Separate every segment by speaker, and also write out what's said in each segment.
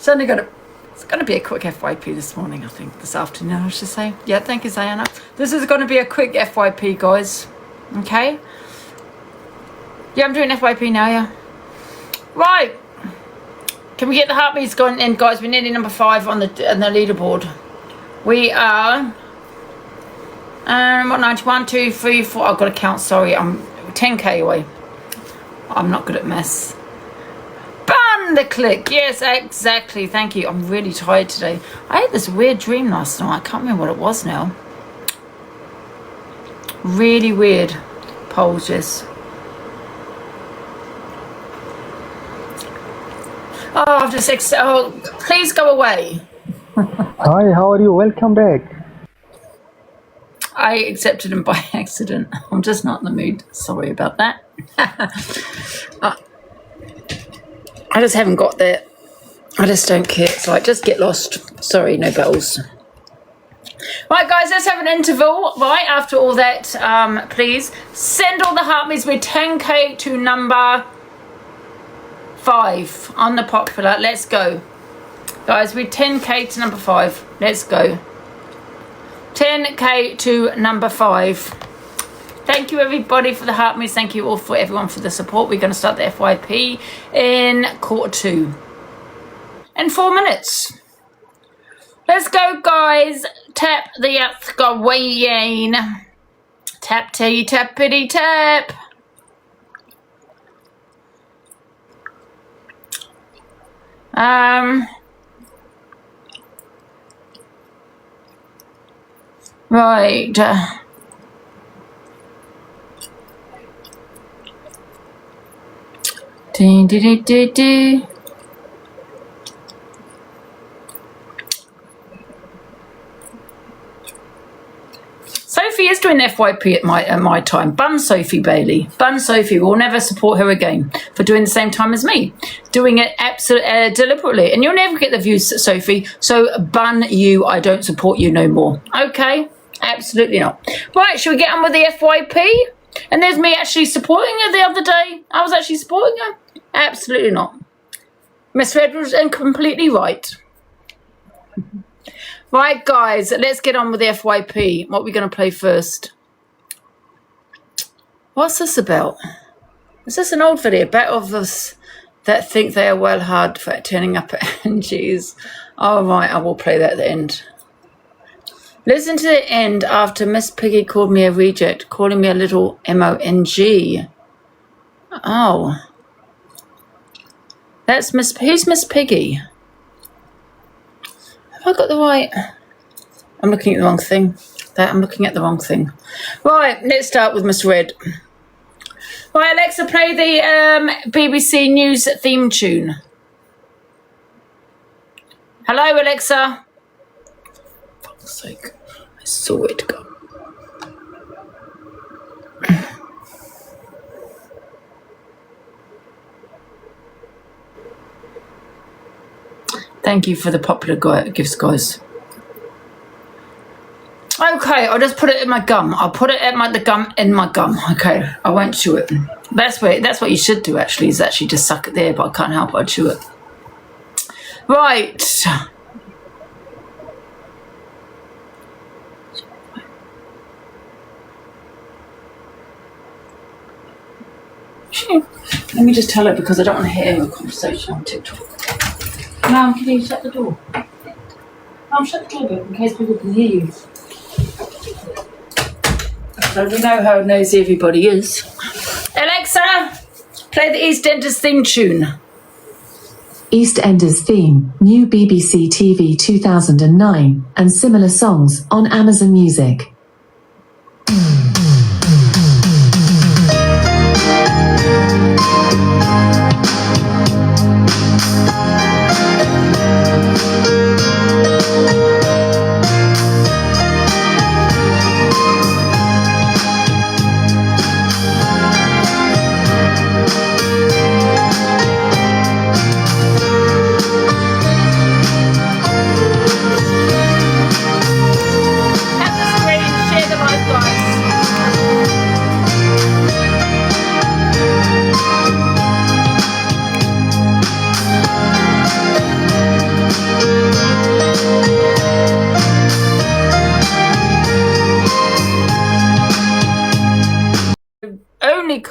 Speaker 1: It's gonna be a quick FYP this morning, I think. This afternoon, I should say. Yeah, thank you, Zayana. This is gonna be a quick FYP, guys. Okay? Yeah, I'm doing FYP now, yeah. Right. Can we get the heartbeats going in, guys? We're nearly number 5 on the leaderboard. We are what, 91, 2, 3, 4. I've got to count, sorry. I'm 10k away. I'm not good at maths. Ban the click. Yes, exactly. Thank you. I'm really tired today. I had this weird dream last night. I can't remember what it was now. Really weird. Poses. Oh, after 6. Oh, please go away.
Speaker 2: Hi, how are you? Welcome back.
Speaker 1: I accepted him by accident. I'm just not in the mood. Sorry about that. I just haven't got there. I just don't care. It's like, just get lost. Sorry, no bells. Right, guys, let's have an interval. Right, after all that, please send all the heartbeats. We're 10k to number 5 on the popular. Let's go. Guys, we're 10k to number 5. Let's go. 10k to number 5. Thank you, everybody, for the heartbeats. Thank you all for everyone for the support. We're going to start the FYP in quarter 2. In 4 minutes. Let's go, guys. Tap the Wayne. Tap tee tappity tap. Right. Do, do, do, do, do. Sophie is doing FYP at my time. Bun Sophie Bailey. Bun Sophie. Will never support her again for doing the same time as me. Doing it absolutely deliberately. And you'll never get the views, Sophie. So bun you. I don't support you no more. Okay? Absolutely not. Right, shall we get on with the FYP? And there's me actually supporting her the other day. I was actually supporting her. Absolutely not. Miss Red was completely right. Right, guys, let's get on with the FYP. What are we going to play first? What's this about? Is this an old video? Bet of us that think they are well hard for turning up at Angie's. All right, I will play that at the end. Listen to the end after Miss Piggy called me a reject, calling me a little M-O-N-G. Oh. That's Miss... Who's Miss Piggy? Have I got the right... I'm looking at the wrong thing. I'm looking at the wrong thing. Right, let's start with Miss Red. Right, Alexa, play the BBC News theme tune. Hello, Alexa. For fuck's sake. I saw it go. Thank you for the popular gifts, guys. Okay, I'll just put it in my gum. I'll put it at the gum in my gum. Okay, I won't chew it. That's what you should do, actually, is actually just suck it there, but I can't help it. I chew it. Right. Let me just tell it because I don't want to hear your conversation on TikTok. Mum, can you shut the door? Mum, shut the door in case people can hear you. So we know how nosy everybody is. Alexa, play the EastEnders theme tune.
Speaker 3: EastEnders theme, new BBC TV 2009, and similar songs on Amazon Music.
Speaker 1: Share the live, guys.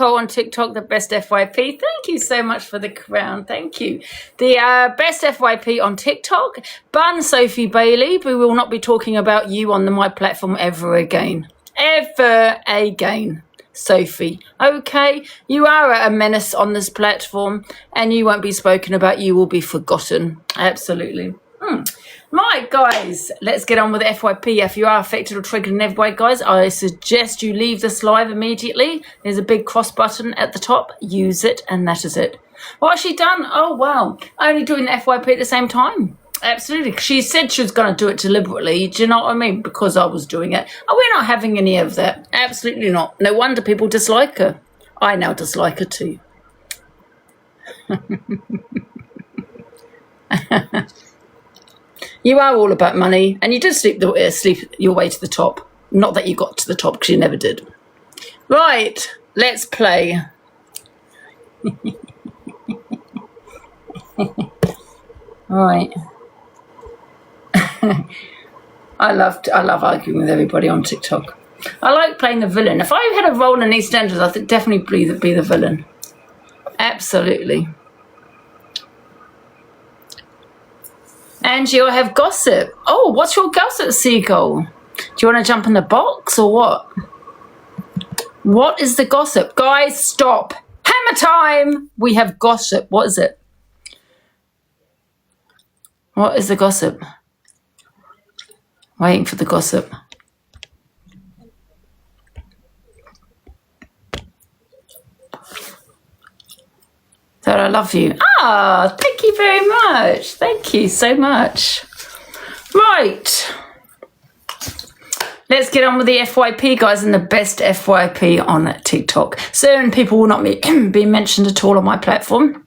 Speaker 1: Nicole on TikTok, the best FYP. Thank you so much for the crown. Thank you. The best FYP on TikTok, Bun Sophie Bailey. We will not be talking about you on my platform ever again. Ever again, Sophie. Okay? You are a menace on this platform and you won't be spoken about. You will be forgotten. Absolutely. Right, guys, let's get on with the FYP. If you are affected or triggered in any way, guys, I suggest you leave this live immediately. There's a big cross button at the top. Use it, and that is it. What has she done? Oh, wow. Only doing the FYP at the same time. Absolutely. She said she was going to do it deliberately. Do you know what I mean? Because I was doing it. Oh, we're not having any of that. Absolutely not. No wonder people dislike her. I now dislike her too. You are all about money, and you did sleep your way to the top. Not that you got to the top, because you never did. Right, let's play. Right. I love arguing with everybody on TikTok. I like playing the villain. If I had a role in EastEnders, I think definitely be the villain. Absolutely. Angie, I have gossip. Oh, what's your gossip, Seagull? Do you want to jump in the box or what? What is the gossip? Guys, stop. Hammer time. We have gossip. What is it? What is the gossip? Waiting for the gossip. That I love you. Ah, thank you very much. Thank you so much. Right. Let's get on with the FYP, guys, and the best FYP on TikTok. Certain people will not be mentioned at all on my platform.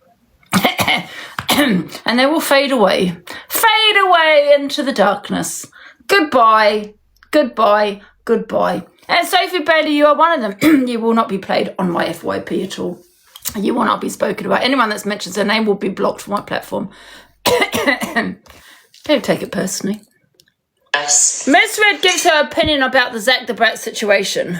Speaker 1: And they will fade away. Fade away into the darkness. Goodbye. Goodbye. Goodbye. And Sophie Bailey, you are one of them. You will not be played on my FYP at all. You will not be spoken about. Anyone that mentions their name will be blocked from my platform. Don't take it personally.
Speaker 4: Yes.
Speaker 1: Miss Red gives her opinion about the Zach the Brat situation.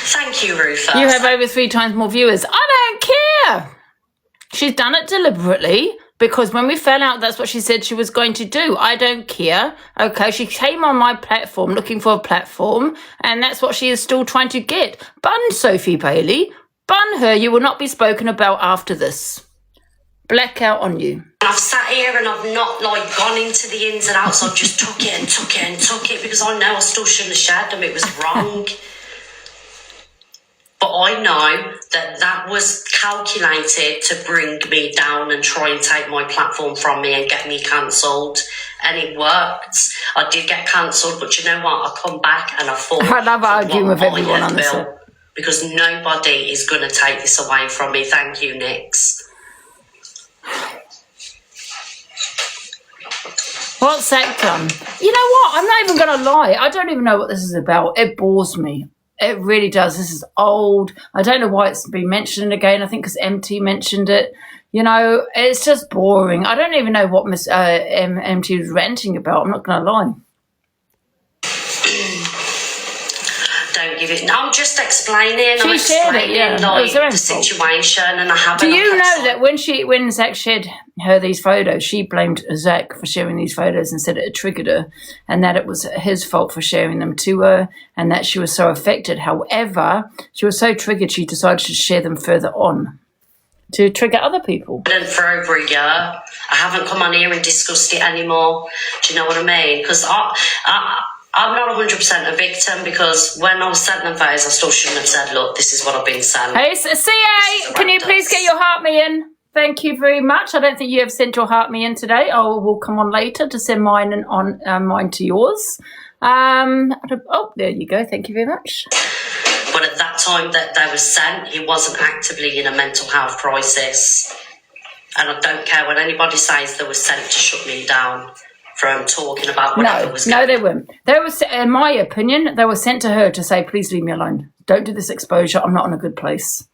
Speaker 4: Thank you, Rufus.
Speaker 1: You have over 3 times more viewers. I don't care. She's done it deliberately. Because when we fell out, that's what she said she was going to do. I don't care. Okay, she came on my platform looking for a platform, and that's what she is still trying to get. Bun Sophie Bailey. Bun her. You will not be spoken about after this. Blackout on you.
Speaker 4: I've sat here and I've not gone into the ins and outs. I've just took it and took it and took it because I know I still shouldn't have shared them. It was wrong. But I know that was calculated to bring me down and try and take my platform from me and get me cancelled. And it worked. I did get cancelled, but you know what? I come back and I fought.
Speaker 1: I love arguing with everyone on this.
Speaker 4: Because nobody is going to take this away from me. Thank you, Nix.
Speaker 1: What's that done? You know what? I'm not even going to lie. I don't even know what this is about. It bores me. It really does. This is old. I don't know why it's been mentioned again. I think because MT mentioned it. You know, it's just boring. I don't even know what Miss MT was ranting about. I'm not going to lie.
Speaker 4: Don't give it. I'm just explaining.
Speaker 1: She shared it, yeah.
Speaker 4: The situation, and I haven't.
Speaker 1: Do you know that when Zach shared her these photos, she blamed Zach for sharing these photos and said it had triggered her, and that it was his fault for sharing them to her, and that she was so affected. However, she was so triggered, she decided to share them further on to trigger other people.
Speaker 4: For over a year, I haven't come on here and discussed it anymore. Do you know what I mean? Because I'm not 100% a victim, because when I was sending them photos, I still shouldn't have said, look, this is what I've been sent.
Speaker 1: Hey, CA, can you please get your heart me in? Thank you very much. I don't think you have sent your heart me in today. I will come on later to send mine and mine to yours. Oh, there you go. Thank you very much.
Speaker 4: But at that time that they were sent, he wasn't actively in a mental health crisis. And I don't care what anybody says, they were sent to shut me down from talking about whatever was going on.
Speaker 1: No, they weren't. They was, in my opinion, they were sent to her to say, please leave me alone. Don't do this exposure. I'm not in a good place.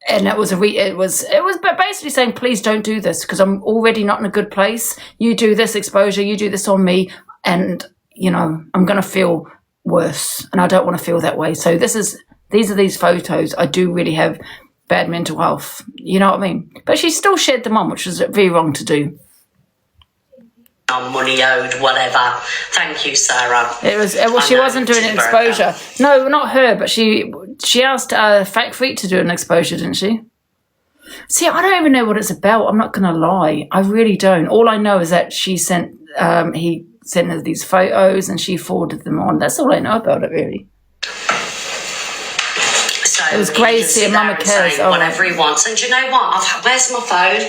Speaker 1: And it was but basically saying, please don't do this because I'm already not in a good place. You do this exposure, you do this on me, and I'm going to feel worse, and I don't want to feel that way. So these are these photos. I do really have bad mental health. You know what I mean? But she still shared them on, which was very wrong to do.
Speaker 4: Money owed, whatever. Thank you, Sarah.
Speaker 1: She wasn't doing an exposure. No, not her, but she asked FYP to do an exposure, didn't she? See, I don't even know what it's about. I'm not going to lie. I really don't. All I know is that he sent her these photos and she forwarded them on. That's all I know about it, really.
Speaker 4: So
Speaker 1: it was great seeing Mama Cares.
Speaker 4: Whatever he wants. And do you know what? Where's my phone?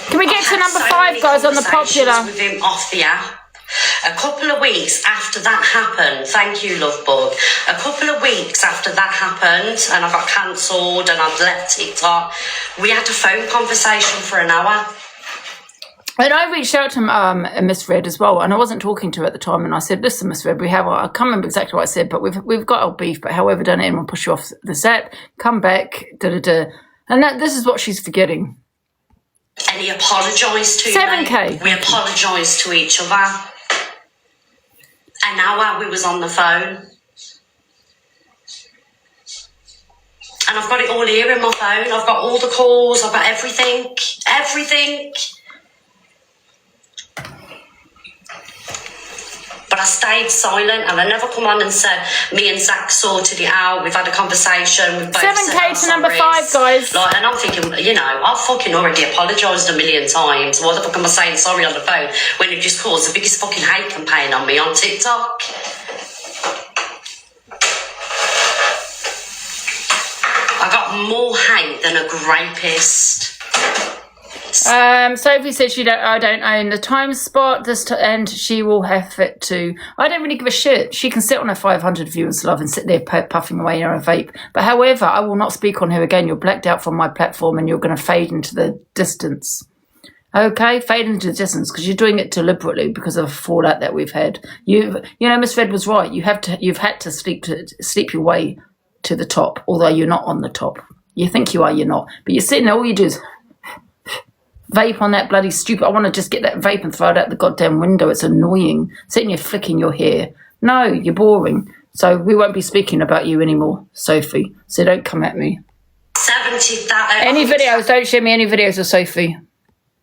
Speaker 1: Can we get to number 5, guys, on the popular?
Speaker 4: With him off the app. A couple of weeks after that happened, thank you, love bug. A couple of weeks after that happened, and I got cancelled and I'd left TikTok, we had a phone conversation for an hour.
Speaker 1: And I reached out to Miss Red as well, and I wasn't talking to her at the time. And I said, "Listen, Miss Red, I can't remember exactly what I said, but we've got our beef. But however, don't let anyone push you off the set. Come back, And this is what she's forgetting."
Speaker 4: And he apologised to
Speaker 1: 7K.
Speaker 4: me. We apologised to each other. An hour we was on the phone. And I've got it all here in my phone. I've got all the calls. I've got everything. Everything. But I stayed silent and I never come on and said, me and Zach sorted it out. We've had a conversation. We've both
Speaker 1: 7K to number 5, guys.
Speaker 4: And I'm thinking, I've fucking already apologised a million times. Why the fuck am I saying sorry on the phone when it just caused the biggest fucking hate campaign on me on TikTok? I got more hate than a rapist.
Speaker 1: Sophie said I don't own the time spot and she will have it too. I don't really give a shit. She can sit on her 500 viewers love and sit there puffing away on a vape. But however, I will not speak on her again. You're blacked out from my platform and you're going to fade into the distance. Okay, fade into the distance because you're doing it deliberately because of a fallout that we've had. Miss Red was right. You've had to sleep your way to the top, although you're not on the top. You think you are, you're not. But you're sitting there, all you do is vape on that bloody stupid. I want to just get that vape and throw it out the goddamn window. It's annoying. Sitting here flicking your hair. No, you're boring. So we won't be speaking about you anymore, Sophie. So don't come at me.
Speaker 4: 70,000.
Speaker 1: Any videos? Don't show me any videos of Sophie.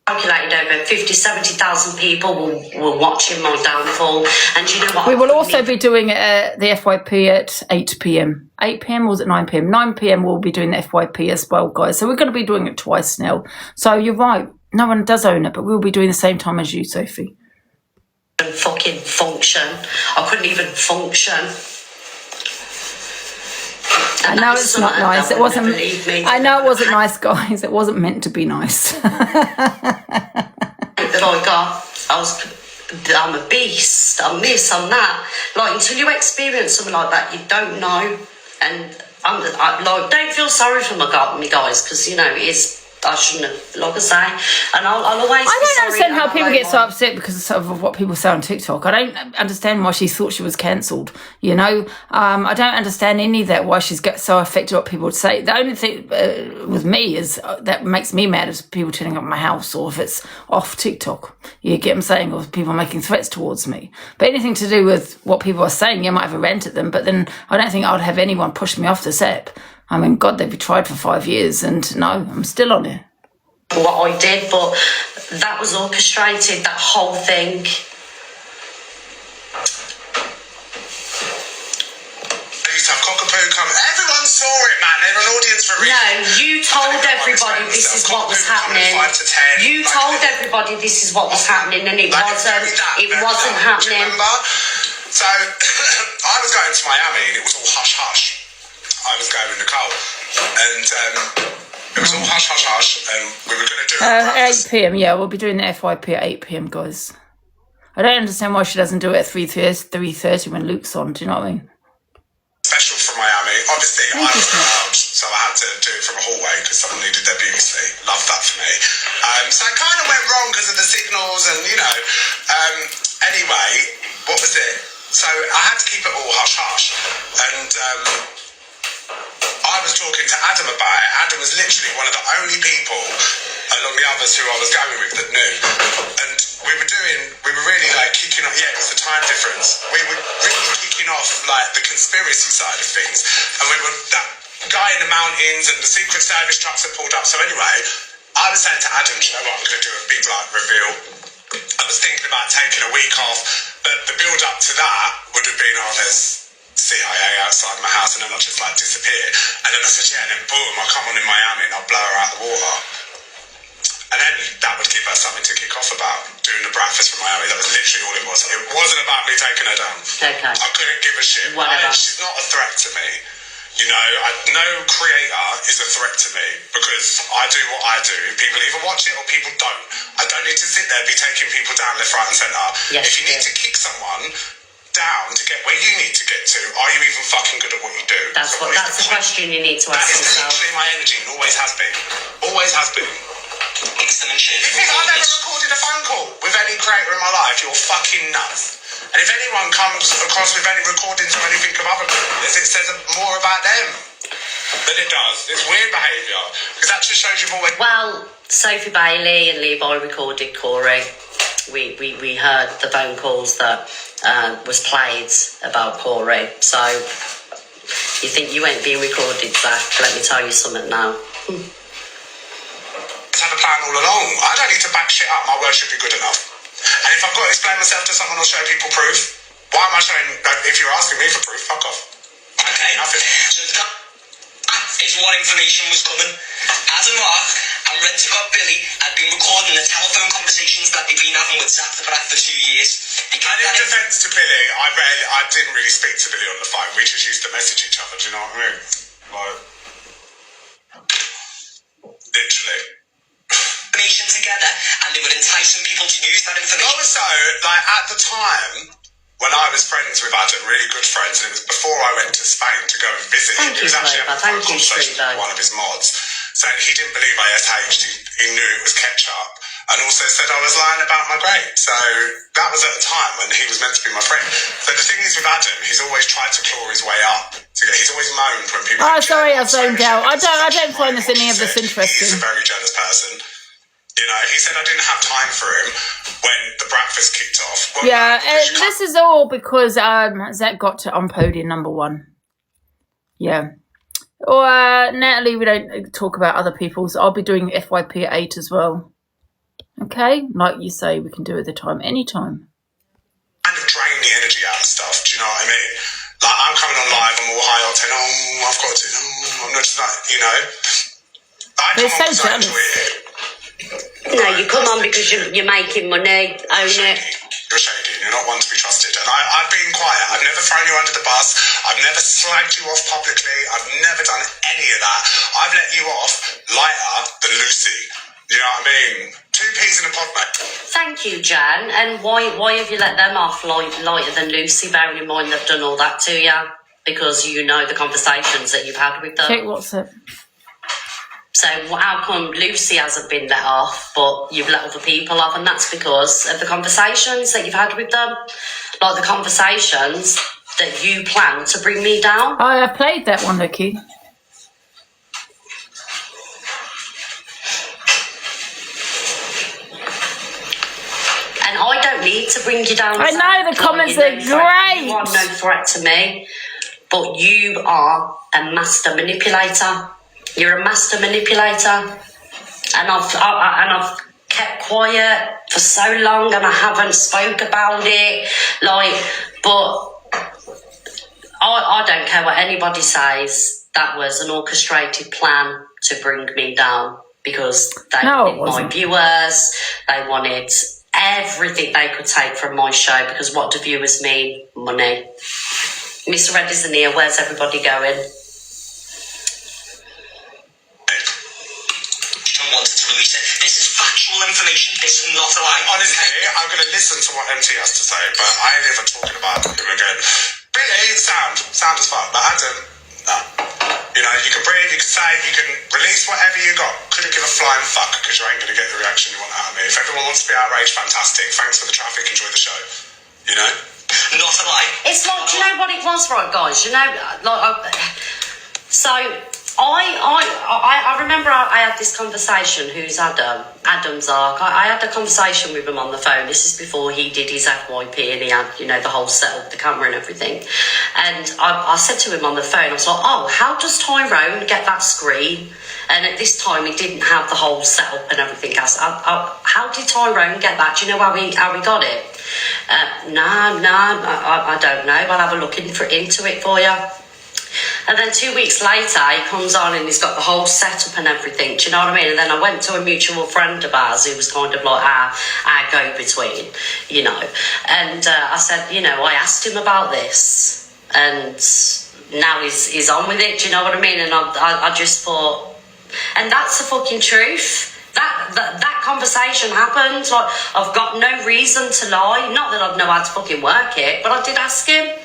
Speaker 4: Calculated over 70,000 people were watching my downfall. And you know what?
Speaker 1: We will also be doing the FYP at 8 p.m. 8 p.m. or was it 9 p.m.? 9 p.m. we'll be doing the FYP as well, guys. So we're going to be doing it twice now. So you're right. No one does own it, but we'll be doing the same time as you, Sophie.
Speaker 4: And fucking function. I couldn't even function.
Speaker 1: I know it's not nice. It wasn't. I know it wasn't nice, guys. It wasn't meant to be nice.
Speaker 4: That I got. I'm a beast. I'm this. I'm that. Like until you experience something like that, you don't know. And don't feel sorry for me guys, because it's. I shouldn't have, like I say, and I'll always.
Speaker 1: I don't understand how people get so upset because of what people say on TikTok. I don't understand why she thought she was cancelled. I don't understand any of that. Why she's got so affected what people would say. The only thing with me is that makes me mad is people turning up my house, or if it's off TikTok. You get what I'm saying, or people making threats towards me. But anything to do with what people are saying, you might have a rant at them. But then I don't think I'd have anyone push me off this app. I mean, God, they've been tried for 5 years, and no, I'm still on it.
Speaker 4: What I did, but that was orchestrated, that whole thing.
Speaker 5: I used to have cockapoo come. Everyone saw it, man. They were an audience for real.
Speaker 4: No, you told everybody this is what was happening.
Speaker 5: 5 to 10.
Speaker 4: You told everybody this is what was happening, and it wasn't. It wasn't happening.
Speaker 5: Remember? So I was going to Miami, and it was all hush hush. I was going with Nicole, and it was all hush, hush, hush, and we were going to do it.
Speaker 1: 8 p.m, yeah, we'll be doing the FYP at 8 p.m, guys. I don't understand why she doesn't do it at 3:30 when Luke's on, do you know what I mean?
Speaker 5: Special from Miami. Obviously, I was around, so I had to do it from a hallway because someone needed their beauty sleep. Love that for me. So it kind of went wrong because of the signals and, anyway, what was it? So I had to keep it all hush, hush, and I was talking to Adam about it, Adam was literally one of the only people along the others who I was going with that knew. And we were really like kicking off, yeah, it was the time difference. We were really kicking off like the conspiracy side of things. And we were that guy in the mountains and the Secret Service trucks that pulled up. So anyway, I was saying to Adam, do you know what, I'm going to do a big like reveal. I was thinking about taking a week off, but the build up to that would have been, oh, there's CIA outside my house, and then I'll just like disappear. And then I said, yeah, and then boom, I'll come on in Miami and I'll blow her out the water. And then that would give her something to kick off about, doing the breakfast from Miami. That was literally all it was. It wasn't about me taking her down.
Speaker 4: Okay.
Speaker 5: I couldn't give a shit.
Speaker 4: Whatever.
Speaker 5: She's not a threat to me. You know, no creator is a threat to me because I do what I do. People either watch it or people don't. I don't need to sit there and be taking people down left, right and centre.
Speaker 4: Yes,
Speaker 5: if you need to kick someone down to get where you need to get to, are you even fucking good at what you do?
Speaker 4: That's the question you need to ask yourself.
Speaker 5: That is literally my energy and always has been. Always has been.
Speaker 6: Excellent shit.
Speaker 5: You think I've never recorded a phone call with any creator in my life? You're fucking nuts. And if anyone comes across with any recordings or anything of other creators, it says more about them than it does. It's weird behaviour. Because that just shows you've always...
Speaker 4: Well, Sophie Bailey and Levi recorded Corey. We heard the phone calls that was played about Corey. So you think you ain't being recorded, Zach? Let me tell you something now.
Speaker 5: Had a plan all along. I don't need to back shit up. My word should be good enough. And if I've got to explain myself to someone or show people proof, why am I showing... If you're asking me for proof, fuck off.
Speaker 6: Okay.
Speaker 5: Nothing.
Speaker 6: So that is what information was coming. As a Mark and Rent-A God Billy had been recording the telephone conversations that they've been having with Zach the Brat for 2 years.
Speaker 5: And in defence to Billy, I didn't really speak to Billy on the phone. We just used to message each other, do you know what I mean? Like... Literally.
Speaker 6: Information together, and they were enticing people to use that information.
Speaker 5: Also, like at the time when I was friends with Adam, really good friends, and it was before I went to Spain to go and visit him. He was actually having a conversation with one of his mods, saying he didn't believe I SH'd. He knew it was ketchup, and also said I was lying about my grade. So that was at a time when he was meant to be my friend. So the thing is with Adam, he's always tried to claw his way up. He's always moaned when people...
Speaker 1: Oh, sorry, I zoned out. I don't find this any of this interesting.
Speaker 5: He's a very jealous person. You know, he said I didn't have time for him when the breakfast kicked off. Well,
Speaker 1: yeah, this is all because Zach got to on podium #1. Yeah. Or Natalie, we don't talk about other people's. I'll be doing FYP at 8 as well. Okay? Like you say, we can do it at the time, anytime.
Speaker 5: Kind of drain the energy out of stuff, do you know what I mean? Like, I'm coming on live, I'm all high octane, I've got to, I'm not just like, you know.
Speaker 1: They're so jealous.
Speaker 4: No, you come on because you're making money. Own it.
Speaker 5: You're shady. You're not one to be trusted. And I've been quiet. I've never thrown you under the bus. I've never slagged you off publicly. I've never done any of that. I've let you off lighter than Lucy. You know what I mean? 2 peas in a pod, mate.
Speaker 4: Thank you, Jan. And why have you let them off lighter than Lucy, bearing in mind they've done all that to you? Because you know the conversations that you've had with them.
Speaker 1: Check WhatsApp.
Speaker 4: So how come Lucy hasn't been let off, but you've let other people off? And that's because of the conversations that you've had with them. Like the conversations that you plan to bring me down.
Speaker 1: I have played that one, Nikki.
Speaker 4: And I don't need to bring you down.
Speaker 1: I know, the comments are great.
Speaker 4: You are no threat to me, but you are a master manipulator. You're a master manipulator, and I've kept quiet for so long, and I haven't spoke about it. But I don't care what anybody says. That was an orchestrated plan to bring me down because they wanted my viewers. They wanted everything they could take from my show because what do viewers mean? Money. Mr. Red isn't here. Where's everybody going?
Speaker 6: Wanted to release it. This is factual information. This is not a lie.
Speaker 5: Honestly, I'm going to listen to what MT has to say, but I ain't even talking about him again. Really, sound as fuck, but Adam, no. You know, you can breathe, you can say, you can release whatever you got. Couldn't give a flying fuck because you ain't going to get the reaction you want out of me. If everyone wants to be outraged, fantastic. Thanks for the traffic. Enjoy the show. You know?
Speaker 6: Not a lie.
Speaker 4: It's like, do you know what it was, right, guys? You know, like, so I remember I had this conversation. Who's Adam? Adam's Ark. I had a conversation with him on the phone. This is before he did his FYP and he had, the whole setup, the camera and everything. And I said to him on the phone, I was like, oh, how does Tyrone get that screen? And at this time, he didn't have the whole setup and everything else. How did Tyrone get that? Do you know how we got it? No, I don't know. I'll have a look into it for you. And then 2 weeks later, he comes on and he's got the whole setup and everything. Do you know what I mean? And then I went to a mutual friend of ours who was kind of like our go-between, And I said, I asked him about this. And now he's on with it. Do you know what I mean? And I just thought... And that's the fucking truth. That conversation happened. Like, I've got no reason to lie. Not that I'd know how to fucking work it, but I did ask him.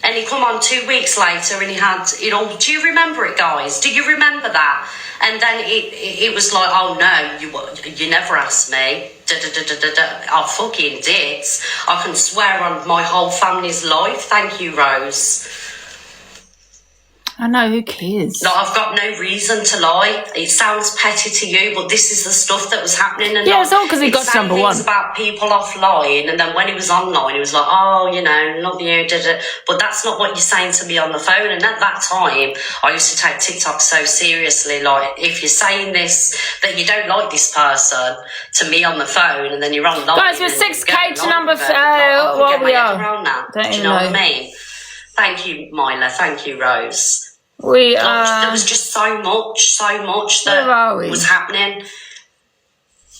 Speaker 4: And he come on 2 weeks later and he had it all. Do you remember it, guys? Do you remember that? And then it was like, oh no, you never asked me. I fucking did. I can swear on my whole family's life. Thank you, Rose.
Speaker 1: I know, who cares?
Speaker 4: Like, I've got no reason to lie. It sounds petty to you, but this is the stuff that was happening. And
Speaker 1: yeah, it's all because he got number one.
Speaker 4: About people offline, and then when he was online, he was like, "Oh, love you." But that's not what you're saying to me on the phone. And at that time, I used to take TikTok so seriously. Like, if you're saying this that you don't like this person to me on the phone, and then you're online,
Speaker 1: guys, we're 6K to number. What we are?
Speaker 4: Do you know what I mean? Thank you, Myla. Thank you, Rose.
Speaker 1: We
Speaker 4: there was just so much that was happening.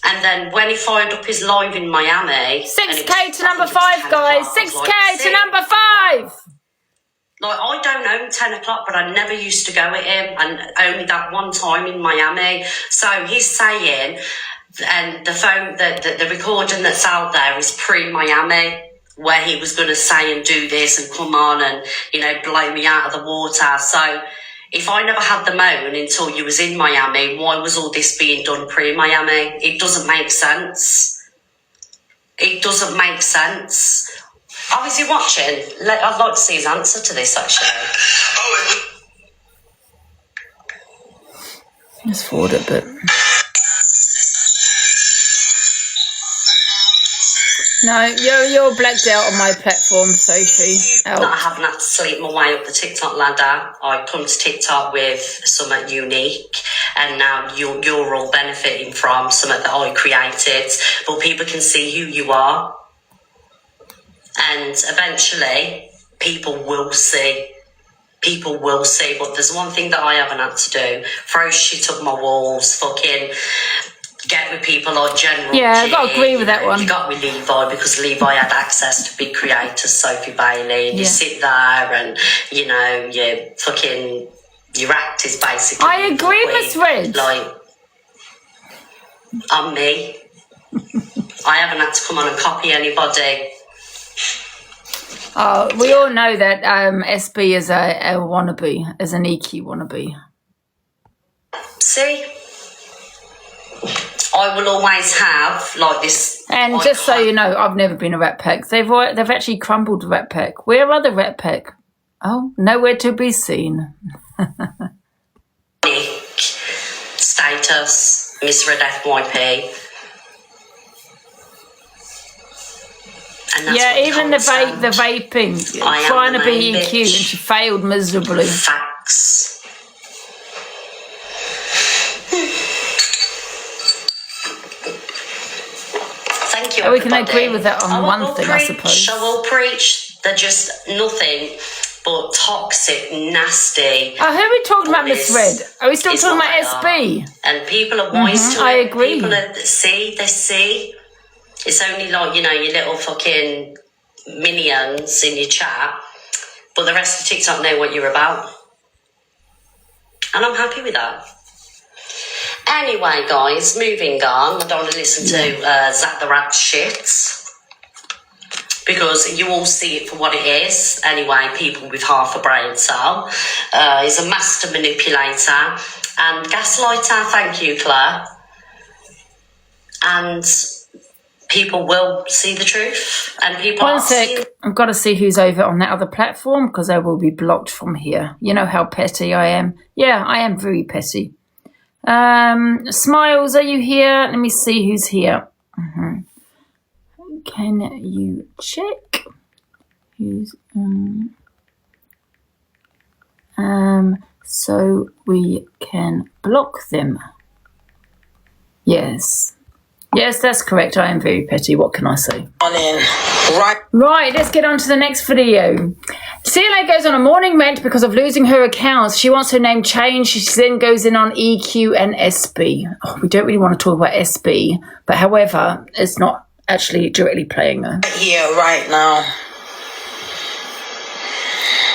Speaker 4: And then when he fired up his live in Miami...
Speaker 1: 6K to number 5, guys. 6K to number 5.
Speaker 4: Like, I don't own 10 o'clock, but I never used to go with him. And only that one time in Miami. So he's saying... And the phone, the recording that's out there is pre-Miami, where he was going to say and do this and come on and, blow me out of the water. So if I never had the moan until you was in Miami, why was all this being done pre-Miami? It doesn't make sense. It doesn't make sense. Oh, is he watching? I'd like to see his answer to this, actually.
Speaker 1: Let's forward it a bit. No, you're blacked out on my platform, Sophie. Out.
Speaker 4: I haven't had to sleep my way up the TikTok ladder. I come to TikTok with something unique, and now you're all benefiting from something that I created. But people can see who you are, and eventually people will see. People will see. But there's one thing that I haven't had to do: throw shit up my walls, fucking. Get with people like General.
Speaker 1: Yeah, I've got to agree with that one.
Speaker 4: You got with Levi because Levi had access to big creators, Sophie Bailey, and you sit there and, your act is basically...
Speaker 1: I agree, Miss Red.
Speaker 4: Like, I'm me. I haven't had to come on and copy anybody.
Speaker 1: Oh, we all know that SB is a wannabe, is an EQ wannabe.
Speaker 4: See? I will always have like this.
Speaker 1: And just so you know, I've never been a Rat Pack. They've actually crumbled the Rat Pack. Where are the Rat Pack? Oh, nowhere to be seen.
Speaker 4: Nick, status, misread FYP. And
Speaker 1: yeah, even the vaping, trying to be EQ, and she failed miserably.
Speaker 4: Facts. Thank you,
Speaker 1: we can
Speaker 4: everybody.
Speaker 1: agree with that on one thing, I suppose.
Speaker 4: I will preach. They're just nothing but toxic, nasty.
Speaker 1: Oh, who are we talking about, Miss Red? Are we still talking about SB?
Speaker 4: And people are wise to it.
Speaker 1: I agree.
Speaker 4: People they see. It's only like, your little fucking minions in your chat, but the rest of TikTok know what you're about. And I'm happy with that. Anyway, guys, moving on. I don't want to listen to Zach the Rat shit, because you all see it for what it is. Anyway, people with half a brain cell. He's a master manipulator and gaslighter. Thank you, Claire. And people will see the truth, and people
Speaker 1: One
Speaker 4: are seeing.
Speaker 1: sec. I've got to see who's over on that other platform because I will be blocked from here. You know how petty I am. Yeah, I am very petty. Smiles, are you here? Let me see who's here. Can you check who's so we can block them? Yes, that's correct. I am very petty. What can I say? Right, let's get on to the next video. CLA goes on a morning rant because of losing her accounts. She wants her name changed. She then goes in on EQ and SB. Oh, we don't really want to talk about SB, but however, it's not actually directly playing her.
Speaker 6: Here, right now.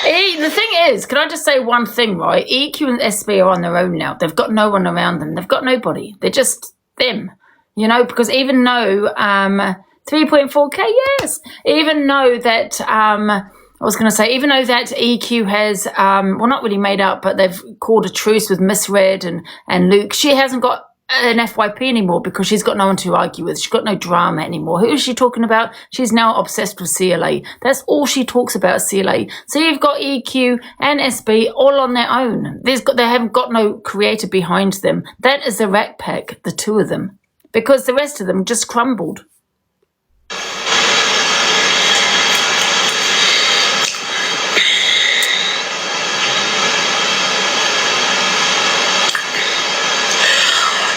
Speaker 1: The thing is, can I just say one thing, right? EQ and SB are on their own now. They've got no one around them. They've got nobody. They're just them, you know, because even though 3.4K, yes, even though that even though that EQ has well, not really made up, but they've called a truce with Miss Red and Luke, she hasn't got an FYP anymore because she's got no one to argue with. She's got no drama anymore. Who is she talking about? She's now obsessed with CLA. That's all she talks about, CLA. So you've got EQ and SB all on their own. They haven't got no creator behind them. That is the Rat Pack, the two of them, because the rest of them just crumbled.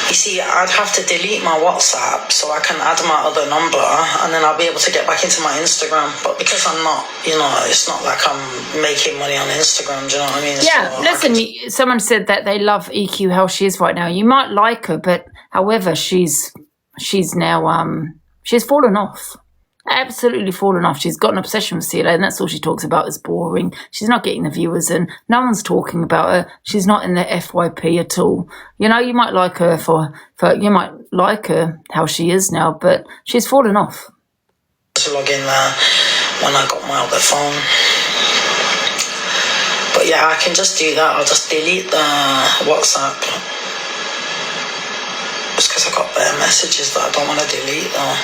Speaker 6: You see, I'd have to delete my WhatsApp so I can add my other number and then I'll be able to get back into my Instagram. But because I'm not, you know, it's not like I'm making money on Instagram, do you know what I mean?
Speaker 1: Yeah, so listen, someone said that they love EQ how she is right now. You might like her, but however, she's now, she's fallen off. Absolutely fallen off. She's got an obsession with CLA and that's all she talks about is boring. She's not getting the viewers in. No one's talking about her. She's not in the FYP at all. You know, you might like her for you might like her how she is now, but she's fallen off.
Speaker 6: To log in there when I got my other phone. But yeah, I can just do that. I'll just delete the WhatsApp. Just because I got better messages that I don't want to delete though.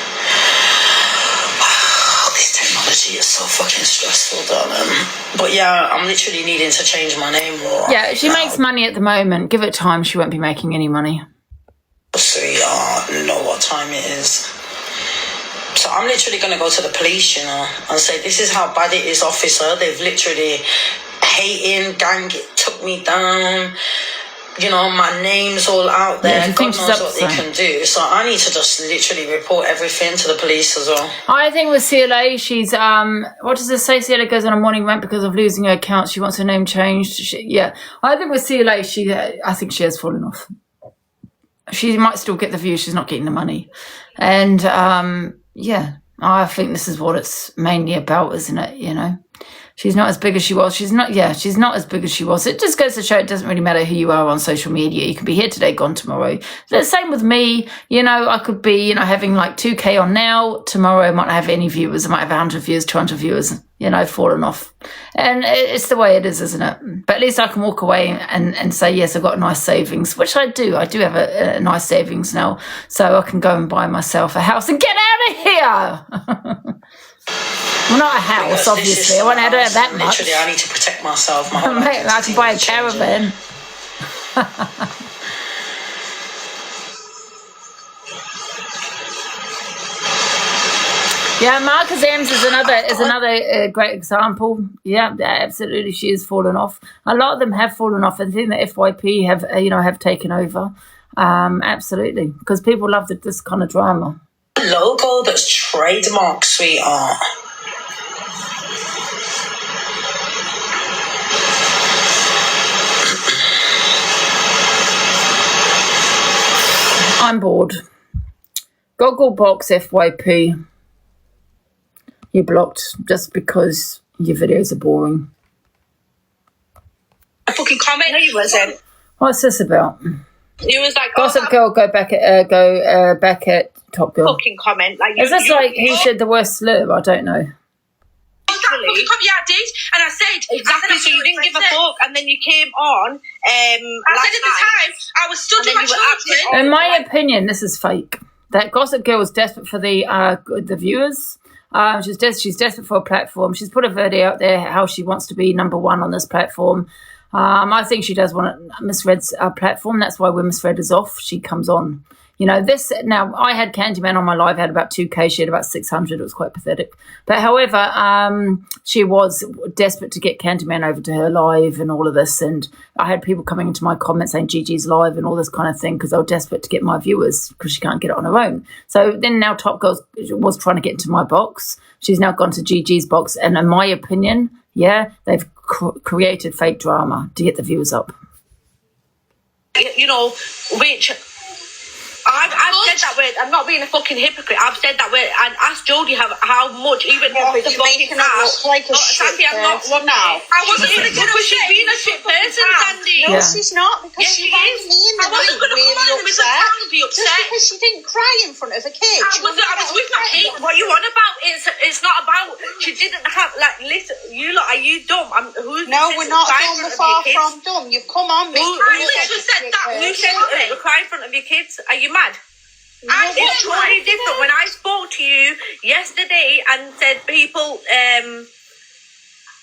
Speaker 6: Technology is so fucking stressful, darling. But yeah, I'm literally needing to change my name more.
Speaker 1: Yeah, she makes money at the moment. Give it time, she won't be making any money.
Speaker 6: Sweetheart, know what time it is. So I'm literally going to go to the police, you know, and say, this is how bad it is, officer. They've literally hating, gang took me down. You know, my name's all out there.
Speaker 1: Yeah,
Speaker 6: God knows what they can do. So I need to just literally report everything to the police as well.
Speaker 1: I think with CLA, she's, what does it say? CLA goes on a morning rant because of losing her account. She wants her name changed. I think with CLA, I think she has fallen off. She might still get the views. She's not getting the money. And, I think this is what it's mainly about, isn't it? You know? She's not as big as she was. She's not as big as she was. It just goes to show it doesn't really matter who you are on social media. You can be here today, gone tomorrow. The same with me. You know, I could be, you know, having like 2K on now. Tomorrow I might not have any viewers. I might have 100 viewers, 200 viewers, you know, fallen off. And it's the way it is, isn't it? But at least I can walk away and say, yes, I've got nice savings, which I do. I do have a nice savings now. So I can go and buy myself a house and get out of here. Well, not a house, obviously. I don't have that much.
Speaker 6: Literally, I need to protect myself.
Speaker 1: I can buy a caravan. Yeah, Marcus Ems is another great example. Yeah, absolutely, she has fallen off. A lot of them have fallen off. I think the FYP have taken over. Absolutely, because people love this kind of drama.
Speaker 6: Logo that's trademark, sweetheart.
Speaker 1: I'm bored. Gogglebox FYP. You blocked just because your videos are boring.
Speaker 7: A fucking comment. No, you wasn't.
Speaker 1: What's this about?
Speaker 7: He was like,
Speaker 1: Gossip Girl, go back at Top Girl.
Speaker 7: Fucking comment. Like,
Speaker 1: is this like who said the worst slur? I don't know.
Speaker 7: Literally. Yeah, I did. And I said, exactly, so you didn't give a fuck, and then you came on. I said at the time, I was stood in my children.
Speaker 1: In my opinion, this is fake. that Gossip Girl was desperate for the viewers. She's desperate for a platform. She's put a video out there how she wants to be number one on this platform. I think she does want Miss Red's platform. That's why when Miss Red is off, she comes on. You know, this now I had Candyman on my live, had about 2K, she had about 600. It was quite pathetic. But however, she was desperate to get Candyman over to her live and all of this. And I had people coming into my comments saying Gigi's live and all this kind of thing because they were desperate to get my viewers because she can't get it on her own. So then now Top Girl was trying to get into my box. She's now gone to Gigi's box. And in my opinion, yeah, they've created fake drama to get the viewers up.
Speaker 7: You know, which... I've said that word. I'm not being a fucking hypocrite. I've said that word and asked Jodie how much even off the fucking ass.
Speaker 8: Like a
Speaker 7: Sandy, I'm not one now. I wasn't going to get because she's been a shit person, Sandy.
Speaker 8: No, she's not because she rang me in the night really upset. Just because she didn't cry in front of a kid.
Speaker 7: I was with my kid. What you on about? It's not about. She didn't have like. Listen, you lot, are you dumb?
Speaker 8: No, we're not dumb. We're far from dumb. You've come on me.
Speaker 7: I literally said that. You said cry in front of your kids. Are you mad? And it's totally different. When I spoke to you yesterday and said people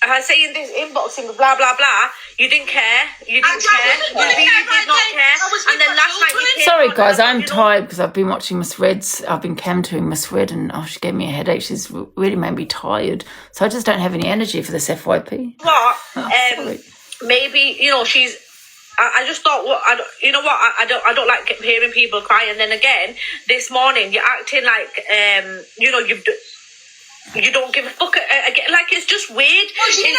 Speaker 7: are saying this inboxing blah blah blah, you didn't care. You didn't care. You did not care. And then last night you came.
Speaker 1: Sorry guys, I'm tired because I've been watching Miss Red's. I've been cam-toing Miss Red and she gave me a headache. She's really made me tired. So I just don't have any energy for this FYP.
Speaker 7: What? Maybe you know she's. I just thought, I don't like hearing people cry. And then again, this morning, you're acting like, you don't give a fuck. Again, like, it's just weird. It's weird.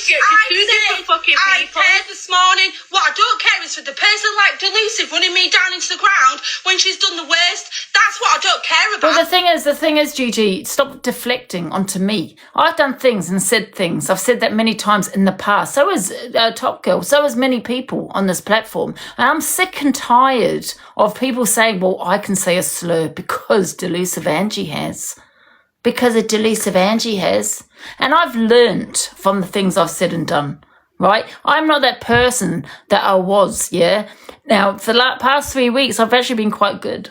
Speaker 7: You're two different fucking people.
Speaker 9: I cared this morning. What I don't care is for the person like Delusive running me down into the ground when she's done the worst. That's what I don't care about.
Speaker 1: Well, the thing is, Gigi, stop deflecting onto me. I've done things and said things. I've said that many times in the past. So has Top Girl. So has many people on this platform. And I'm sick and tired of people saying, well, I can say a slur because Delusive Angie has. Because a Delusive Angie has. And I've learnt from the things I've said and done, right? I'm not that person that I was, yeah? Now, for the past 3 weeks, I've actually been quite good.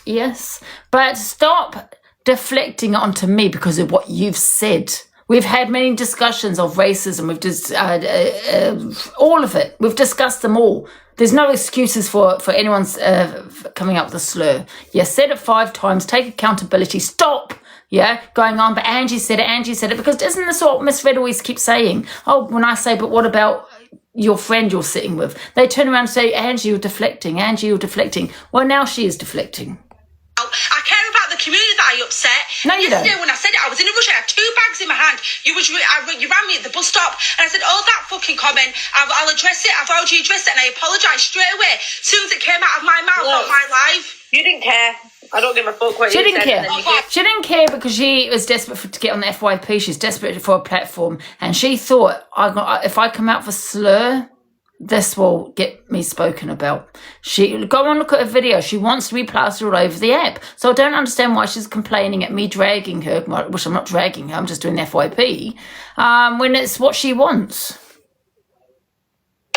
Speaker 1: Yes. But stop deflecting onto me because of what you've said. We've had many discussions of racism. We've just, all of it. We've discussed them all. There's no excuses for anyone's coming up with a slur. You said it 5 times. Take accountability. Stop. Yeah, going on, but Angie said it, because isn't this what Miss Red always keeps saying? Oh, when I say, but what about your friend you're sitting with? They turn around and say, Angie, you're deflecting. Angie, you're deflecting. Well, now she is deflecting.
Speaker 9: I care about the community that I upset.
Speaker 1: No, you don't.
Speaker 9: Yesterday when I said it, I was in a rush. I had 2 bags in my hand. You ran me at the bus stop, and I said, "Oh, that fucking comment. I'll address it. I've already addressed it, and I apologised straight away. As soon as it came out of my mouth on my live."
Speaker 7: You didn't care. I don't give a fuck what you said.
Speaker 1: She didn't care. She didn't care because she was desperate to get on the FYP. She's desperate for a platform, and she thought, if I come out for slur, this will get me spoken about. She go and look at her video. She wants to be plastered all over the app. So I don't understand why she's complaining at me dragging her, which I'm not dragging her, I'm just doing FYP, when it's what she wants.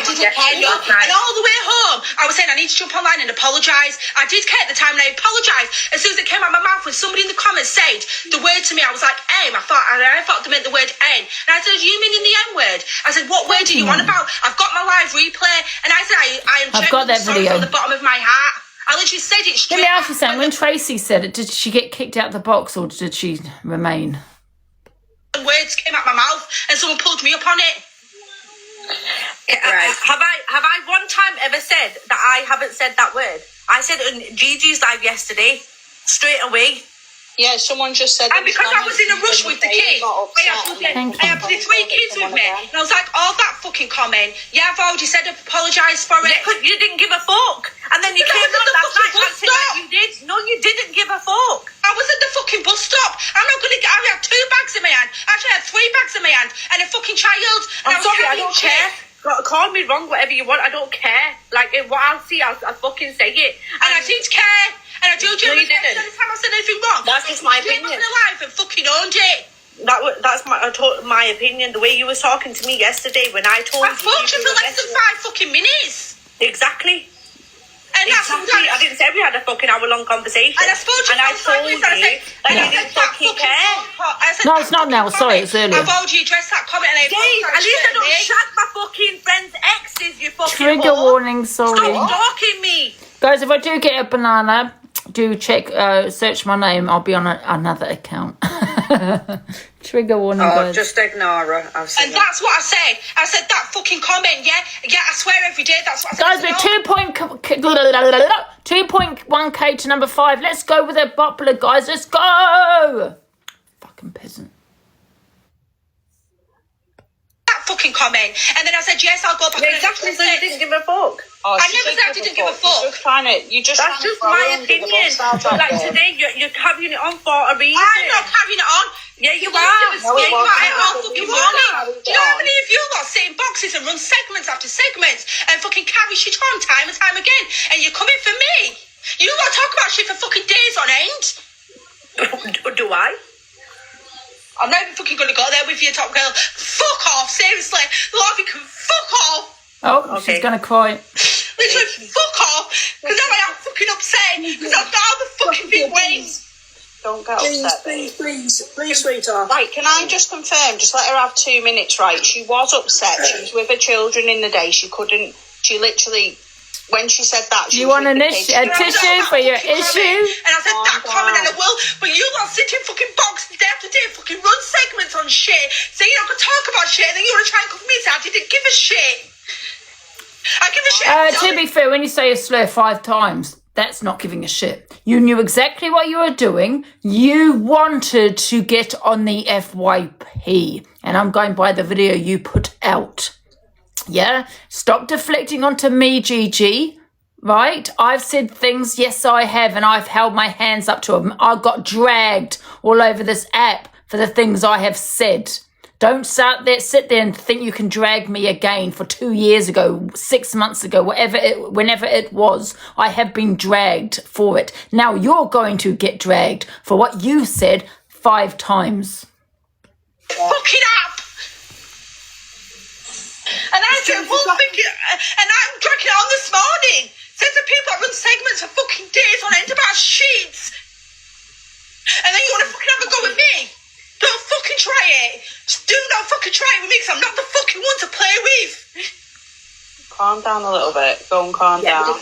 Speaker 9: And all the way home, I was saying I need to jump online and apologise. I did care at the time, and I apologised. As soon as it came out of my mouth, when somebody in the comments said the word to me, I was like, "M." I thought they meant the word N. And I said, "You meaning the N word?" I said, "What word are you on about?" I've got my live replay, and I said, "I am genuinely sorry from the bottom of my heart." I literally said it straight.
Speaker 1: Let me ask you something. When Tracy said it, did she get kicked out of the box or did she remain?
Speaker 9: The words came out of my mouth, and someone pulled me up on it.
Speaker 7: Right. Have I one time ever said that I haven't said that word? I said it on Gigi's live yesterday, straight away.
Speaker 8: Yeah, someone just said.
Speaker 9: And because I was in a rush with the kids, I had the 3 kids with me, and I was like, "Oh, that fucking comment. Yeah, I've already said I've apologised for it."
Speaker 7: Yeah, you didn't give a fuck, and then you came on last night acting like you did. No, you didn't give a fuck.
Speaker 9: I was at the fucking bus stop. I'm not gonna get. I had 2 bags in my hand. Actually, I had 3 bags in my hand and a fucking child. And
Speaker 7: I'm sorry, I don't care. Call me wrong, whatever you want. I don't care. Like, what I'll see, I'll fucking say it.
Speaker 9: And I did care. And I told you
Speaker 7: no, you didn't.
Speaker 9: Every time I said anything wrong,
Speaker 7: that's just my opinion.
Speaker 9: I was alive and fucking owned it.
Speaker 7: That's my opinion. The way you was talking to me yesterday when I told you.
Speaker 9: I spoke to you for less than 5 fucking minutes.
Speaker 7: Exactly.
Speaker 9: And
Speaker 7: Exactly. I didn't say we had a fucking hour-long conversation.
Speaker 9: And I spoke to you
Speaker 7: I told you that you didn't fucking care.
Speaker 1: No, it's not now. Sorry, it's earlier.
Speaker 9: I've already addressed that comment and I
Speaker 7: Dave, at least I don't shag my fucking friend's exes, you fucking
Speaker 1: Trigger
Speaker 7: whore.
Speaker 1: warning, sorry.
Speaker 7: Stop stalking me.
Speaker 1: Guys, if I do get a banana, do check, search my name. I'll be on another account. Trigger warning, guys.
Speaker 6: Just ignore her.
Speaker 9: And that's what I said. I said that fucking comment, yeah? Yeah, I swear every day that's what I said.
Speaker 1: Guys, we're 2.1k to number 5. Let's go with a boppler, guys. Let's go. Fucking peasant.
Speaker 9: That fucking comment. And then I said, yes, I'll go back.
Speaker 7: Yeah, exactly, so you didn't give a fuck.
Speaker 9: I never said I didn't give a fuck.
Speaker 6: That's
Speaker 7: just my opinion. Like today, you're carrying it on for a reason.
Speaker 9: I'm not carrying it on.
Speaker 7: Yeah, you are.
Speaker 9: No, you are all fucking morning. Do you know how many of you lot sit in boxes and run segments after segments and fucking carry shit on time and time again? And you're coming for me? You lot talk about shit for fucking days on end.
Speaker 7: Do I?
Speaker 9: I'm not even fucking going to go there with you, top girl. Fuck off, seriously. The lot of you can fuck off.
Speaker 1: Oh,
Speaker 7: Okay.
Speaker 1: she's going to cry.
Speaker 9: Literally, fuck off. Because now I am fucking upset. Because I've got all the fucking big ways.
Speaker 6: Don't get upset.
Speaker 10: Please, sweetheart.
Speaker 6: Right, can I just confirm? Just let her have 2 minutes, right? She was upset. She was with her children in the day. She literally, when she said that, she
Speaker 1: You
Speaker 6: was
Speaker 1: want
Speaker 6: with
Speaker 1: a
Speaker 6: the kids.
Speaker 1: tissue for your issue?
Speaker 9: And I said that comment and I will, but you lot sit in fucking boxes day after day, fucking run segments on shit, so you don't talk about shit, and then you want to try and cover me and say I didn't give a shit. I give a shit.
Speaker 1: To be fair, when you say a slur 5 times, that's not giving a shit. You knew exactly what you were doing. You wanted to get on the FYP. And I'm going by the video you put out. Yeah? Stop deflecting onto me, Gigi. Right? I've said things, yes, I have, and I've held my hands up to them. I got dragged all over this app for the things I have said. Don't sit there and think you can drag me again for 2 years ago, 6 months ago, whenever it was. I have been dragged for it. Now you're going to get dragged for what you said 5 times.
Speaker 9: Fucking up. And I said, well, and I'm drinking it on this morning. Says the people that run segments for fucking days on end about sheets. And then you want to fucking have a go at me? Don't fucking try it. Just do not fucking try it with me because I'm not the fucking one to play with.
Speaker 6: Calm down a little bit. Go and calm down.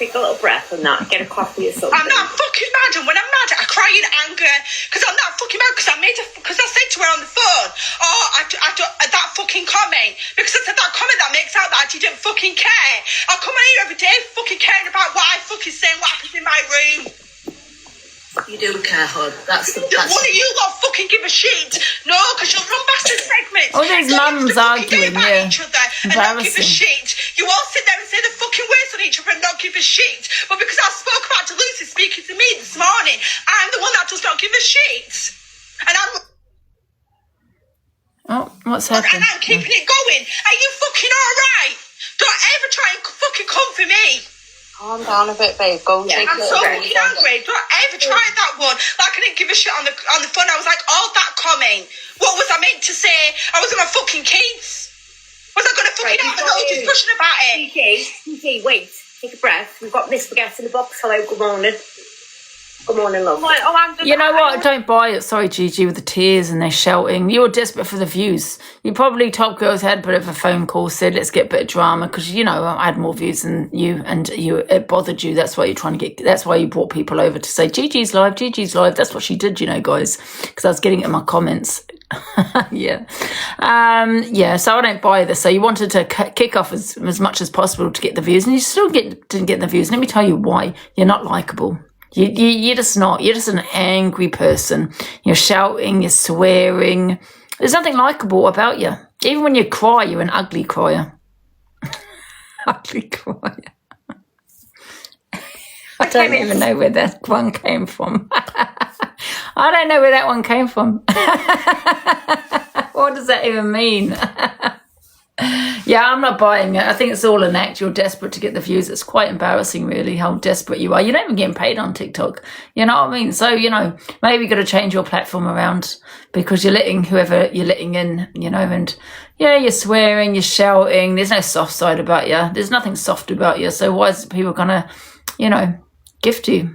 Speaker 7: Take a little breath and that. Get a coffee or something.
Speaker 9: I'm not fucking mad, and when I'm mad, I cry in anger because I'm not fucking mad because I said to her on the phone, oh, that fucking comment, because I said that comment that makes out that I didn't fucking care. I come on here every day fucking caring about what I fucking say and what happens in my room.
Speaker 7: You do care, hon. That's
Speaker 9: One of you lot fucking give a shit. No, because you'll run bastard segments.
Speaker 1: Oh, there's mums arguing, yeah.
Speaker 9: Each other and not give a shit. You all sit there and say the fucking words on each other and not give a shit. But because I spoke about to Lucy speaking to me this morning, I'm the one that does not give a shit. And I'm...
Speaker 1: Oh, what's happening?
Speaker 9: And I'm keeping it going. Are you fucking alright? Don't ever try and fucking come for me.
Speaker 6: Calm down a bit, babe. Go and take
Speaker 9: I'm so fucking angry. Don't ever try that one. Like I didn't give a shit on the phone. I was like, oh, that comment. What was I meant to say? I was gonna fucking kids. Was I gonna fucking have a whole discussion about it?
Speaker 7: TJ, wait. Take a breath. We've got this spaghetti in the box. Hello, good morning. Good morning, love.
Speaker 1: You know what? Don't buy it. Sorry, Gigi, with the tears and they're shouting. You were desperate for the views. You probably, Top Girls, had a bit of a phone call, said, let's get a bit of drama, because, you know, I had more views than you, and it bothered you. That's why you're trying to that's why you brought people over to say, Gigi's live, Gigi's live. That's what she did, you know, guys, because I was getting it in my comments. Yeah. So I don't buy this. So you wanted to kick off as much as possible to get the views, and you still didn't get the views. Let me tell you why. You're not likable. You're just not. You're just an angry person. You're shouting, you're swearing. There's nothing likable about you. Even when you cry, you're an ugly crier. Ugly crier. I don't even know where that one came from. I don't know where that one came from. What does that even mean? Yeah, I'm not buying it. I think it's all an act. You're desperate to get the views. It's quite embarrassing, really, how desperate you are. You're not even getting paid on TikTok. You know what I mean? So, you know, maybe you've got to change your platform around, because you're letting whoever you're letting in, you know, and yeah, you're swearing, you're shouting. There's no soft side about you. There's nothing soft about you. So why is people going to you know, gift you.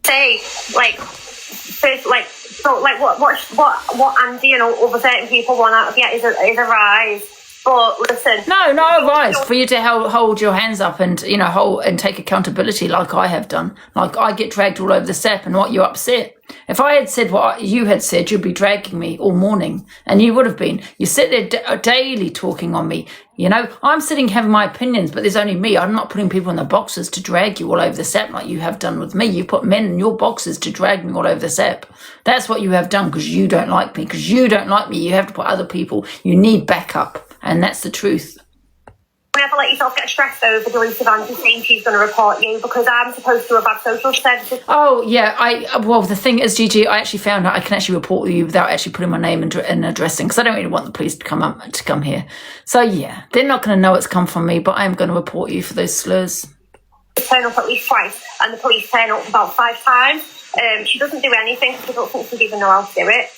Speaker 7: Say, like, first, like, so, like, what Angie and other certain people want out of you is a rise. But listen,
Speaker 1: No, not a rise for you to hold your hands up and, you know, hold and take accountability like I have done. Like I get dragged all over the step, and what, you're upset. If I had said what you had said, you'd be dragging me all morning, and you would have been. You sit there daily talking on me. You know, I'm sitting having my opinions, but there's only me. I'm not putting people in the boxes to drag you all over the step like you have done with me. You put men in your boxes to drag me all over the step. That's what you have done because you don't like me. Because you don't like me, you have to put other people. You need backup, and that's the truth.
Speaker 7: never let yourself get stressed over deleted Angie saying she's going to report you because I'm supposed to have had social services.
Speaker 1: Oh, yeah. Well, the thing is, Gigi, I actually found out I can actually report you without actually putting my name and addressing because I don't really want the police to come here. So, yeah, they're not going to know it's come from me, but I'm going to report you for those slurs.
Speaker 7: Turn up at least twice and the police turn up about 5 times. She doesn't do anything because I don't think she'd even know how to do it.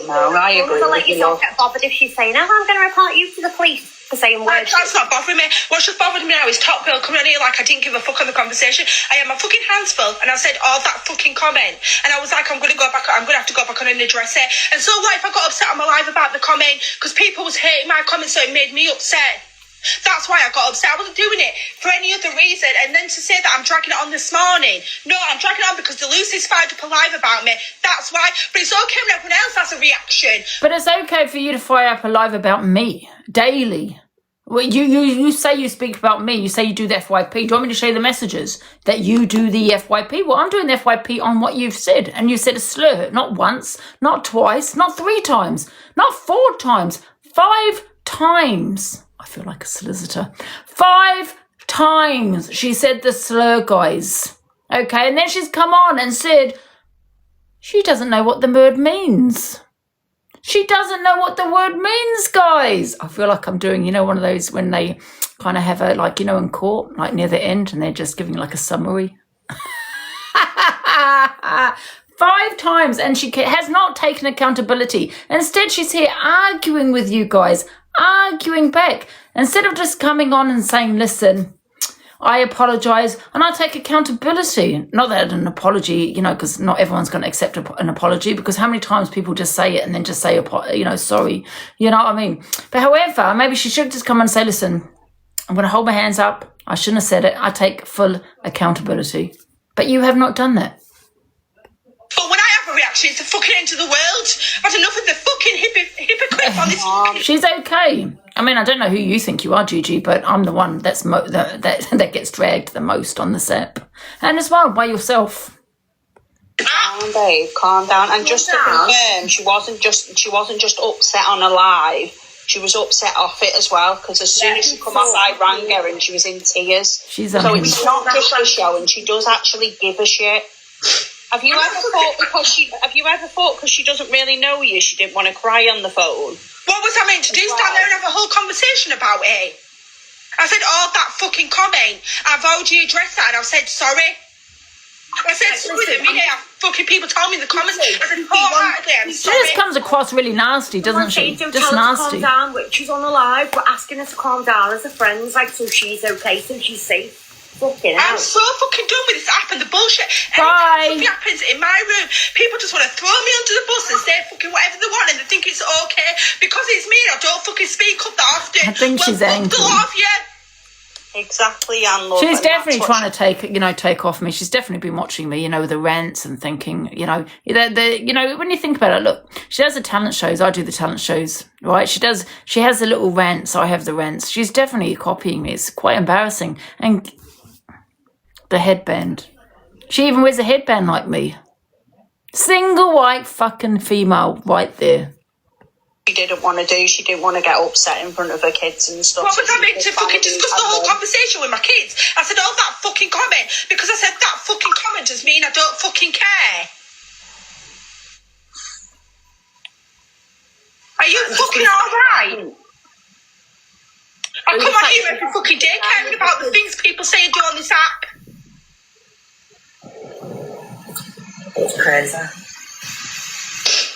Speaker 6: No, I agree.
Speaker 7: Don't let yourself get bothered if she's saying, I'm going to report you to the police for saying words.
Speaker 9: That's not bothering me. What's just bothering me now is Top Girl coming on here like I didn't give a fuck on the conversation. I had my fucking hands full and I said all that fucking comment and I was like, I'm going to have to go back on and address it. And so what if I got upset on my live about the comment because people was hating my comment, so it made me upset. That's why I got upset. I wasn't doing it for any other reason. And then to say that I'm dragging it on this morning. No, I'm dragging it on because the Lucy's fired up alive about me. That's why. But it's okay when everyone else has a reaction.
Speaker 1: But it's okay for you to fire up alive about me daily. Well, you say you speak about me. You say you do the FYP. Do you want me to show you the messages that you do the FYP? Well, I'm doing the FYP on what you've said. And you said a slur. Not once, not twice, not 3 times, not 4 times, 5 times. I feel like a solicitor. 5 times she said the slur, guys. Okay, and then she's come on and said she doesn't know what the word means. She doesn't know what the word means, guys. I feel like I'm doing, one of those when they kind of have a, like, in court, like near the end, and they're just giving like a summary. 5 times, and she has not taken accountability. Instead, she's here arguing with you guys, arguing back. Instead of just coming on and saying, listen, I apologise and I take accountability. Not that an apology, because not everyone's going to accept an apology, because how many times people just say it and then just say, sorry. You know what I mean? But however, maybe she should just come and say, listen, I'm going to hold my hands up. I shouldn't have said it. I take full accountability. But you have not done that.
Speaker 9: But when I have a reaction, it's the fucking end of the world. I've had enough of the fucking hypocrite on this.
Speaker 1: She's okay. I mean, I don't know who you think you are, Gigi, but I'm the one that gets dragged the most on the set. And as well, by yourself.
Speaker 6: Calm down, babe. Calm down. And just to confirm, she wasn't just upset on a live. She was upset off it as well, because as soon as she come off, I rang her and she was in tears. So it's not just a show, and she does actually give a shit. Have you ever thought because she doesn't really know you, she didn't want to cry on the phone?
Speaker 9: What was I meant to do? Stand there and have a whole conversation about it? I said, that fucking comment. I've already addressed that and I've said sorry. I said sorry the minute fucking people told me in the comments. I said, I'm sorry.
Speaker 1: She just comes across really nasty, doesn't she? Just nasty.
Speaker 7: Calm down. She's on the live. We're asking her to calm down as a friend, so she's okay, so she's safe.
Speaker 9: I'm so fucking done with this app and the bullshit.
Speaker 1: Bye.
Speaker 9: Anything happens in my room, people just want to throw me under the bus and say fucking whatever they want and they think it's okay because it's me and I don't fucking speak up that often.
Speaker 1: I think she's angry.
Speaker 6: Exactly, Anne.
Speaker 1: She's definitely trying to take off me. She's definitely been watching me, with the rants and thinking, when you think about it, look, she does the talent shows. I do the talent shows, right? She has the little rants. I have the rants. She's definitely copying me. It's quite embarrassing. And the headband. She even wears a headband like me. Single white fucking female right there.
Speaker 6: She didn't want to do. She didn't want to get upset in front of her kids and stuff.
Speaker 9: What was I meant to fucking discuss the whole conversation with my kids? I said, that fucking comment. Because I said that fucking comment does mean I don't fucking care. Are you fucking alright? I come on here every fucking day caring about the things people say and do on this app.
Speaker 8: It's crazy.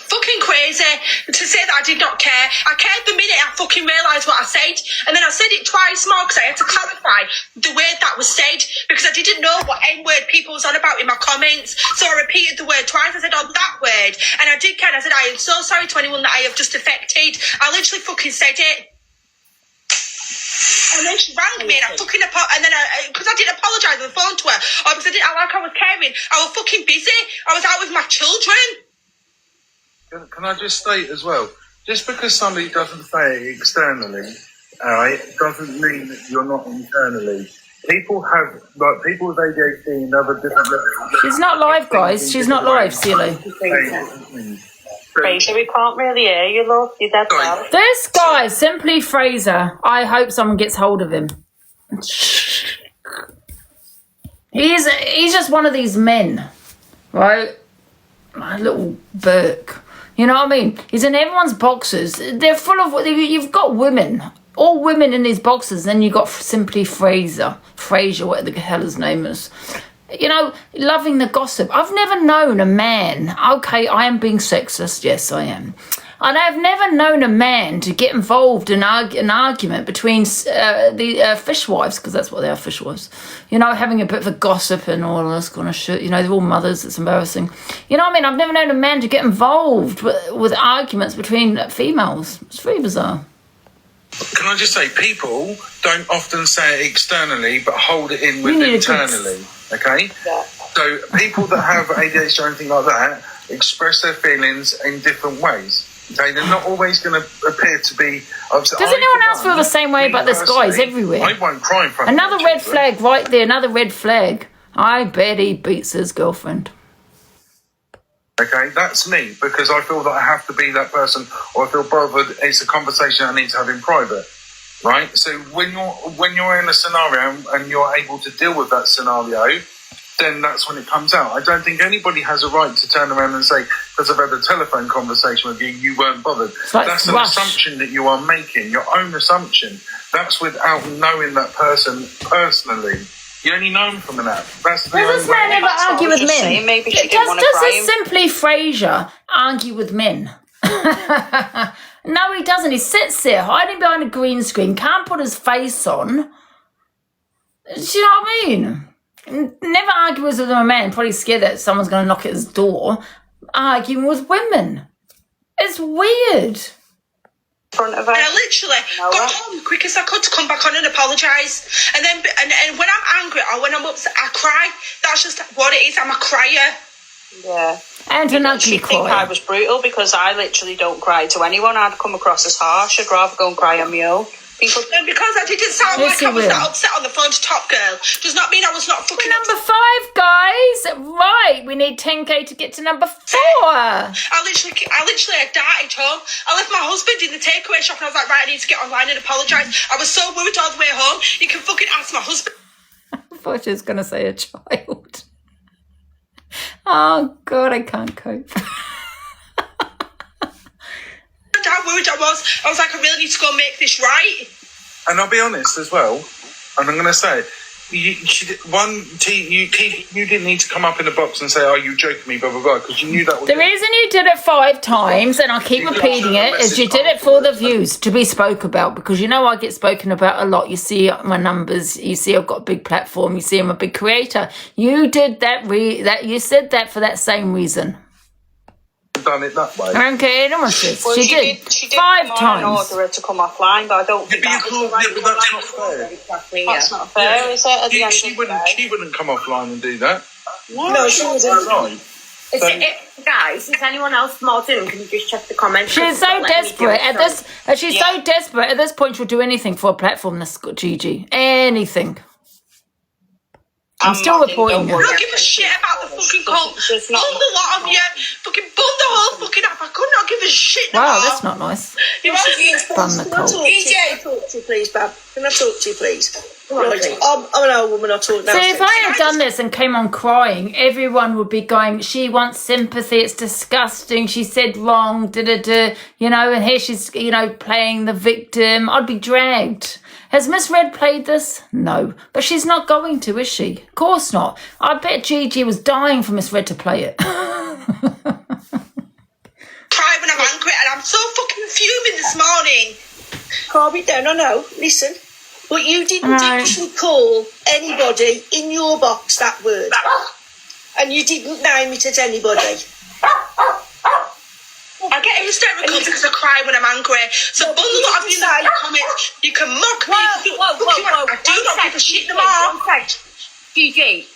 Speaker 9: Fucking crazy. crazy to say that I did not care. I cared the minute I fucking realised what I said. And then I said it twice more because I had to clarify the word that was said because I didn't know what N-word people was on about in my comments. So I repeated the word twice. I said, on that word. And I did care. I said, I am so sorry to anyone that I have just affected. I literally fucking said it. And then she rang me and I fucking and then because I didn't apologise on the phone to her, or because I was caring, I was fucking busy. I was out with my children.
Speaker 11: Can I just state as well, just because somebody doesn't say it externally, alright, doesn't mean that you're not internally. People with ADHD and other different levels.
Speaker 1: She's not live, guys. She's not live, silly.
Speaker 7: Fraser, we can't really hear you, love. You're dead loud.
Speaker 1: This guy, Simply Fraser, I hope someone gets hold of him. He's just one of these men, right? My little Burke. You know what I mean? He's in everyone's boxes. They're full of... You've got women. All women in these boxes. Then you've got Simply Fraser, whatever the hell his name is. You know, loving the gossip. I've never known a man... Okay, I am being sexist. Yes, I am. And I've never known a man to get involved in an argument between the fishwives, because that's what they are, fishwives. You know, having a bit of a gossip and all this kind of shit. You know, they're all mothers. It's embarrassing. You know what I mean? I've never known a man to get involved with arguments between females. It's very bizarre.
Speaker 11: Can I just say, people don't often say it externally, but hold it in with internally. Okay? Yeah. So people that have ADHD or anything like that express their feelings in different ways. Okay, they're not always going to appear to be upset.
Speaker 1: Does anyone else feel the same way about this guy? He's everywhere.
Speaker 11: I won't cry in front
Speaker 1: Another red flag right there. Another red flag. I bet he beats his girlfriend.
Speaker 11: Okay, that's me, because I feel that I have to be that person, or I feel bothered. It's a conversation I need to have in private, right? So when you're in a scenario and you're able to deal with that scenario, then that's when it comes out. I don't think anybody has a right to turn around and say, because I've had a telephone conversation with you, you weren't bothered. That's an assumption that you are making, your own assumption. That's without knowing that person personally. You only know him from an app. Does this man
Speaker 1: ever argue with men?
Speaker 7: Maybe
Speaker 1: does this Simply Fraser argue with men? No, he doesn't. He sits there hiding behind a green screen, can't put his face on. Do you know what I mean? Never argues with a man, probably scared that someone's going to knock at his door. Arguing with women. It's weird.
Speaker 9: And I literally got home quick as I could to come back on and apologise. And then and when I'm angry or when I'm upset, I cry. That's just what it is. I'm a crier.
Speaker 7: Yeah.
Speaker 1: And an ugly
Speaker 7: think I
Speaker 1: cry.
Speaker 7: was brutal because I literally don't cry to anyone. I'd come across as harsh. I'd rather go and cry on my own.
Speaker 9: And because I didn't sound like I was that upset on the phone to Top Girl, does not mean I was not fucking
Speaker 1: number 5, guys. Right, we need 10k to get to number 4.
Speaker 9: I literally darted home. I left my husband in the takeaway shop and I was like, right, I need to get online and apologise. I was so worried all the way home. You can fucking ask my husband.
Speaker 1: I thought she was going to say a child. Oh, God, I can't cope.
Speaker 9: How worried I was like, I really need to go and make this right.
Speaker 11: And I'll be honest as well, and I'm going to say, you didn't need to come up in a box and say, "Oh, you joking me," blah blah blah, because you knew that was.
Speaker 1: The reason you did it 5 times, and I keep repeating it, is you did it for the views to be spoke about, because you know I get spoken about a lot. You see my numbers, you see I've got a big platform, you see I'm a big creator. You did that. You said that for that same reason.
Speaker 11: Done it that way.
Speaker 1: Okay, no one says.
Speaker 7: Well,
Speaker 1: she did 5 times.
Speaker 7: Order her to come offline, but I don't think
Speaker 11: that's not fair.
Speaker 7: Exactly, that's not fair, is it?
Speaker 11: She wouldn't come offline and do that.
Speaker 10: No, she wouldn't.
Speaker 7: Guys, is anyone else modern? Can you just check the comments?
Speaker 1: She's so desperate at this. She's so desperate at this point. She'll do anything for a platform. This Gigi, anything. I'm still reporting her.
Speaker 9: I don't give a shit about the fucking cult. Bun the lot of you. Fucking bun the whole fucking app. I could not give a shit.
Speaker 1: Wow, that's not nice. Bun the cult.
Speaker 10: EJ, talk to you, please, Bab. Can I talk to you, please? Right. I'm an old woman. I'll talk now.
Speaker 1: See, if I had done this and came on crying, everyone would be going, she wants sympathy, it's disgusting, she said wrong, da-da-da, you know, and here she's, you know, playing the victim. I'd be dragged. Has Miss Red played this? No. But she's not going to, is she? Of course not. I bet Gigi was dying for Miss Red to play it.
Speaker 9: Cry when I'm angry, and I'm so fucking fuming this morning.
Speaker 10: Calm it down, I know. Listen. But you didn't actually call anybody in your box that word. And you didn't name it as anybody.
Speaker 9: I get hysterical because I cry when I'm angry. So a lot of you in the comments, you can mock me. I do not give a shit no more.
Speaker 7: Gigi,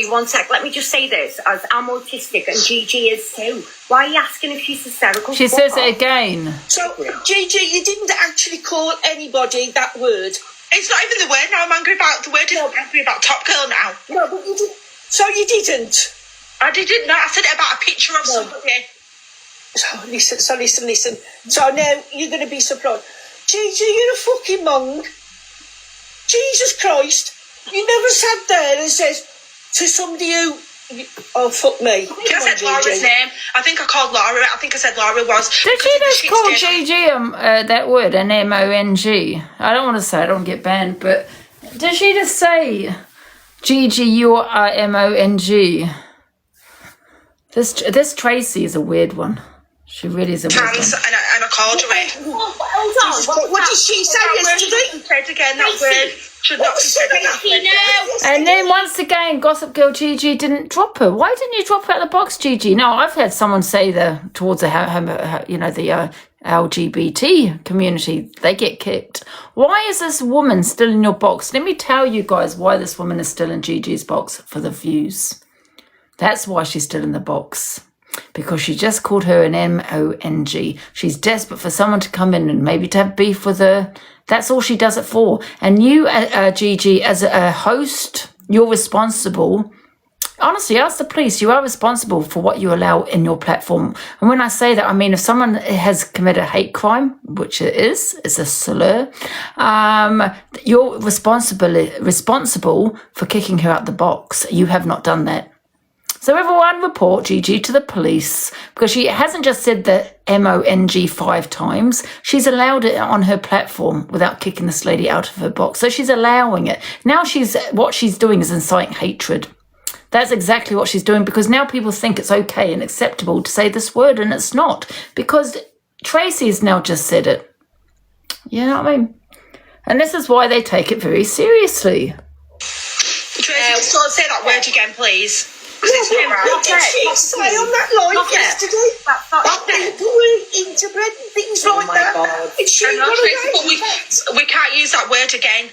Speaker 7: one sec. Let me just say this. As I'm autistic and Gigi is too. Why are you asking if she's hysterical?
Speaker 1: She says it again.
Speaker 10: So, Gigi, you didn't actually call anybody that word.
Speaker 9: It's not even the word now. I'm angry about the word. I'm angry about Top Girl now.
Speaker 10: No, but you didn't. So you didn't.
Speaker 9: I didn't. No, I said it about a picture of somebody.
Speaker 10: So listen. So now you're going to be surprised. Gigi, you're a fucking mong. Jesus Christ. You never sat there and says to somebody who... Oh, fuck me.
Speaker 9: I said Laura's name. I think I called Laura. I think I said Laura was.
Speaker 1: Did she just call Gigi that word, an M-O-N-G? I don't want to say I don't get banned, but did she just say Gigi, you are M-O-N-G? This Tracy is a weird one. She really is a weird one.
Speaker 9: And I called her it.
Speaker 10: Hold on. What did she say yesterday?
Speaker 9: Said again, that word should not be said again.
Speaker 1: And then once again, Gossip Girl Gigi didn't drop her. Why didn't you drop her out of the box, Gigi? No, I've had someone say towards the LGBT community, they get kicked. Why is this woman still in your box? Let me tell you guys why this woman is still in Gigi's box, for the views. That's why she's still in the box. Because she just called her an M-O-N-G. She's desperate for someone to come in and maybe to have beef with her. That's all she does it for. And you, Gigi, as a host, you're responsible. Honestly, ask the police. You are responsible for what you allow in your platform. And when I say that, I mean if someone has committed a hate crime, which it is, it's a slur, you're responsible for kicking her out the box. You have not done that. So everyone report Gigi to the police, because she hasn't just said the M-O-N-G 5 times. She's allowed it on her platform without kicking this lady out of her box. So she's allowing it. Now what she's doing is inciting hatred. That's exactly what she's doing, because now people think it's okay and acceptable to say this word, and it's not, because Tracy's now just said it. You know what I mean? And this is why they take it very seriously.
Speaker 9: Tracy, just say that word again, please.
Speaker 10: What did she say on that live yesterday? That people were interbred and things like that. And she got away.
Speaker 9: We can't use that word again.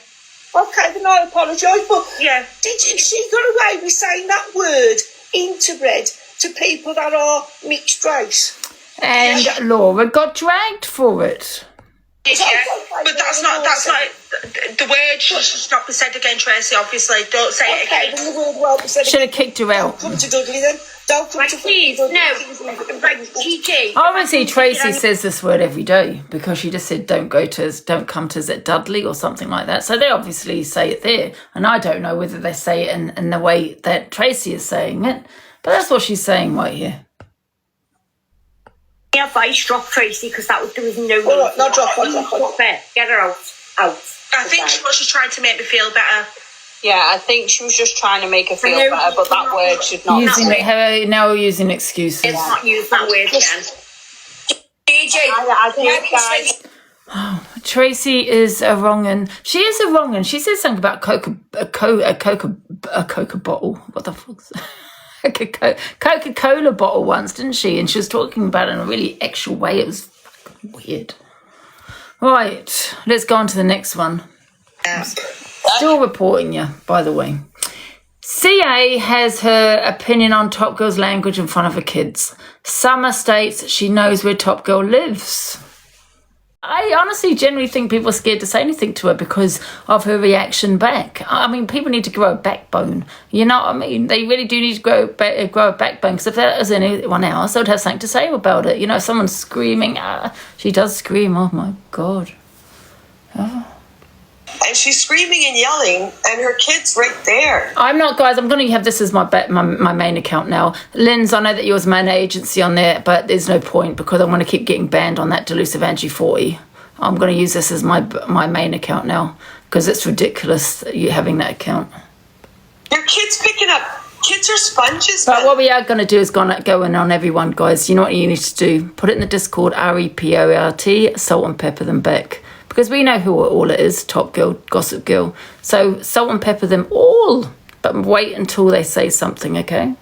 Speaker 10: Okay, then I apologise, but
Speaker 9: yeah,
Speaker 10: she got away with saying that word, interbred, to people that are mixed race.
Speaker 1: And Laura got dragged for it.
Speaker 9: Yeah, but that's not the word should not be said again, Tracy. Obviously, don't say it again.
Speaker 10: Then the word won't be said
Speaker 1: should have kicked her out.
Speaker 10: Don't come to Dudley then. Don't come to
Speaker 7: please, no. Gigi.
Speaker 1: Obviously, Tracy says this word every day, because she just said don't come to is it Dudley or something like that. So they obviously say it there, and I don't know whether they say it in the way that Tracy is saying it, but that's what she's saying right here.
Speaker 7: Advice, drop Tracy, because there was no
Speaker 10: all right, no, drop her.
Speaker 7: Get her out.
Speaker 9: I think she was just trying to make me feel better.
Speaker 8: Yeah, I think she was just trying to make her feel better, but that word should not
Speaker 1: be now we're using excuses.
Speaker 7: It's not use that word again.
Speaker 8: DJ,
Speaker 1: oh, Tracy is a wrong'un. She is a wrong'un. She said something about a Coca bottle. What the fuck's that? Coca-Cola bottle once, didn't she? And she was talking about it in a really actual way. It was fucking weird. Right, let's go on to the next one. Still reporting you, by the way. CA has her opinion on Top Girl's language in front of her kids. Summer states she knows where Top Girl lives. I honestly generally think people are scared to say anything to her because of her reaction back. I mean, people need to grow a backbone. You know what I mean? They really do need to grow a backbone, because if that was anyone else, they would have something to say about it. You know, if someone's screaming, she does scream, oh my God. Oh.
Speaker 12: And she's screaming and yelling, and her kid's right there.
Speaker 1: I'm not, guys. I'm going to have this as my main account now. Linz, I know that yours my agency on there, but there's no point, because I want to keep getting banned on that Delusive Angie 40. I'm going to use this as my main account now, because it's ridiculous you having that account.
Speaker 12: Your kid's picking up Kids are sponges.
Speaker 1: But what we are going to do is go in on everyone, guys. You know what you need to do? Put it in the Discord, REPORT, salt and pepper them back. Because we know who all it is, Top Girl, Gossip Girl. So salt and pepper them all. But wait until they say something, okay?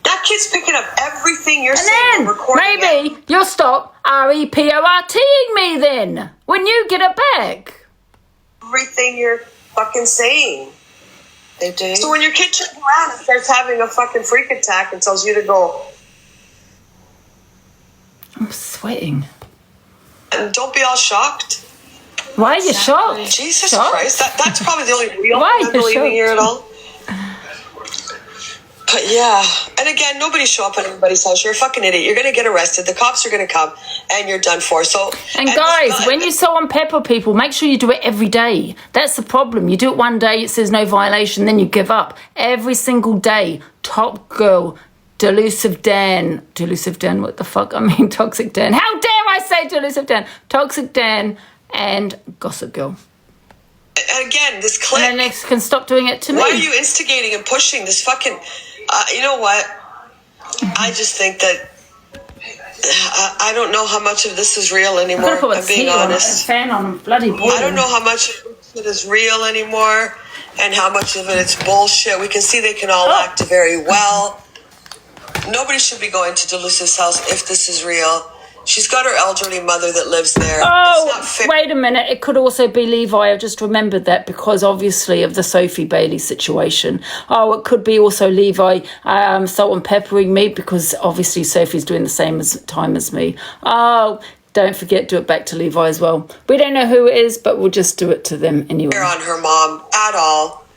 Speaker 12: That kid's picking up everything you're
Speaker 1: and
Speaker 12: saying and recording
Speaker 1: maybe you'll stop REPORTing me then. When you get it back.
Speaker 12: Everything you're fucking saying.
Speaker 8: They do.
Speaker 12: So when your kid turns around and starts having a fucking freak attack and tells you to go.
Speaker 1: I'm sweating.
Speaker 12: And don't be all shocked.
Speaker 1: Why are you shocked?
Speaker 12: Jesus
Speaker 1: shocked?
Speaker 12: Christ. That's probably the only real
Speaker 1: Why
Speaker 12: thing
Speaker 1: are
Speaker 12: I
Speaker 1: you
Speaker 12: believe in
Speaker 1: shocked?
Speaker 12: here at all. But yeah. And again, nobody show up at everybody's house. You're a fucking idiot. You're going to get arrested. The cops are going to come and you're done for.
Speaker 1: And guys, when you salt and pepper people, make sure you do it every day. That's the problem. You do it one day, it says no violation, then you give up. Every single day. Top Girl, Delusive Dan, what the fuck? I mean, Toxic Dan. How dare I say Delusive Dan? Toxic Dan and Gossip Girl.
Speaker 12: And again, this clip.
Speaker 1: And then they can stop doing it to me.
Speaker 12: Why are you instigating and pushing this fucking... you know what? I just think that... I don't know how much of this is real anymore. I'm being honest.
Speaker 1: Fan on bloody boiling.
Speaker 12: I don't know how much of it is real anymore and how much of it is bullshit. We can see they can all act very well. Nobody should be going to Delusive's house if this is real. She's got her elderly mother that lives there.
Speaker 1: Oh,
Speaker 12: it's not fair.
Speaker 1: Wait a minute. It could also be Levi. I've just remembered that because obviously of the Sophie Bailey situation. Oh, it could be also Levi salt and peppering me because obviously Sophie's doing the same time as me. Oh, don't forget, do it back to Levi as well. We don't know who it is, but we'll just do it to them anyway.
Speaker 12: On her mom at all.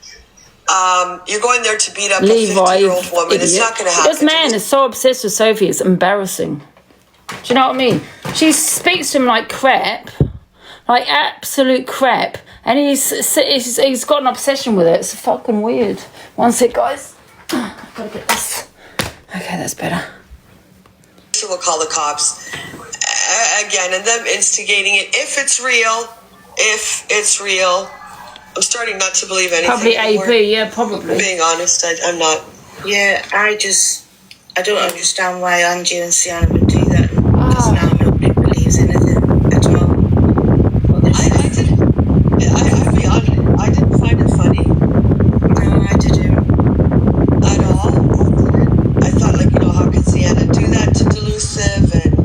Speaker 12: You're going there to beat up
Speaker 1: Levi,
Speaker 12: a 50-year-old woman.
Speaker 1: idiot.
Speaker 12: It's not going to happen.
Speaker 1: This man is so obsessed with Sophie. It's embarrassing. Do you know what I mean? She speaks to him like crap, like absolute crap, and he's got an obsession with it. It's fucking weird. One sec, guys. I've got to get this. Okay, that's better.
Speaker 12: So we'll call the cops again, and them instigating it. If it's real, I'm starting not to believe anything.
Speaker 1: Probably
Speaker 12: anymore.
Speaker 1: AB, yeah, probably.
Speaker 12: Being honest, I'm not.
Speaker 8: Yeah, I don't understand why Angie and Sienna would do that. Because now nobody believes anything at all.
Speaker 12: I'll be honest, I didn't find it funny.
Speaker 8: No, I didn't.
Speaker 12: At all. I thought, like, how could Sienna do that to Delusive and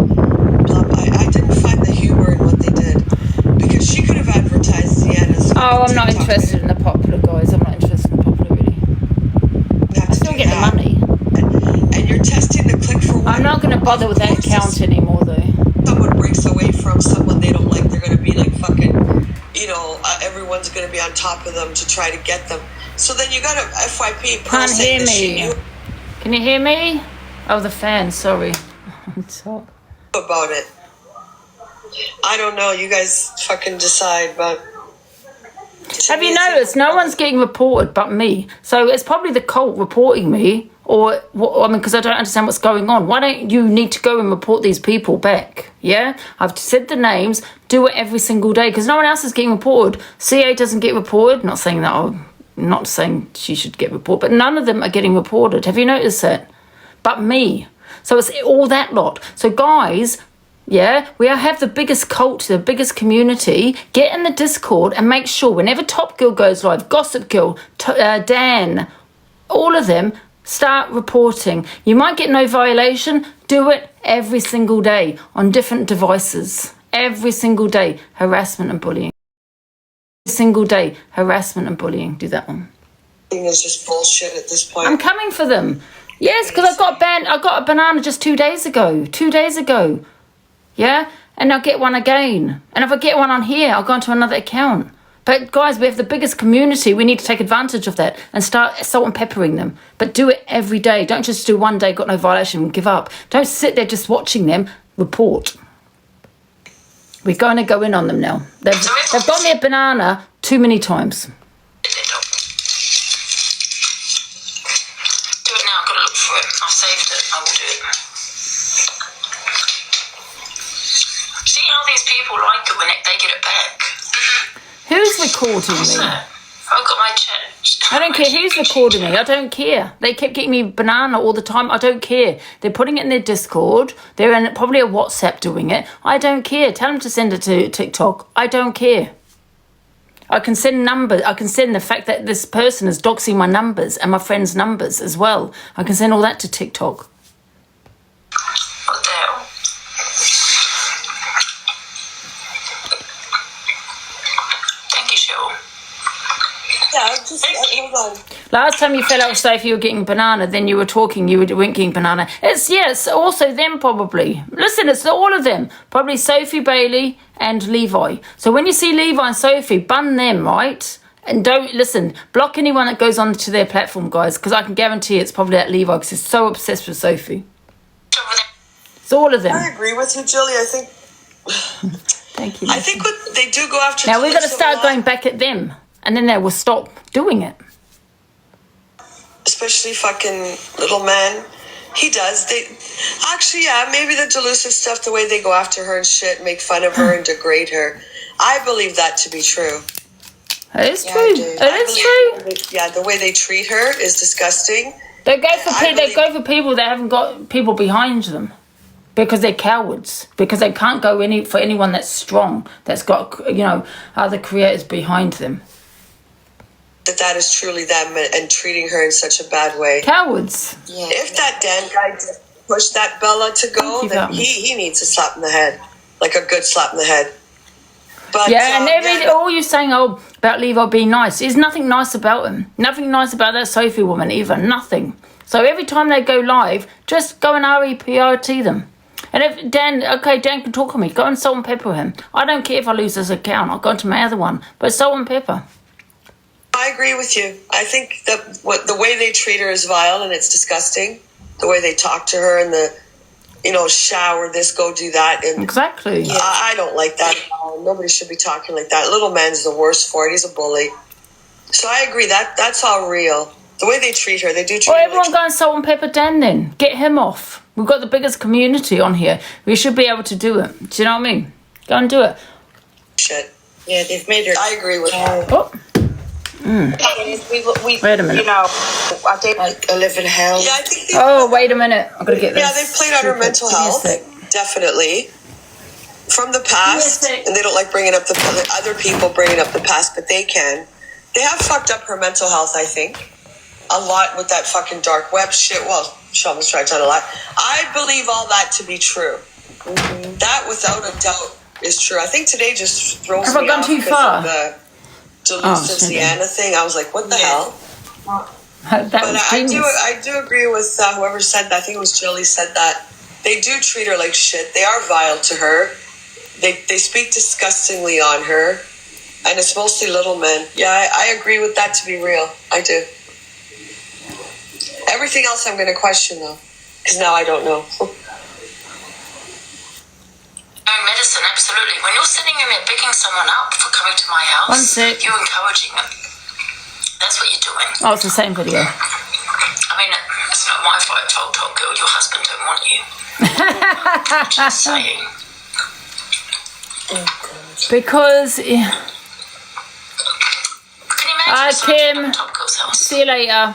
Speaker 12: blah, blah. I didn't find the humor in what they did. Because she could have advertised Sienna's.
Speaker 1: Oh, I'm not interested in the popular, guys. I'm not interested in the popular, really. I still get the money.
Speaker 12: And you're testing the click for what?
Speaker 1: I'm not going to bother with that account anymore, though.
Speaker 12: Someone breaks away from someone they don't like, they're going to be like fucking, everyone's going to be on top of them to try to get them. So then you got a FYP.
Speaker 1: Can't hear me. Can you hear me? Oh, the fan, sorry.
Speaker 12: About it. I don't know. You guys fucking decide, but...
Speaker 1: Have you noticed no one's getting reported but me? So it's probably the cult reporting me, or because I don't understand what's going on. Why don't you need to go and report these people back? Yeah, I've said the names. Do it every single day because no one else is getting reported. CA doesn't get reported. Not saying that. I'm not saying she should get reported, but none of them are getting reported. Have you noticed that? But me. So it's all that lot. So guys. Yeah, we have the biggest cult, the biggest community. Get in the Discord and make sure whenever Top Girl goes live, Gossip Girl, Dan, all of them, start reporting. You might get no violation. Do it every single day on different devices. Every single day, harassment and bullying. Every single day, harassment and bullying. Do that one.
Speaker 12: It's just bullshit at this point.
Speaker 1: I'm coming for them. Yes, because I got a banana just 2 days ago. 2 days ago. Yeah, and I'll get one again. And if I get one on here, I'll go into another account. But guys, we have the biggest community. We need to take advantage of that and start salt and peppering them. But do it every day. Don't just do one day, got no violation, and give up. Don't sit there just watching them. Report. We're going to go in on them now. They've got me a banana too many times.
Speaker 13: Do it now. I've got to look for it. I've saved it. I will do it. See how these people like it when they get it back.
Speaker 1: Who's recording me?
Speaker 13: I've got my church.
Speaker 1: I don't care who's recording me. I don't care. They kept getting me banana all the time. I don't care. They're putting it in their Discord. They're in probably a WhatsApp doing it. I don't care. Tell them to send it to TikTok. I don't care. I can send numbers. I can send the fact that this person is doxing my numbers and my friends' numbers as well. I can send all that to TikTok.
Speaker 13: What the hell? Thank you, Cheryl.
Speaker 12: Yeah, just hold on.
Speaker 1: Last time you fell out with Sophie, you were getting banana. Then you were talking, you weren't getting banana. It's also them probably. Listen, it's all of them. Probably Sophie, Bailey, and Levi. So when you see Levi and Sophie, bun them, right? And don't listen. Block anyone that goes onto their platform, guys, because I can guarantee it's probably that Levi because he's so obsessed with Sophie. It's all of them.
Speaker 12: I agree with you, Julie. I think.
Speaker 1: Thank you.
Speaker 12: I think what they do go after.
Speaker 1: Now we've got to start going back at them, and then they will stop doing it.
Speaker 12: Especially fucking little man. He does. They actually, yeah, maybe the delusive stuff, the way they go after her and shit, make fun of her and degrade her. I believe that to be true.
Speaker 1: It is true. It is true.
Speaker 12: Yeah, the way they treat her is disgusting.
Speaker 1: They go for people that haven't got people behind them because they're cowards. Because they can't go for anyone that's strong, that's got other creators behind them.
Speaker 12: That is truly them and treating her in such a bad way.
Speaker 1: Cowards.
Speaker 12: Yeah. If that damn guy pushed that Bella to go, then he needs a slap in the head, like a good slap in the head. But all you're saying about Levi being nice, there's nothing nice about him. Nothing nice about that Sophie woman either. Nothing. So every time they go live, just go and REPRT them. And if Dan can talk to me, go and salt and pepper him. I don't care if I lose this account. I'll go to my other one, but salt and pepper. I agree with you. I think that the way they treat her is vile and it's disgusting. The way they talk to her and shower this, go do that. And
Speaker 1: exactly.
Speaker 12: Yeah, I don't like that. Nobody should be talking like that. Little man's the worst for it. He's a bully. So I agree. That's all real. The way they treat her, they do treat her.
Speaker 1: Well, everyone go and salt and pepper Dan then. Get him off. We've got the biggest community on here. We should be able to do it. Do you know what I mean? Go and do it.
Speaker 12: Shit. Yeah, they've made her. I agree with her.
Speaker 1: Oh. Wait a minute.
Speaker 8: I think I live in hell.
Speaker 12: Yeah, I think.
Speaker 1: Wait a minute. I'm gonna get this.
Speaker 12: Yeah, they've played on her mental health, definitely, from the past, and they don't like bringing up the other people bringing up the past, but they can. They have fucked up her mental health, I think, a lot with that fucking dark web shit. Well, Sheldon's tried to tell a lot. I believe all that to be true. Mm-hmm. That, without a doubt, is true. I think today just throws me off. Have I gone too far? The delusive Sienna thing. I was like, what the hell? But I do agree with whoever said that. I think it was Julie said that. They do treat her like shit. They are vile to her. They speak disgustingly on her. And it's mostly little men. Yeah, I agree with that to be real. I do. Everything else I'm going to question, though. Because now I don't know.
Speaker 13: Medicine, absolutely. When you're sitting in there picking someone up for coming to my house, you're encouraging them. That's what you're doing.
Speaker 1: Oh, it's the same video.
Speaker 13: I mean, it's not my fault, Top Girl. Your husband don't want you. Just saying.
Speaker 1: Because...
Speaker 13: Kim,
Speaker 1: see you later.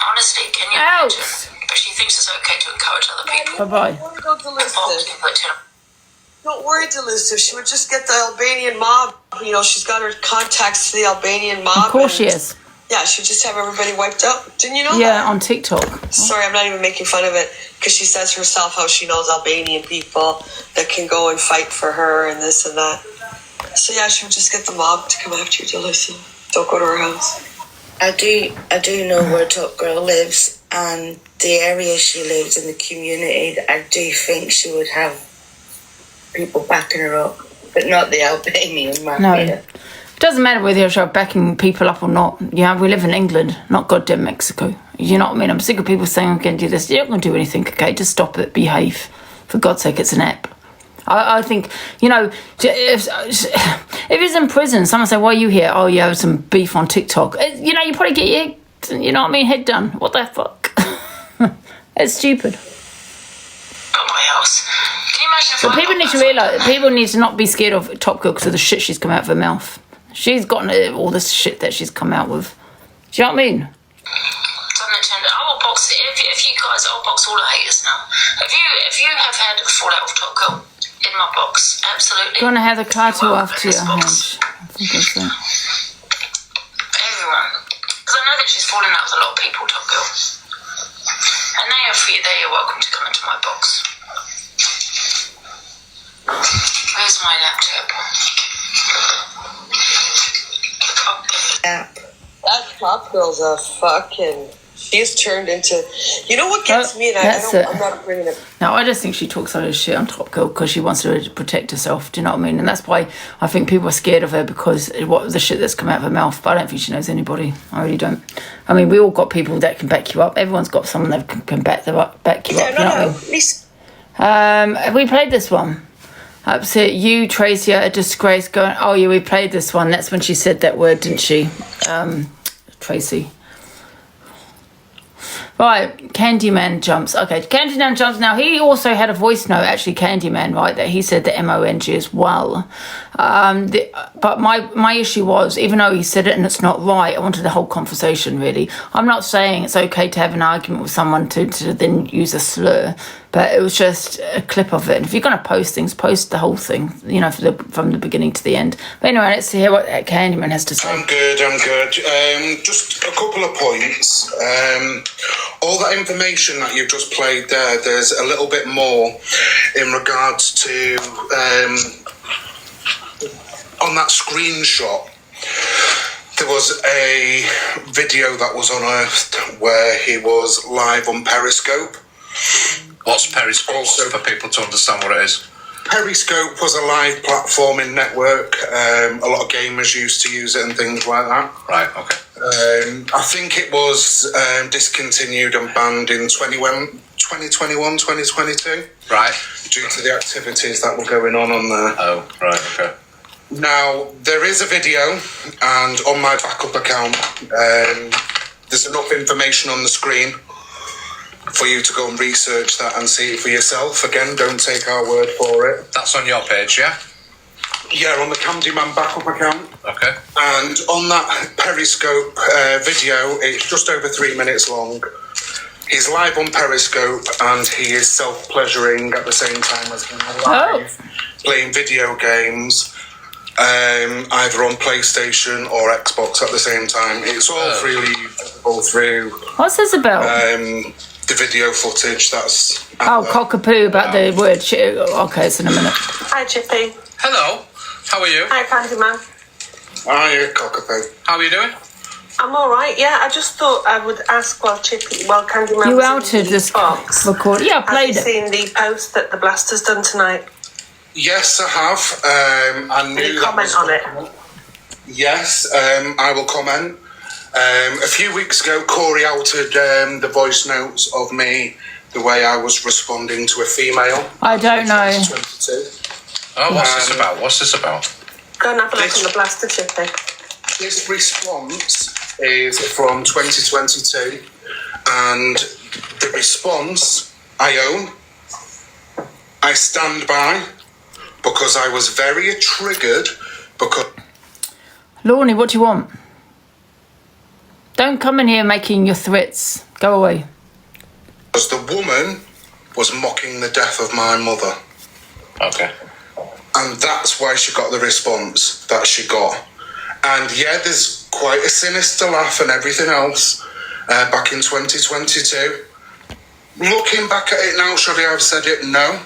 Speaker 13: Honestly, can you imagine? But she thinks it's okay to encourage other people.
Speaker 1: Bye-bye.
Speaker 12: Don't worry, Delusive. She would just get the Albanian mob. She's got her contacts to the Albanian mob.
Speaker 1: Of course she is.
Speaker 12: Yeah, she'd just have everybody wiped out. Didn't you know that?
Speaker 1: Yeah, on TikTok.
Speaker 12: Sorry, I'm not even making fun of it because she says herself how she knows Albanian people that can go and fight for her and this and that. So yeah, she would just get the mob to come after you, Delusive. Don't go to her house.
Speaker 8: I do know where Top Girl lives and the area she lives in, the community. I do think she would have people backing her up, but not the Albanian mafia.
Speaker 1: No, it doesn't matter whether you're backing people up or not. Yeah, we live in England, not goddamn Mexico. You know what I mean? I'm sick of people saying I'm going to do this. You're not going to do anything, okay? Just stop it. Behave. For God's sake, it's an app. I think, if he's in prison, someone say, why are you here? Oh, you have some beef on TikTok. You probably get your, head done. What the fuck? It's stupid.
Speaker 13: Got my house. Can you imagine if
Speaker 1: So people need to realise, people need to not be scared of Top Girl because of the shit she's come out of her mouth. She's gotten all this shit that she's come out with. Do you know what I mean?
Speaker 13: I will box it. If you guys, I'll box all the haters now. If you have had a fallout with Top Girl in my box, absolutely.
Speaker 1: Gonna have the title after your Ange. I think that's it.
Speaker 13: Everyone, because I know that she's falling out with a lot of people, Top Girl, and they are welcome to come into my box. Where's my laptop?
Speaker 12: That Top Girl's a fucking. She's turned into. You know what gets me? And I'm not bringing it.
Speaker 1: No, I just think she talks a lot of shit on Top Girl because she wants to protect herself. Do you know what I mean? And that's why I think people are scared of her because what the shit that's come out of her mouth. But I don't think she knows anybody. I really don't. I mean, we all got people that can back you up. Everyone's got someone that can back you up. You know what I mean? Have we played this one? Upset you, Tracy, a disgrace. Going. Oh yeah, we played this one. That's when she said that word, didn't she, Tracy? Right, Candyman jumps. Okay, Candyman jumps. Now, he also had a voice note, actually, Candyman, right, that he said the M-O-N-G as well. But my issue was, even though he said it and it's not right, I wanted the whole conversation, really. I'm not saying it's okay to have an argument with someone to then use a slur, but it was just a clip of it. And if you're going to post things, post the whole thing, you know, from the beginning to the end. But anyway, let's hear what Candyman has to say.
Speaker 5: I'm good. Just a couple of points. All that information that you've just played there's a little bit more in regards to on that screenshot. There was a video that was unearthed where he was live on Periscope.
Speaker 14: What's Periscope? Also, for people to understand what it is.
Speaker 5: Periscope was a live platforming network. A lot of gamers used to use it and things like that.
Speaker 14: Right, okay.
Speaker 5: I think it was discontinued and banned in 2021, 2022.
Speaker 14: Right.
Speaker 5: Due to the activities that were going on there.
Speaker 14: Oh, right, okay.
Speaker 5: Now, there is a video, and on my backup account, there's enough information on the screen for you to go and research that and see it for yourself. Again, don't take our word for it.
Speaker 14: That's on your page, yeah?
Speaker 5: Yeah, on the Candyman backup account.
Speaker 14: Okay.
Speaker 5: And on that Periscope video, it's just over 3 minutes long. He's live on Periscope and he is self-pleasuring at the same time as being live, playing video games, either on PlayStation or Xbox at the same time. It's all freely visible through.
Speaker 1: What's this about?
Speaker 5: The video footage that's.
Speaker 1: Cockapoo about the word shit. Okay, it's in a minute.
Speaker 7: Hi, Chippy.
Speaker 14: Hello. How are you?
Speaker 7: Hi, Candyman.
Speaker 5: Hi, Cockapoo.
Speaker 14: How are you doing?
Speaker 7: I'm all right. Yeah, I just thought I would ask Candyman.
Speaker 1: You outed this record. Yeah, I played it.
Speaker 7: Have you seen the post that the Blaster's done tonight?
Speaker 5: Yes, I have. I knew.
Speaker 7: Can you comment on it?
Speaker 5: Yes, I will comment. A few weeks ago, Corey altered the voice notes of me the way I was responding to a female.
Speaker 1: I don't know.
Speaker 5: 2022.
Speaker 14: Oh, what's this about?
Speaker 7: Go and have a look on the Blaster, Chippy.
Speaker 5: This response is from 2022, and the response I own, I stand by, because I was very triggered because...
Speaker 1: Lorne, what do you want? Don't come in here making your threats. Go away.
Speaker 5: Because the woman was mocking the death of my mother.
Speaker 14: Okay.
Speaker 5: And that's why she got the response that she got. And yeah, there's quite a sinister laugh and everything else back in 2022. Looking back at it now, should I have said it? No.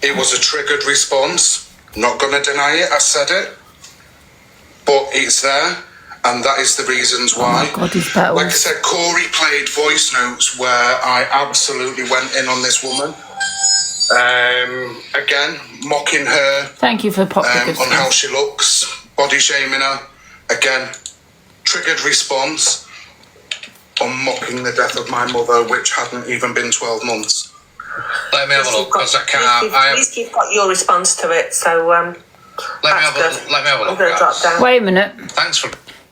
Speaker 5: It was a triggered response. Not going to deny it, I said it. But it's there. And that is the reasons why.
Speaker 1: Oh my God, these battles.
Speaker 5: Like I said, Corey played voice notes where I absolutely went in on this woman. Again, mocking her.
Speaker 1: Thank you for popping
Speaker 5: on how she looks, body shaming her. Again, triggered response on mocking the death of my mother, which hadn't even been 12 months.
Speaker 14: Let me have a look, because I can't.
Speaker 7: At least you've got your response to it, so
Speaker 14: let me have a look.
Speaker 7: I'm going to drop down.
Speaker 1: Wait a minute.
Speaker 14: Thanks for.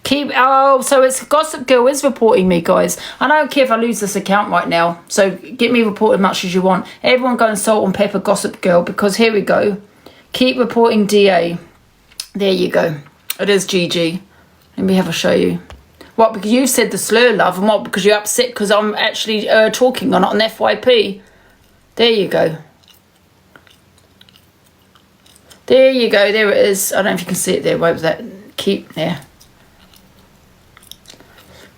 Speaker 1: So it's Gossip Girl is reporting me, guys. I don't care if I lose this account right now. So get me reported as much as you want. Everyone go and salt and pepper Gossip Girl, because here we go. Keep reporting DA. There you go. It is GG. Let me have a show you. What, because you said the slur, love, and what, because you're upset because I'm actually talking on FYP? There you go. There you go. There it is. I don't know if you can see it there. What was that? Keep there.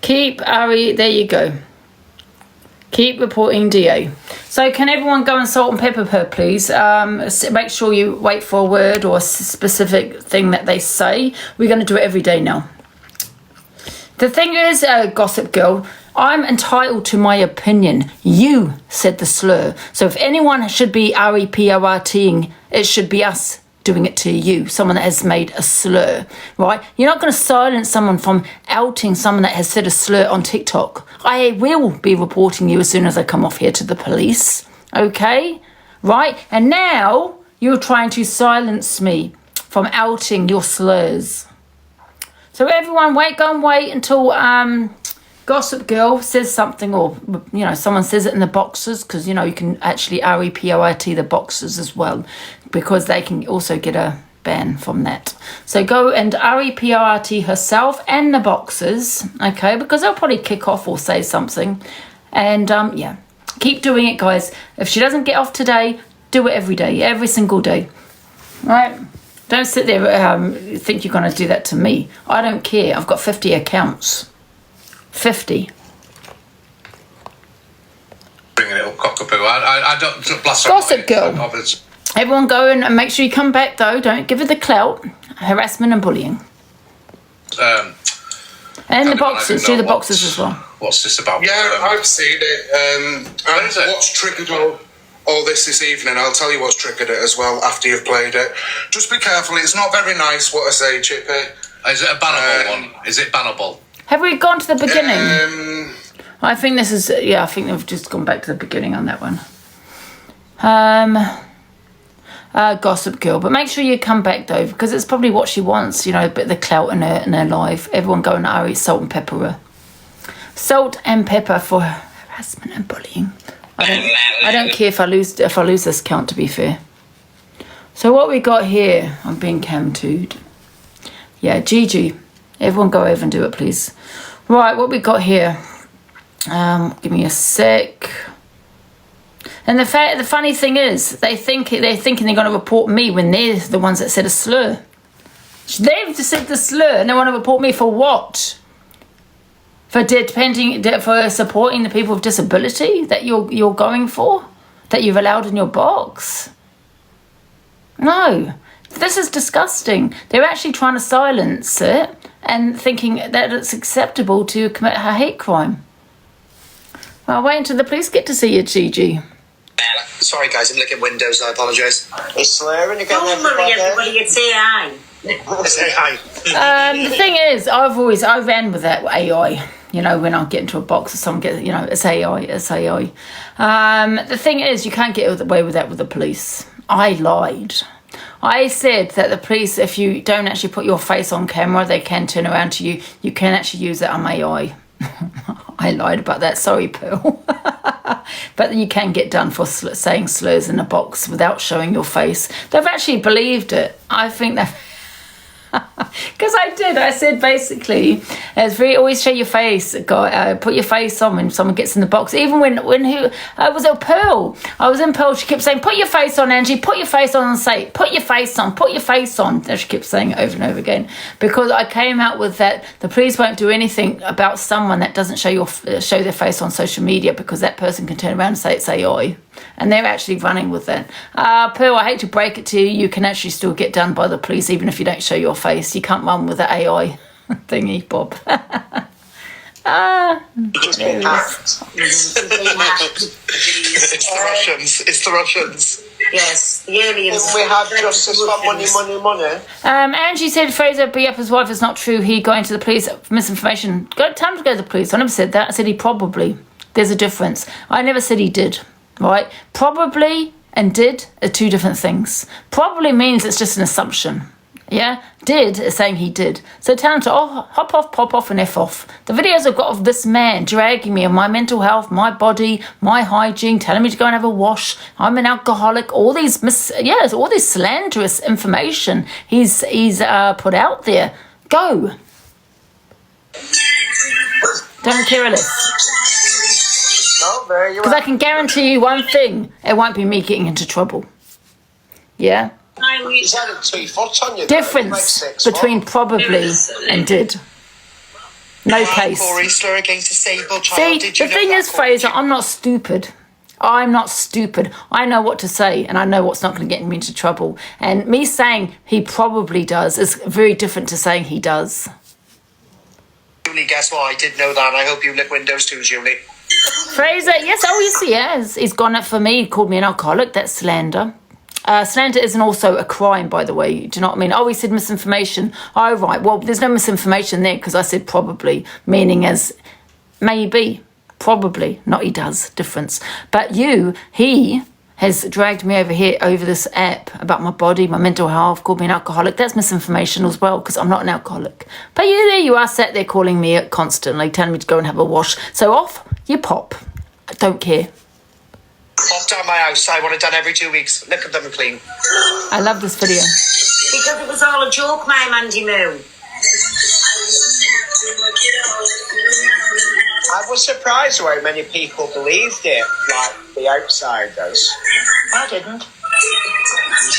Speaker 1: Keep Ari. There you go. Keep reporting DA. So can everyone go and salt and pepper her, please? Make sure you wait for a word or a specific thing that they say. We're going to do it every day now. The thing is, Gossip Girl, I'm entitled to my opinion. You said the slur. So if anyone should be reporting, it should be us doing it to you, someone that has made a slur, right? You're not going to silence someone from outing someone that has said a slur on TikTok. I will be reporting you as soon as I come off here to the police, okay? Right? And now you're trying to silence me from outing your slurs. So everyone, go and wait until Gossip Girl says something, or, you know, someone says it in the boxes, because, you know, you can actually report the boxes as well, because they can also get a ban from that. So go and report herself and the boxes, okay, because they'll probably kick off or say something. And, yeah, keep doing it, guys. If she doesn't get off today, do it every day, every single day, right? Don't sit there think you're going to do that to me. I don't care. I've got 50 accounts. 50.
Speaker 14: Bringing it up, cockapoo. I don't blast
Speaker 1: Gossip Girl. Everyone go and make sure you come back, though. Don't give her the clout. Harassment and bullying. And the boxes. Do the boxes as well.
Speaker 14: What's this about?
Speaker 15: Yeah, I've seen it. And what's triggered all this evening, I'll tell you what's triggered it as well after you've played it. Just be careful. It's not very nice what I say, Chippy.
Speaker 14: Is it a bannable one? Is it bannable?
Speaker 1: Have we gone to the beginning? I think this is, yeah, I think they've just gone back to the beginning on that one. Gossip Girl. But make sure you come back, though, because it's probably what she wants, you know, a bit of the clout in her life. Everyone go and Ari, salt and pepper her. Salt and pepper for harassment and bullying. I don't care if I lose this count, to be fair. So what we got here, I'm being cam-tooed. Yeah, Gigi. Everyone go over and do it, please. Right, what we got here. Give me a sec. And the funny thing is, they're thinking they're going to report me when they're the ones that said a slur. They've just said the slur, and they want to report me for what? For supporting the people with disability that you're going for, that you've allowed in your box. No, this is disgusting. They're actually trying to silence it and thinking that it's acceptable to commit a hate crime. Well, wait until the police get to see you, Gigi.
Speaker 15: Sorry, guys, I'm looking at windows. I apologise.
Speaker 10: He's slurring again.
Speaker 7: Don't worry, everybody. It's AI.
Speaker 15: Say hi.
Speaker 1: The thing is, I ran with that AI. You know, when I get into a box or someone gets, you know, it's AI. The thing is, you can't get away with that with the police. I lied. I said that the police, if you don't actually put your face on camera, they can turn around to you. You can actually use it on AI. I lied about that. Sorry, Pearl. But you can get done for saying slurs in a box without showing your face. They've actually believed it. I think that... Because I did. I said basically, always show your face. Put your face on when someone gets in the box. Even when I was at Pearl. I was in Pearl. She kept saying, "Put your face on, Angie. Put your face on," and say, "Put your face on. Put your face on." And she kept saying it over and over again because I came out with that. The police won't do anything about someone that doesn't show their face on social media because that person can turn around and say it's AI. And they're actually running with that. Pearl, I hate to break it to you, you can actually still get done by the police even if you don't show your face. You can't run with the AI thingy, Bob.
Speaker 15: It's the Russians.
Speaker 7: Yes, the aliens.
Speaker 10: We have justice for money.
Speaker 1: Angie said Fraser beat up his wife is not true. He got into the police for misinformation. Time to go to the police. I never said that. I said he probably. There's a difference. I never said he did. Right? Probably and did are two different things. Probably means it's just an assumption. Yeah? Did is saying he did. So tell him to hop off, pop off, and F off. The videos I've got of this man dragging me on my mental health, my body, my hygiene, telling me to go and have a wash. I'm an alcoholic. All these all this slanderous information he's put out there. Go. Don't care less.
Speaker 16: No, there you
Speaker 1: Because
Speaker 16: are.
Speaker 1: I can guarantee you one thing, it won't be me getting into trouble. Yeah?
Speaker 16: He's had a 2 foot on you.
Speaker 1: Difference between probably and did. No case.
Speaker 17: Corey, slur against a disabled child.
Speaker 1: See,
Speaker 17: Did you
Speaker 1: the
Speaker 17: know
Speaker 1: thing
Speaker 17: that,
Speaker 1: is,
Speaker 17: Corey?
Speaker 1: Fraser, I'm not stupid. I'm not stupid. I know what to say, and I know what's not going to get me into trouble. And me saying he probably does is very different to saying he does.
Speaker 17: Julie, guess what? I did know that. I hope you lick windows too, Julie.
Speaker 1: Fraser, yes, oh, yes, he has. He's gone up for me. He called me an alcoholic. That's slander. Slander isn't also a crime, by the way. Do you know what I mean? Oh, he said misinformation. Oh, right. Well, there's no misinformation there because I said probably, meaning as maybe, probably, not he does, difference. But he has dragged me over here, over this app about my body, my mental health, called me an alcoholic. That's misinformation as well because I'm not an alcoholic. But there you are, sat there calling me constantly, telling me to go and have a wash. So off you pop. I don't care.
Speaker 17: Pop down my house. I want it done every 2 weeks. Look at them clean.
Speaker 1: I love this video.
Speaker 6: Because it was all a joke, my Mandy Moo.
Speaker 16: I was surprised how many people believed it, like the outsiders.
Speaker 6: I didn't.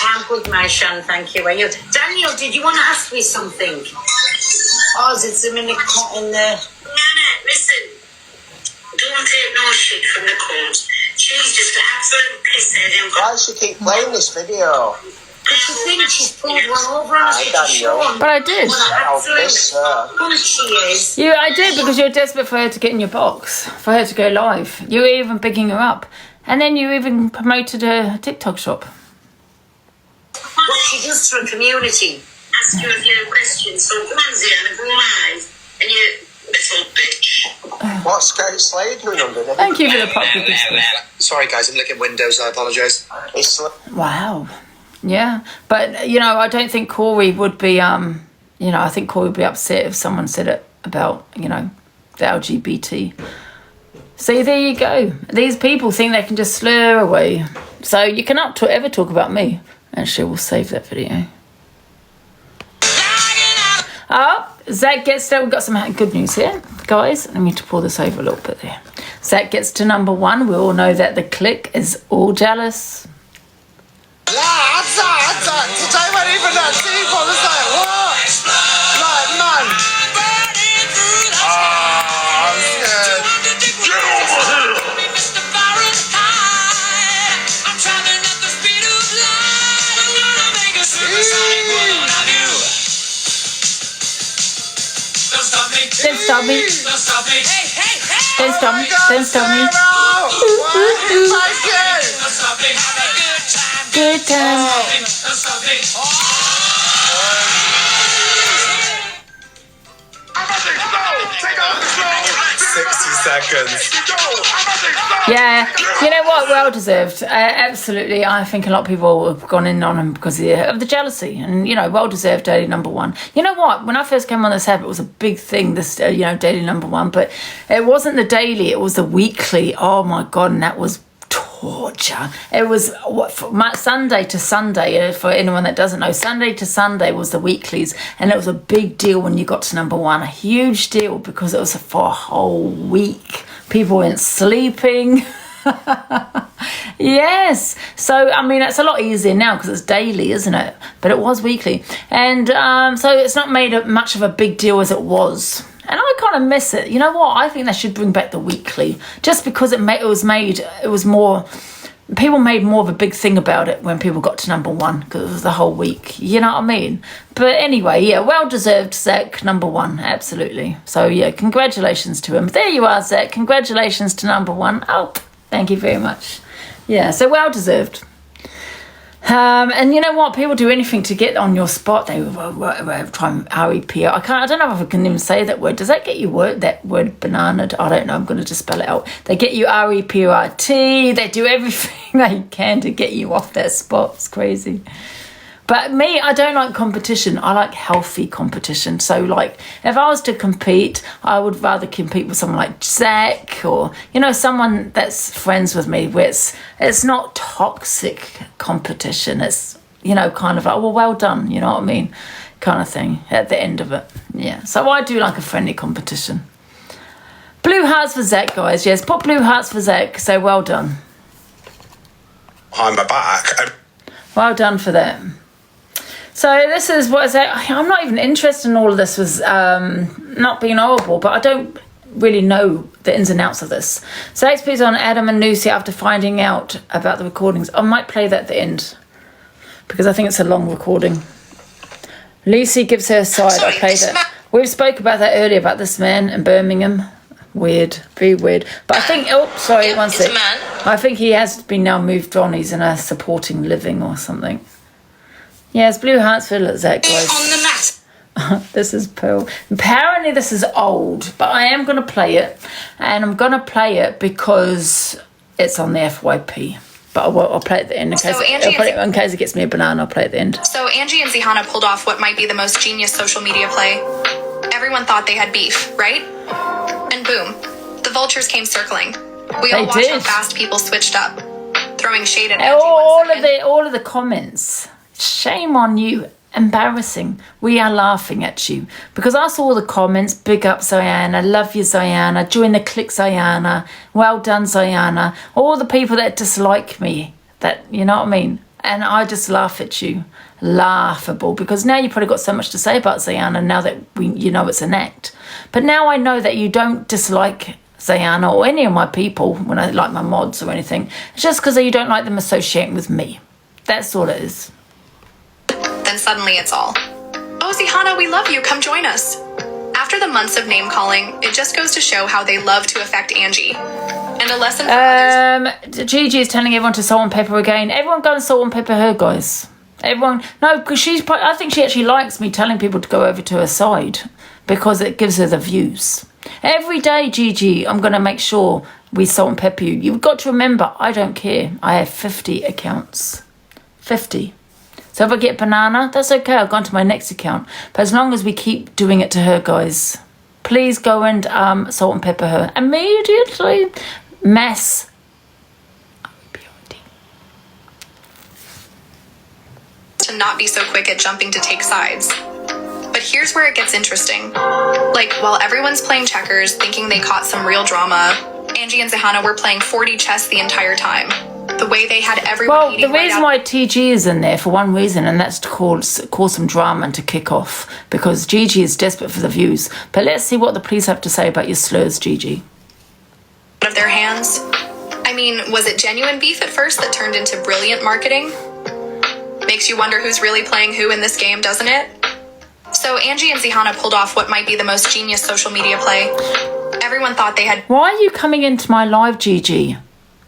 Speaker 6: I'm good, my Shan, thank you. Are you? Daniel, did you want to ask me something? Or is it a minute in the...
Speaker 13: No, listen. Don't take no shit from the court. She's just an absolute pisshead.
Speaker 16: Why does she keep playing this video?
Speaker 6: Because she thinks she's pulled one over on us.
Speaker 1: But I did.
Speaker 6: She is.
Speaker 1: I did because you're desperate for her to get in your box, for her to go live. You were even picking her up. And then you even promoted a TikTok shop.
Speaker 6: What she does for a community.
Speaker 13: Ask you a few questions. So come on, Zia, go live. And you little bitch.
Speaker 16: What's Scout Slade doing under there?
Speaker 1: Thank you for the pop.
Speaker 17: Sorry, guys, I'm licking windows. I apologise.
Speaker 1: Wow. Yeah. But, I don't think Corey would be, I think Corey would be upset if someone said it about, the LGBT. See, there you go. These people think they can just slur away. So you cannot ever talk about me. Actually, we'll save that video. Oh, Zach gets to... We've got some good news here, guys. Let me pull this over a little bit there. Zach gets to number 1. We all know that the clique is all jealous.
Speaker 18: Today went even that deep. I was like, what? Like, man. I'm scared. Get over here.
Speaker 1: Don't stop me. Don't stop me. Don't stop me. Good time.
Speaker 18: 60 seconds.
Speaker 1: Yeah, you know what? Well deserved. Absolutely. I think a lot of people have gone in on him because of the jealousy, and well deserved daily number 1. You know what? When I first came on this app, it was a big thing. This daily number 1, but it wasn't the daily. It was the weekly. Oh my god, and that was torture. It was Sunday to Sunday. For anyone that doesn't know, Sunday to Sunday was the weeklies, and it was a big deal when you got to number 1. A huge deal because it was for a whole week. People weren't sleeping. Yes. So I mean, it's a lot easier now because it's daily, isn't it? But it was weekly, and so it's not made much of a big deal as it was. And I kind of miss it. You know what? I think they should bring back the weekly, just because it was more. People made more of a big thing about it when people got to number 1 because it was the whole week. You know what I mean? But anyway, yeah, well deserved, Zach, number 1, absolutely. So yeah, congratulations to him. There you are, Zach. Congratulations to number 1. Oh, thank you very much. Yeah, so well deserved. And you know what? People do anything to get on your spot. They try and REP. I don't know if I can even say that word. Does that get you that word banana? I don't know. I'm going to just spell it out. They get you REPRT. They do everything they can to get you off that spot. It's crazy. But me, I don't like competition. I like healthy competition. So, like, if I was to compete, I would rather compete with someone like Zach or, someone that's friends with me where it's not toxic competition. It's, kind of like, well done, you know what I mean? Kind of thing at the end of it. Yeah. So I do like a friendly competition. Blue hearts for Zach, guys. Yes, put blue hearts for Zach. So well done.
Speaker 5: Behind my back.
Speaker 1: Well done for that. So this is what is that? I'm not even interested in all of this. Was not being horrible, but I don't really know the ins and outs of this. So XP's on Adam and Lucy after finding out about the recordings. I might play that at the end because I think it's a long recording. Lucy gives her side. I played it. We've spoke about that earlier about this man in Birmingham. Weird, very weird. But I think, one sec. I think he has been now moved on. He's in a supporting living or something. Yes, blue hearts for Zach, guys.
Speaker 9: On the mat.
Speaker 1: This is Pearl. Apparently this is old, but I am going to play it. And I'm going to play it because it's on the FYP. But I'll play it at the end. In case it gets me a banana, I'll play it at the end.
Speaker 19: So Angie and Zihana pulled off what might be the most genius social media play. Everyone thought they had beef, right? And boom, the vultures came circling. We all watched how fast people switched up, throwing shade at Angie.
Speaker 1: All of the comments. Shame on you. Embarrassing. We are laughing at you because I saw the comments. Big up Ziana, love you Ziana, join the click Ziana, well done Ziana. All the people that dislike me, that, you know what I mean, and I just laugh at you. Laughable, because now you've probably got so much to say about Ziana now that you know it's an act. But now I know that you don't dislike Ziana or any of my people when I like my mods or anything. It's just because you don't like them associating with me. That's all it is.
Speaker 19: Then suddenly it's all, oh Zihana, we love you, come join us. After the months of name calling, it just goes to show how they love to affect Angie. And a lesson for others.
Speaker 1: Gigi is telling everyone to salt and pepper again. Everyone go and salt and pepper her, guys. Everyone, no, because I think she actually likes me telling people to go over to her side because it gives her the views. Every day, Gigi, I'm going to make sure we salt and pepper you. You've got to remember, I don't care. I have 50 accounts. 50. So if I get banana, that's okay. I'll go on to my next account. But as long as we keep doing it to her, guys, please go and salt and pepper her immediately. Mass.
Speaker 19: To not be so quick at jumping to take sides. But here's where it gets interesting. Like, while everyone's playing checkers, thinking they caught some real drama, Angie and Zihana were playing 4D chess the entire time. The way they had everyone eating.
Speaker 1: Well, the reason why TG is in there for one reason, and that's to cause some drama and to kick off, because Gigi is desperate for the views. But let's see what the police have to say about your slurs, Gigi.
Speaker 19: Out of their hands. I mean, was it genuine beef at first that turned into brilliant marketing? Makes you wonder who's really playing who in this game, doesn't it? So Angie and Zihana pulled off what might be the most genius social media play. Everyone thought they had...
Speaker 1: Why are you coming into my live, Gigi?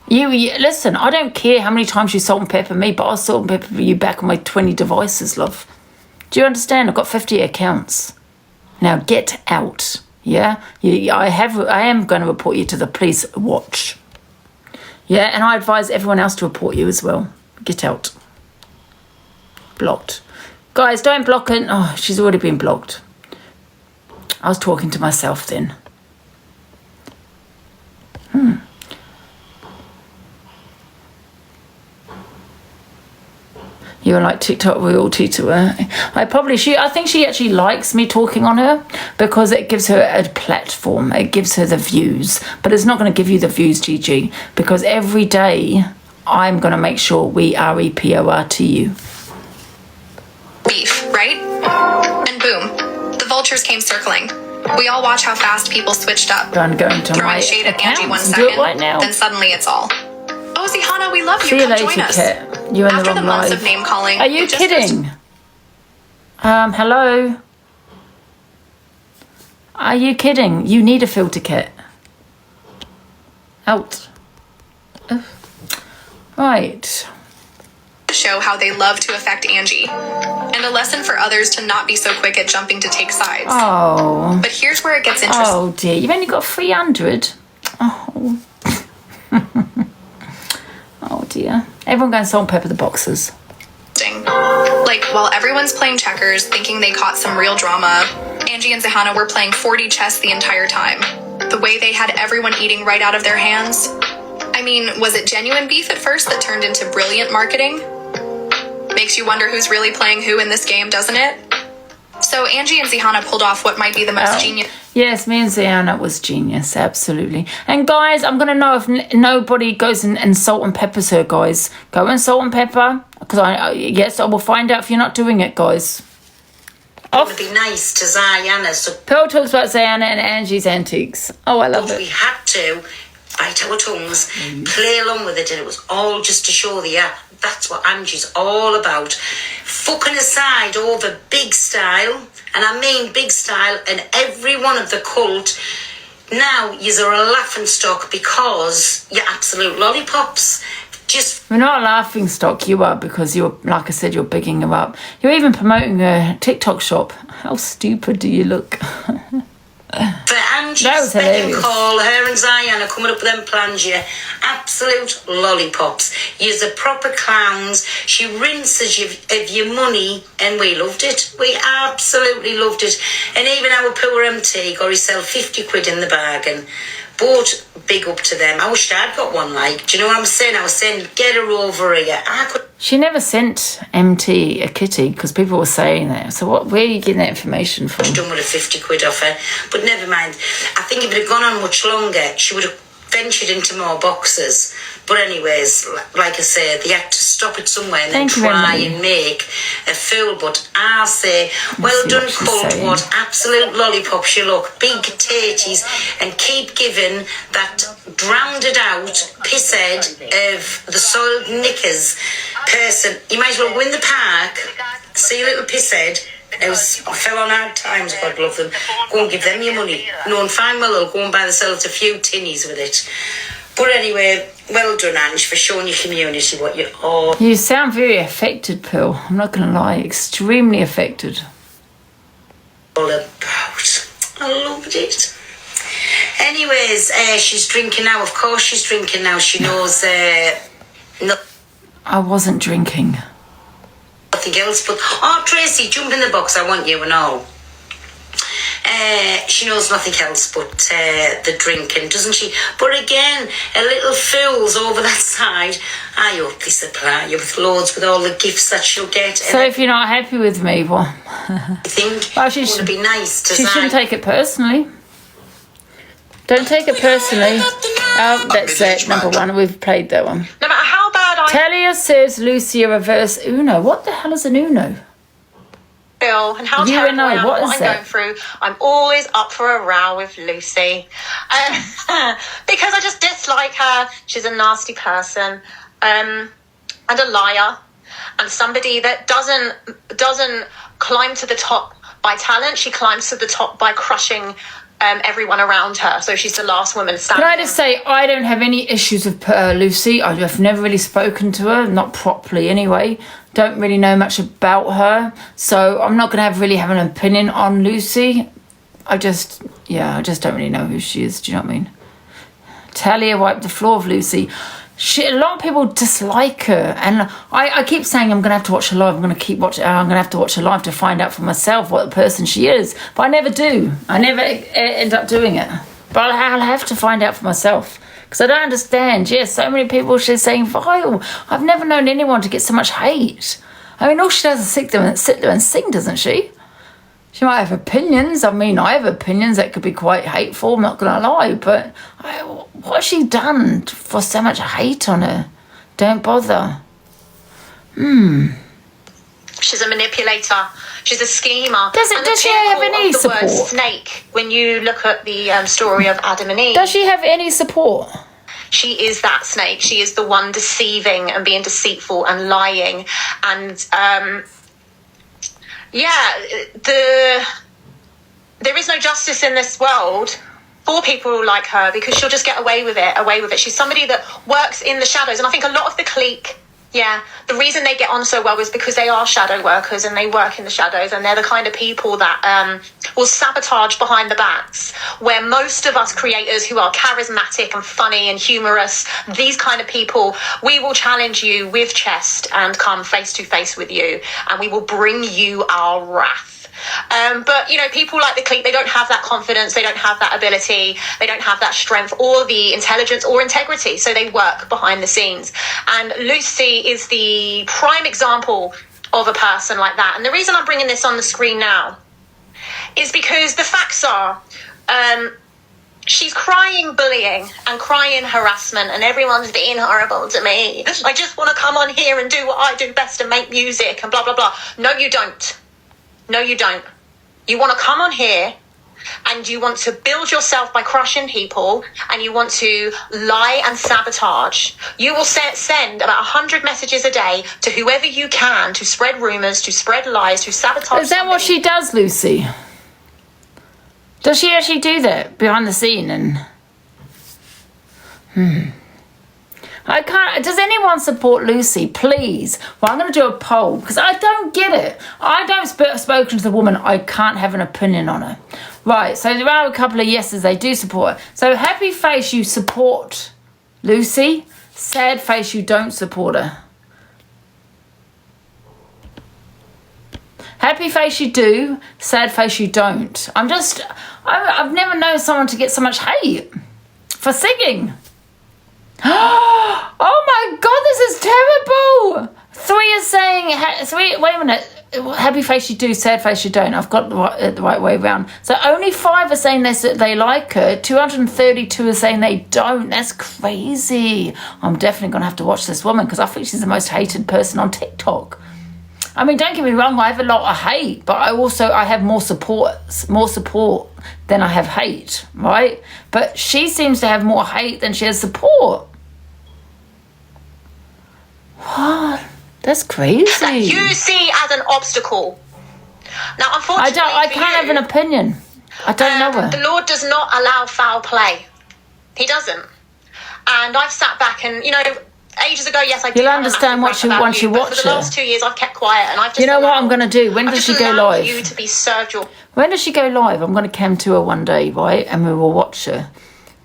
Speaker 1: You listen, I don't care how many times you salt and pepper me, but I'll salt and pepper you back on my 20 devices, love. Do you understand? I've got 50 accounts. Now get out, yeah? I am going to report you to the police watch. Yeah, and I advise everyone else to report you as well. Get out. Blocked. Guys, don't block her. Oh, she's already been blocked. I was talking to myself then. You're like TikTok royalty to her. I think she actually likes me talking on her because it gives her a platform. It gives her the views. But it's not going to give you the views, Gigi, because every day I'm going to make sure we report you.
Speaker 19: Beef, right? And boom, the vultures came circling. We all watch how fast people switched up.
Speaker 1: I'm going to
Speaker 19: throwing
Speaker 1: my
Speaker 19: shade at Angie 1
Speaker 1: accounts.
Speaker 19: second,
Speaker 1: Do it right now.
Speaker 19: then suddenly it's all, oh Zihana, we love you,
Speaker 1: See you
Speaker 19: come
Speaker 1: later,
Speaker 19: join us.
Speaker 1: Kit. You're in
Speaker 19: After
Speaker 1: the
Speaker 19: the
Speaker 1: wrong
Speaker 19: months
Speaker 1: live.
Speaker 19: of name calling,
Speaker 1: Are you kidding? Hello? Are you kidding? You need a filter kit. Out. Right.
Speaker 19: Show how they love to affect Angie. And a lesson for others to not be so quick at jumping to take sides.
Speaker 1: Oh.
Speaker 19: But here's where it gets interesting.
Speaker 1: Oh dear, you've only got 300. Oh. Oh dear. Everyone go and salt and pepper the boxes.
Speaker 19: Like, while everyone's playing checkers, thinking they caught some real drama, Angie and Zihana were playing 4D chess the entire time. The way they had everyone eating right out of their hands. I mean, was it genuine beef at first that turned into brilliant marketing? Makes you wonder who's really playing who in this game, doesn't it? So Angie and Zihana pulled off what might be the most genius...
Speaker 1: Yes, me and Ziana was genius, absolutely. And guys, I'm going to know if nobody goes and salt and peppers her, guys. Go and salt and pepper, because yes, I will find out if you're not doing it, guys.
Speaker 6: I want to be nice to Ziana. So
Speaker 1: Pearl talks about Ziana and Angie's antiques. Oh, I love it.
Speaker 6: We had to bite our tongues, play along with it, and it was all just to show the app. That's what Angie's all about. Fucking aside over big style, and I mean big style, and every one of the cult, now yous are a laughing stock because you're absolute lollipops. Just
Speaker 1: We're not a laughing stock, you are, because you're, like I said, you're bigging her up. You're even promoting a TikTok shop. How stupid do you look?
Speaker 6: For Angie,
Speaker 1: That was
Speaker 6: Spec and
Speaker 1: hilarious.
Speaker 6: Call, her and Ziana coming up with them plans, yeah. Absolute lollipops. You're the proper clowns. She rinses you of your money, and we loved it. We absolutely loved it. And even our poor MT got himself 50 quid in the bargain. But big up to them. I wish I'd got one like. Do you know what I'm saying? I was saying, get her over here. I could
Speaker 1: She never sent MT a kitty because people were saying that. So where are you getting that information from?
Speaker 6: done with a 50 quid off her, but never mind. I think if it had gone on much longer, she would have ventured into more boxes. But anyways, like I say, they had to stop it somewhere and then
Speaker 1: Thank you,
Speaker 6: try
Speaker 1: Emily.
Speaker 6: and make a fool. But I'll say, well
Speaker 1: see
Speaker 6: done,
Speaker 1: what she's
Speaker 6: cult.
Speaker 1: saying.
Speaker 6: What absolute lollipops you look. Big taties, and keep giving that drowned out pisshead of the soiled knickers person. You might as well go in the park, see a little pisshead. I fell on hard times, God love them. Go and give them your money. No, and fine, well, they'll go and buy themselves a few tinnies with it. But anyway, well done, Ange, for showing your community what you're all
Speaker 1: You sound very affected, Pearl. I'm not going to lie. Extremely affected.
Speaker 6: about. I loved it. Anyways, she's drinking now. Of course she's drinking now. She knows
Speaker 1: I wasn't drinking.
Speaker 6: nothing else. But, oh, Tracy, jump in the box. I want you and all. She knows nothing else but the drinking, doesn't she? But again, a little fool's over that side. I hope they supply you with loads with all the gifts that she'll get.
Speaker 1: So if you're not happy with me, well,
Speaker 6: I think
Speaker 1: well,
Speaker 6: it would be nice to
Speaker 1: she shouldn't
Speaker 6: say.
Speaker 1: take it personally. Don't take it personally. Oh, that's it. Number one. We've played that one.
Speaker 7: No matter how bad I
Speaker 1: Talia says Lucy a reverse Uno. What the hell is an Uno?
Speaker 7: feel and how
Speaker 1: You
Speaker 7: terrible
Speaker 1: and I,
Speaker 7: I am,
Speaker 1: what
Speaker 7: what
Speaker 1: is
Speaker 7: I'm
Speaker 1: that?
Speaker 7: going through, I'm always up for a row with Lucy. Because I just dislike her. She's a nasty person. And a liar. And somebody that doesn't climb to the top by talent. She climbs to the top by crushing everyone around her. So she's the last woman standing.
Speaker 1: Can I just say, I don't have any issues with Lucy. I've never really spoken to her, not properly anyway. Don't really know much about her. So I'm not going to really have an opinion on Lucy. I just don't really know who she is. Do you know what I mean? Talia wiped the floor of Lucy. A lot of people dislike her, and I keep saying I'm going to have to watch her live. I'm going to have to watch her live to find out for myself what the person she is. But I never do. I never end up doing it. But I'll have to find out for myself because I don't understand. Yes, so many people she's saying vile. I've never known anyone to get so much hate. I mean, all she does is sit there and sing, doesn't she? She might have opinions. I mean, I have opinions that could be quite hateful, I'm not going to lie. But what has she done for so much hate on her? Don't bother.
Speaker 7: She's a manipulator. She's a schemer.
Speaker 1: Does she have any
Speaker 7: the
Speaker 1: support?
Speaker 7: word snake when you look at the story of Adam and Eve.
Speaker 1: Does she have any support?
Speaker 7: She is that snake. She is the one deceiving and being deceitful and lying. And there is no justice in this world for people like her because she'll just get away with it. She's somebody that works in the shadows. And I think a lot of the clique, the reason they get on so well is because they are shadow workers and they work in the shadows, and they're the kind of people that will sabotage behind the backs, where most of us creators who are charismatic and funny and humorous, these kind of people, we will challenge you with chest and come face to face with you, and we will bring you our wrath. But, people like the clique, they don't have that confidence, they don't have that ability, they don't have that strength or the intelligence or integrity, so they work behind the scenes. And Lucy is the prime example of a person like that. And the reason I'm bringing this on the screen now is because the facts are,
Speaker 20: she's crying bullying and crying harassment and everyone's being horrible to me. I just want to come on here and do what I do best and make music and blah, blah, blah. No, you don't. No, you don't. You want to come on here and you want to build yourself by crushing people and you want to lie and sabotage. You will send about 100 messages a day to whoever you can to spread rumours, to spread lies, to sabotage.
Speaker 1: Is that what she does, Lucy? Does she actually do that behind the scene? And I can't. Does anyone support Lucy? Please. Well, I'm going to do a poll because I don't get it. I don't spoken to the woman. I can't have an opinion on her. Right. So there are a couple of yeses. They do support her. So happy face, you support Lucy. Sad face, you don't support her. Happy face you do, sad face you don't. I've never known someone to get so much hate for singing. Oh my God, this is terrible. 3 is saying, wait a minute, happy face you do, sad face you don't. I've got the right way around. So only 5 are saying they like her, 232 are saying they don't. That's crazy. I'm definitely going to have to watch this woman because I think she's the most hated person on TikTok. I mean, don't get me wrong, I have a lot of hate, but I have more support than I have hate, right? But she seems to have more hate than she has support. What? That's crazy.
Speaker 20: That you see as an obstacle. Now, unfortunately,
Speaker 1: I can't have an opinion. I don't know her.
Speaker 20: The Lord does not allow foul play. He doesn't. And I've sat back and, ages ago, yes, I did.
Speaker 1: You'll understand once you watch her.
Speaker 20: For the last 2 years, I've kept quiet, and I've just.
Speaker 1: You know what I'm going to do? When does she go live?
Speaker 20: You to be served your.
Speaker 1: When does she go live? I'm going to come to her one day, right? And we will watch her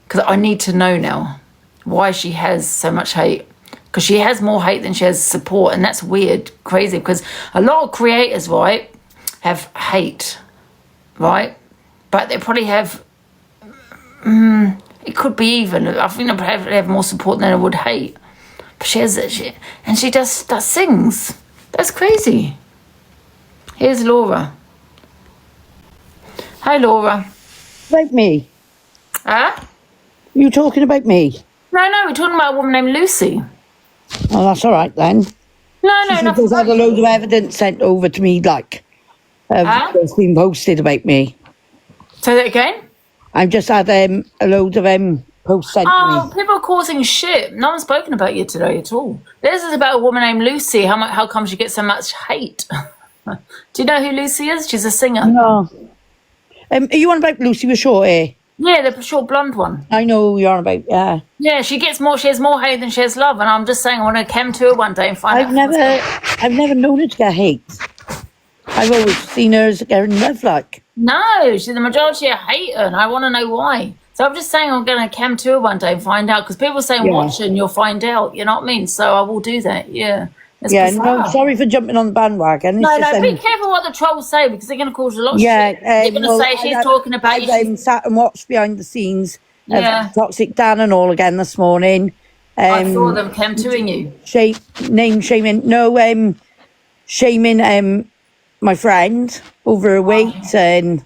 Speaker 1: because I need to know now why she has so much hate. Because she has more hate than she has support, and that's weird, crazy. Because a lot of creators, right, have hate, right, but they probably have. It could be even. I think they probably have more support than they would hate. But she just sings. That's crazy. Here's Laura. Hi, Laura.
Speaker 10: About me?
Speaker 1: Huh?
Speaker 10: You talking about me?
Speaker 1: No, we're talking about a woman named Lucy.
Speaker 10: Oh, that's all right then.
Speaker 1: No.
Speaker 10: There's had a load of evidence sent over to me, that's been posted about me.
Speaker 1: Say that again?
Speaker 10: I've just had a load of posts sent to me.
Speaker 1: Oh, people are causing shit. No one's spoken about you today at all. This is about a woman named Lucy. How come she gets so much hate? Do you know who Lucy is? She's a singer.
Speaker 10: No. Are you on about Lucy with short hair?
Speaker 1: Yeah, the short blonde one.
Speaker 10: I know who you're on about, yeah.
Speaker 1: Yeah, she has more hate than she has love, and I'm just saying I want to come to her one day and find out.
Speaker 10: I've never known her to get hate. I've always seen her as getting love, like.
Speaker 1: No, she's the majority of hater, and I want to know why. So I'm just saying I'm going to come to her one day and find out, because people are saying watch her and you'll find out, you know what I mean? So I will do that, yeah. It's bizarre.
Speaker 10: No, sorry for jumping on the bandwagon.
Speaker 1: No, be careful what the trolls say, because they're going to cause a lot of shit. They're going to say she's talking about you.
Speaker 10: I sat and watched behind the scenes of Toxic Dan and all again this morning.
Speaker 1: I saw them come-toing you.
Speaker 10: Shaming my friend over her weight, and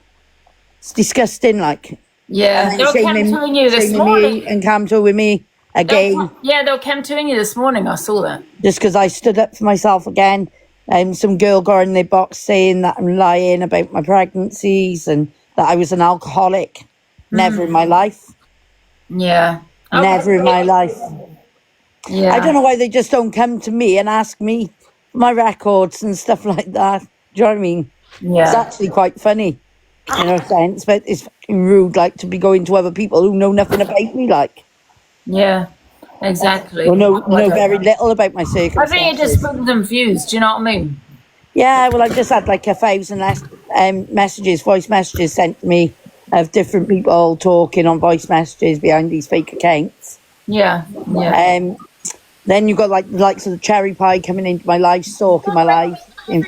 Speaker 10: it's disgusting, like.
Speaker 1: Yeah, they were come-toing you this morning.
Speaker 10: Me and come-to with me again.
Speaker 1: They were come-toing you this morning, I saw that.
Speaker 10: Just because I stood up for myself again. Some girl got in their box saying that I'm lying about my pregnancies and that I was an alcoholic. Never in my life.
Speaker 1: Yeah.
Speaker 10: Never in my life.
Speaker 1: Yeah.
Speaker 10: I don't know why they just don't come to me and ask me for my records and stuff like that. Do you know what I mean?
Speaker 1: Yeah.
Speaker 10: It's actually quite funny in a sense, but it's fucking rude, like, to be going to other people who know nothing about me, like.
Speaker 1: Yeah, exactly.
Speaker 10: Or know very little about my circumstances.
Speaker 1: I think it just brings them views, do you know what I mean?
Speaker 10: Yeah, well, I just had like 1,000 voice messages sent to me of different people talking on voice messages behind these fake accounts.
Speaker 1: Yeah.
Speaker 10: Then you got like the likes of the Cherry Pie coming into my life, stalking my life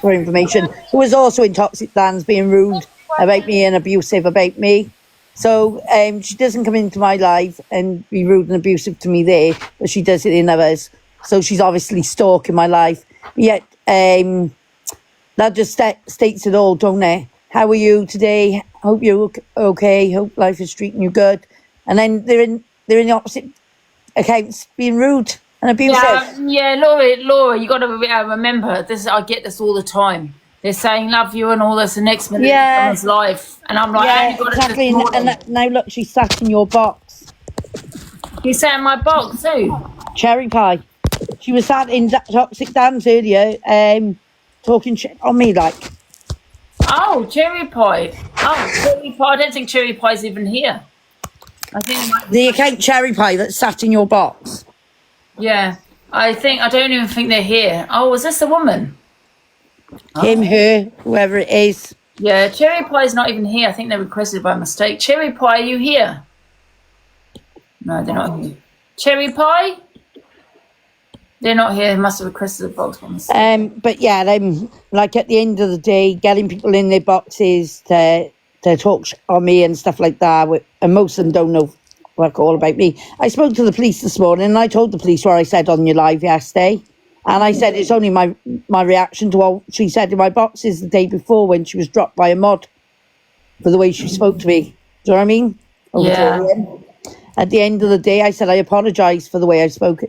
Speaker 10: for information. Who was also in Toxic Dan's being rude about me and abusive about me. So she doesn't come into my life and be rude and abusive to me there, but she does it in others. So she's obviously stalking my life. Yet that just states it all, don't it? How are you today?
Speaker 21: hope you're okay. Hope life is treating you good. And then they're in the opposite accounts, being rude and abusive.
Speaker 1: Yeah, Laura, you got to remember this. I get this all the time. They're saying love you and all this, the next minute in someone's life, and I'm like, I only got
Speaker 21: exactly.
Speaker 1: it this morning.
Speaker 21: And now look, she's sat in your box.
Speaker 1: You sat in my box too.
Speaker 21: Cherry Pie. She was sat in Toxic Dan's earlier, talking shit on me, like.
Speaker 1: Oh, Cherry Pie. Oh, Cherry Pie. I don't think Cherry Pie's even here. I think
Speaker 21: the account Cherry Pie that sat in your box.
Speaker 1: Yeah, I don't even think they're here. Oh, is this a woman?
Speaker 21: Him, her, whoever it is.
Speaker 1: Yeah, Cherry Pie's not even here. I think they requested by mistake. Cherry Pie, are you here? No, they're not here. Cherry Pie? They're not here. They must have requested a box by mistake.
Speaker 21: But yeah, like at the end of the day, getting people in their boxes to talk on me and stuff like that, and most of them don't know fuck all about me. I spoke to the police this morning, and I told the police what I said on your live yesterday. And I said it's only my reaction to what she said in my boxes the day before when she was dropped by a mod for the way she spoke to me. Do you know what I mean?
Speaker 1: Yeah.
Speaker 21: At the end of the day, I said I apologise for the way I spoke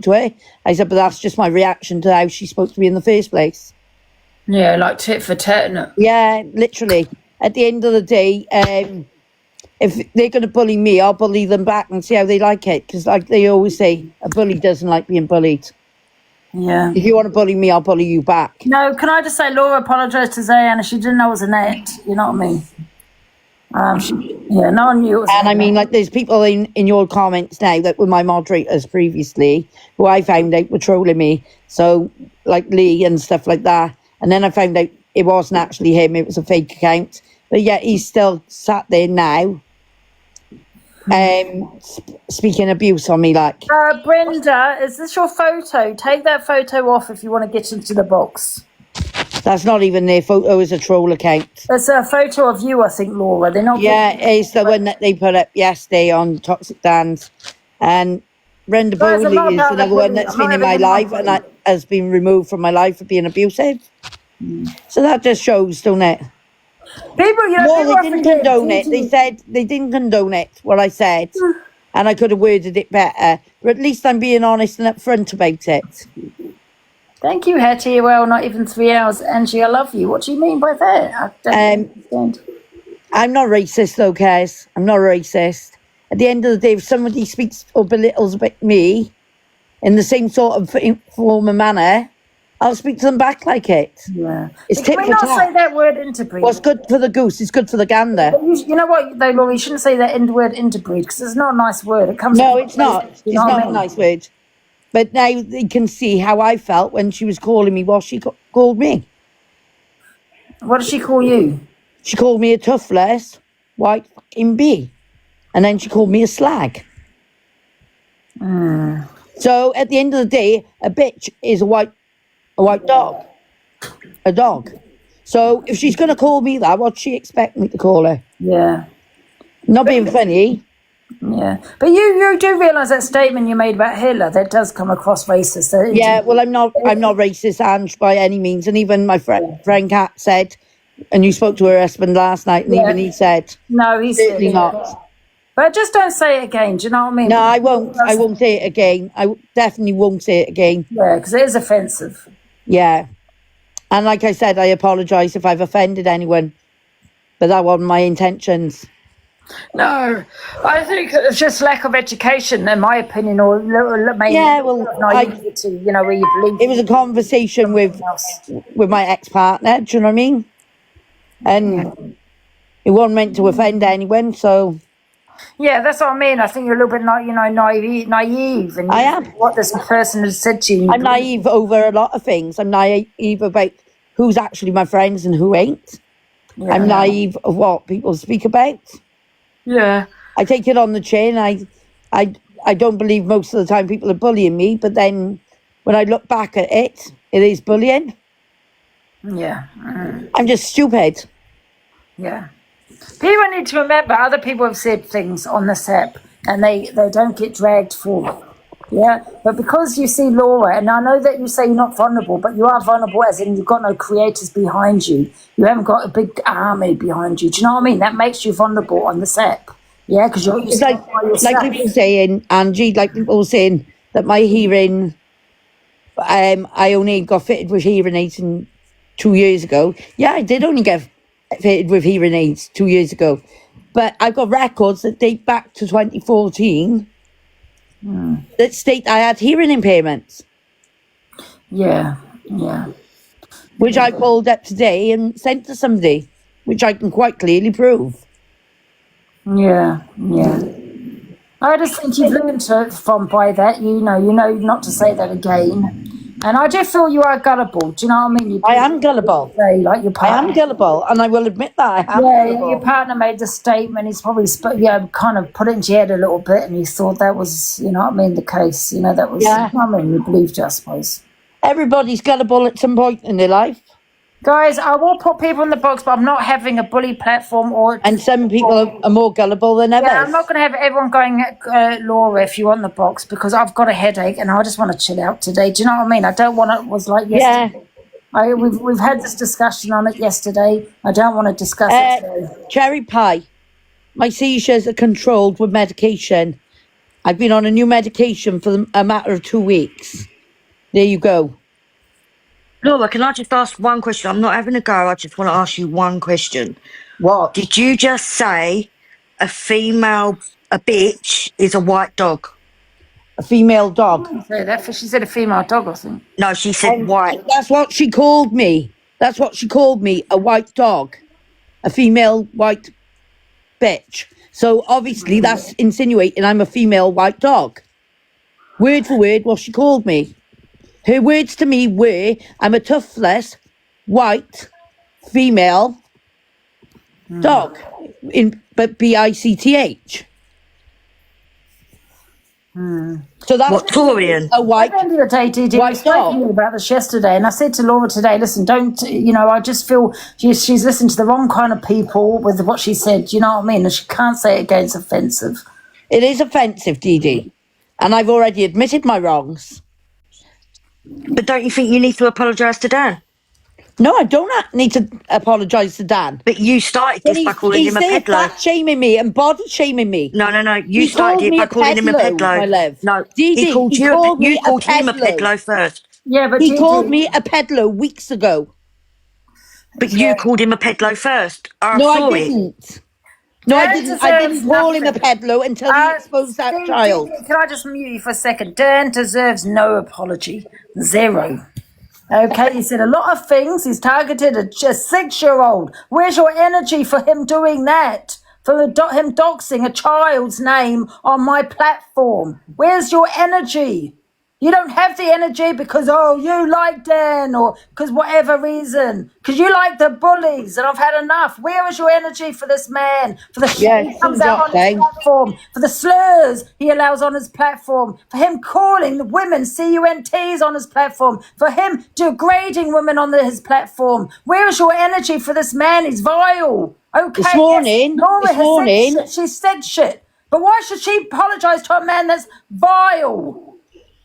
Speaker 21: to her. I said, but that's just my reaction to how she spoke to me in the first place.
Speaker 1: Yeah, like tit for tat, innit?
Speaker 21: Yeah, literally. At the end of the day, if they're going to bully me, I'll bully them back and see how they like it. Because like they always say, a bully doesn't like being bullied.
Speaker 1: Yeah.
Speaker 21: If you want to bully me, I'll bully you back.
Speaker 1: No, can I just say Laura apologised to Zayanna. She didn't know it was Annette. You know what I mean? No one knew it was
Speaker 21: And
Speaker 1: Annette.
Speaker 21: I mean, like, there's people in your comments now that were my moderators previously who I found out were trolling me. So, like Lee and stuff like that. And then I found out it wasn't actually him. It was a fake account. But yet he's still sat there now speaking abuse on me, like.
Speaker 1: Brenda, is this your photo? Take that photo off if you want to get into the box.
Speaker 21: That's not even their photo, it's a troll account.
Speaker 1: It's a photo of you, I think, Laura. They're not.
Speaker 21: Yeah, it's the one that they put up yesterday on Toxic Dan's. And Brenda
Speaker 1: Guys, I'm not
Speaker 21: Bowley is
Speaker 1: about
Speaker 21: another
Speaker 1: the
Speaker 21: one
Speaker 1: bullying.
Speaker 21: that's
Speaker 1: I'm
Speaker 21: been
Speaker 1: not
Speaker 21: in my
Speaker 1: having any
Speaker 21: life and that has been removed from my life for being abusive. So that just shows, don't it?
Speaker 1: People,
Speaker 21: they didn't condone it. They said they didn't condone it, what I said. And I could have worded it better. But at least I'm being honest and upfront about it.
Speaker 1: Thank you, Hetty. Well, not even 3 hours. Angie, I love you. What do you mean by that? I don't understand.
Speaker 21: I'm not racist, though, Kez. I'm not racist. At the end of the day, if somebody speaks or belittles about me in the same sort of form and manner, I'll speak to them back like it.
Speaker 1: Yeah.
Speaker 21: It's
Speaker 1: Can
Speaker 21: tit
Speaker 1: we
Speaker 21: for
Speaker 1: not
Speaker 21: tat.
Speaker 1: say that word interbreed?
Speaker 21: What's good for the goose is good for the gander.
Speaker 1: You know what, though, Laura? You shouldn't say that word interbreed because it's not a nice word. It comes.
Speaker 21: No,
Speaker 1: from
Speaker 21: it's not.
Speaker 1: you
Speaker 21: It's
Speaker 1: know what I
Speaker 21: not a
Speaker 1: mean?
Speaker 21: nice word. But now they can see how I felt when she was calling me what she called me.
Speaker 1: What did she call you?
Speaker 21: She called me a toothless white fucking bee. And then she called me a slag. So at the end of the day, a bitch is a white dog. A dog. So if she's going to call me that, what'd she expect me to call her?
Speaker 1: Yeah.
Speaker 21: Not being funny.
Speaker 1: Yeah. But you do realise that statement you made about Hitler, that does come across racist.
Speaker 21: Yeah, well, I'm not racist, Ange, by any means. And even my friend Kat said, and you spoke to her husband last night, and even he said,
Speaker 1: no, he's
Speaker 21: certainly not.
Speaker 1: But just don't say it again. Do you know what I mean?
Speaker 21: No, I won't. I won't say it again. I definitely won't say it again.
Speaker 1: Yeah, because it is offensive.
Speaker 21: Yeah. And like I said, I apologise if I've offended anyone. But that wasn't my intentions.
Speaker 1: No, I think it's just lack of education, in my opinion, or maybe naivety, where you believe.
Speaker 21: It was a conversation with my ex-partner, do you know what I mean? And it wasn't meant to offend anyone, so...
Speaker 1: Yeah, that's what I mean. I think you're a little bit, naive. And
Speaker 21: I am.
Speaker 1: What this person has said to you.
Speaker 21: I'm naive over a lot of things. I'm naive about who's actually my friends and who ain't. Yeah. I'm naive of what people speak about.
Speaker 1: Yeah.
Speaker 21: I take it on the chin. I don't believe most of the time people are bullying me, but then when I look back at it, it is bullying.
Speaker 1: Yeah.
Speaker 21: I'm just stupid.
Speaker 1: Yeah. People need to remember other people have said things on this app and they don't get dragged forward. Yeah, but because you see Laura, and I know that you say you're not vulnerable, but you are vulnerable as in you've got no creators behind you. You haven't got a big army behind you. Do you know what I mean? That makes you vulnerable on this app. Yeah, because you're
Speaker 21: It's like
Speaker 1: by yourself.
Speaker 21: people saying, Angie, like people saying that my hearing, I only got fitted with hearing aids 2 years ago. Yeah, I did only get fitted with hearing aids 2 years ago, but I've got records that date back to 2014 that state I had hearing impairments.
Speaker 1: Yeah, yeah.
Speaker 21: Which I pulled up today and sent to somebody, which I can quite clearly prove.
Speaker 1: Yeah, yeah. I just think you've learned by that. You know not to say that again. And I do feel you are gullible. Do you know what I mean?
Speaker 21: I am gullible.
Speaker 1: Like your partner.
Speaker 21: I am gullible, and I will admit that I am gullible.
Speaker 1: Your partner made the statement. He's probably kind of put it into your head a little bit, and he thought that was, you know what I mean, the case. You know, that was,
Speaker 21: Yeah.
Speaker 1: I mean, you believed it, I suppose.
Speaker 21: Everybody's gullible at some point in their life.
Speaker 1: Guys, I will put people in the box, but I'm not having a bully platform
Speaker 21: And some people are more gullible than others.
Speaker 1: Yeah, I'm not going to have everyone going at Laura if you want the box, because I've got a headache and I just want to chill out today. Do you know what I mean? I don't want it was like yesterday. Yeah. We've had this discussion on it yesterday. I don't want to discuss it today.
Speaker 21: Cherry pie. My seizures are controlled with medication. I've been on a new medication for a matter of 2 weeks. There you go.
Speaker 2: Laura, can I just ask one question? I'm not having a go. I just want to ask you one question.
Speaker 21: What?
Speaker 2: Did you just say a bitch is a white dog?
Speaker 21: A female dog.
Speaker 1: She said a female dog, I think.
Speaker 2: No, she said white.
Speaker 21: That's what she called me. That's what she called me, a white dog. A female white bitch. So obviously that's insinuating I'm a female white dog. Word for word, what she called me. Her words to me were, I'm a toughless, white, female dog. But B-I-C-T-H. So that's
Speaker 2: Victorian.
Speaker 21: A white.
Speaker 1: At the end of the day, Didi, we spoke to you about this yesterday, and I said to Laura today, listen, don't, I just feel she's listened to the wrong kind of people with what she said, do you know what I mean? And she can't say it again, it's offensive.
Speaker 21: It is offensive, Didi. And I've already admitted my wrongs.
Speaker 2: But don't you think you need to apologise to Dan?
Speaker 21: No, I don't need to apologise to Dan.
Speaker 2: But you started this by calling him a peddler.
Speaker 21: He's fat shaming me and body shaming me.
Speaker 2: No. You started it by calling him a peddler.
Speaker 21: My love.
Speaker 2: No,
Speaker 21: Didi,
Speaker 2: you called him a peddler first.
Speaker 1: Yeah, but
Speaker 21: he called me a peddler weeks ago.
Speaker 2: But you called him a peddler first.
Speaker 21: I didn't. No, I didn't. I didn't call him a peddler until he exposed that child.
Speaker 1: Can I just mute you for a second? Dan deserves no apology. Zero. Okay, he said a lot of things. He's targeted a 6-year-old. Where's your energy for him doing that? For him doxing a child's name on my platform? Where's your energy? You don't have the energy because, you like Dan, or because whatever reason. Because you like the bullies, and I've had enough. Where is your energy for this man? For the shit he comes out on his platform, for the slurs he allows on his platform, for him calling the women CUNTs on his platform, for him degrading women on his platform. Where is your energy for this man? He's vile. Okay,
Speaker 21: this morning,
Speaker 1: she said shit. But why should she apologise to a man that's vile?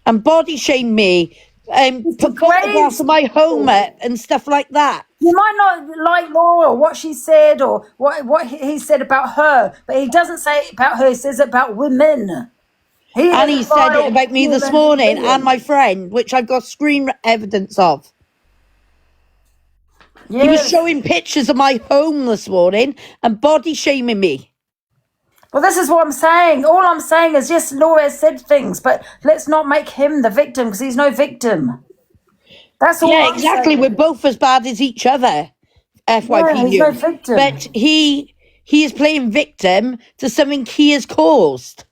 Speaker 21: And body shame me, put photographs of my home and stuff like that.
Speaker 1: You might not like Laura, what she said, or what he said about her, but he doesn't say it about her, he says it about women.
Speaker 21: He said it about me this morning and my friend, which I've got screen evidence of. Yes. He was showing pictures of my home this morning and body shaming me.
Speaker 1: Well, this is what I'm saying. All I'm saying is, yes, Laura said things, but let's not make him the victim, because he's no victim. That's all I'm
Speaker 21: exactly.
Speaker 1: saying.
Speaker 21: We're both as bad as each other, FYP.
Speaker 1: Yeah, he's no victim.
Speaker 21: But he is playing victim to something he has caused.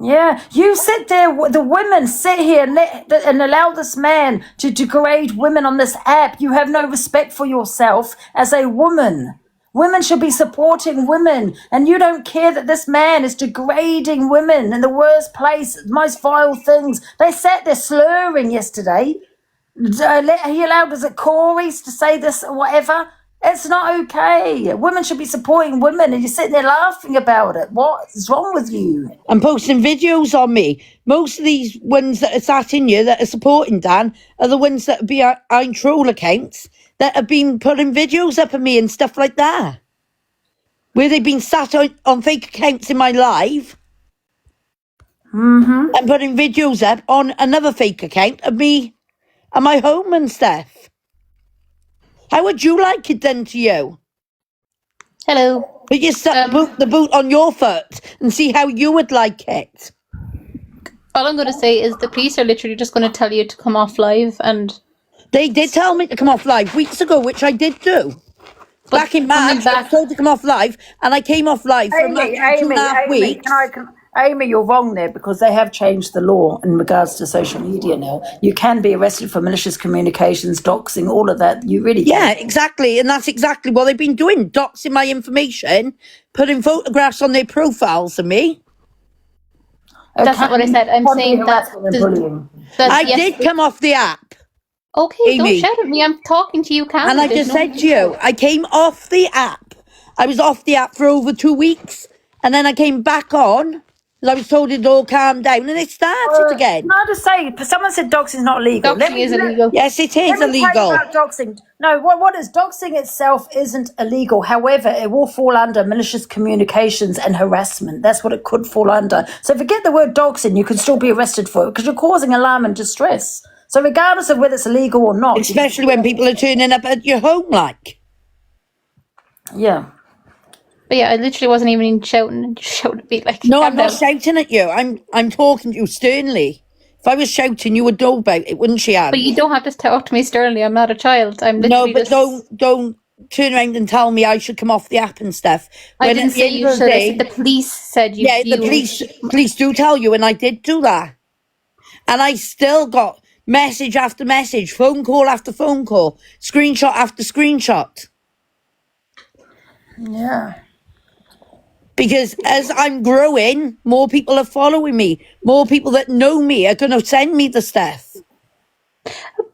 Speaker 1: Yeah, you sit there, the women sit here and allow this man to degrade women on this app. You have no respect for yourself as a woman. Women should be supporting women, and you don't care that this man is degrading women in the worst place, most vile things. They sat there slurring yesterday. He allowed, was it Corey's to say this or whatever? It's not okay. Women should be supporting women, and you're sitting there laughing about it. What is wrong with you?
Speaker 21: And posting videos on me. Most of these ones that are sat in here that are supporting Dan are the ones that are behind troll accounts that have been putting videos up of me and stuff like that. Where they've been sat on fake accounts in my live and putting videos up on another fake account of me and my home and stuff. How would you like it done to you?
Speaker 3: Hello.
Speaker 21: But you put the boot on your foot and see how you would like it.
Speaker 3: All I'm going to say is the police are literally just going to tell you to come off live, and
Speaker 21: they did tell me to come off live weeks ago, which I did do. Back in March, I was told to come off live, and I came off live for a matter of 2.5 weeks.
Speaker 1: Amy, you're wrong there, because they have changed the law in regards to social media now. You can be arrested for malicious communications, doxing, all of that. You really can.
Speaker 21: Yeah, exactly. And that's exactly what they've been doing. Doxing my information, putting photographs on their profiles of me.
Speaker 3: That's not what I said. I'm saying that
Speaker 21: I did come off the app.
Speaker 3: Okay,
Speaker 21: Amy.
Speaker 3: don't shout at me. I'm talking to you, calmly.
Speaker 21: And I just said to you, I came off the app. I was off the app for over 2 weeks. And then I came back on. I was told it'd all calm down, and it started again.
Speaker 1: No, just say, someone said doxing is not legal.
Speaker 3: Doxing is illegal.
Speaker 21: Yes, it is
Speaker 1: Let me tell
Speaker 21: illegal.
Speaker 1: you about doxing. No, what is doxing itself isn't illegal. However, it will fall under malicious communications and harassment. That's what it could fall under. So forget the word doxing. You can still be arrested for it because you're causing alarm and distress. So regardless of whether it's illegal or not.
Speaker 21: Especially when people are turning up at your home, like.
Speaker 1: Yeah.
Speaker 3: But yeah, I literally wasn't even shouting at me. Like,
Speaker 21: no, I'm not shouting at you. I'm talking to you sternly. If I was shouting, you would know about it, wouldn't you, Anne?
Speaker 3: But you don't have to talk to me sternly. I'm not a child. I'm literally
Speaker 21: don't turn around and tell me I should come off the app and stuff.
Speaker 3: I didn't say you should. I said the police said you.
Speaker 21: Yeah, the police do tell you, and I did do that. And I still got message after message, phone call after phone call, screenshot after screenshot.
Speaker 1: Yeah.
Speaker 21: Because as I'm growing, more people are following me. More people that know me are going to send me the stuff.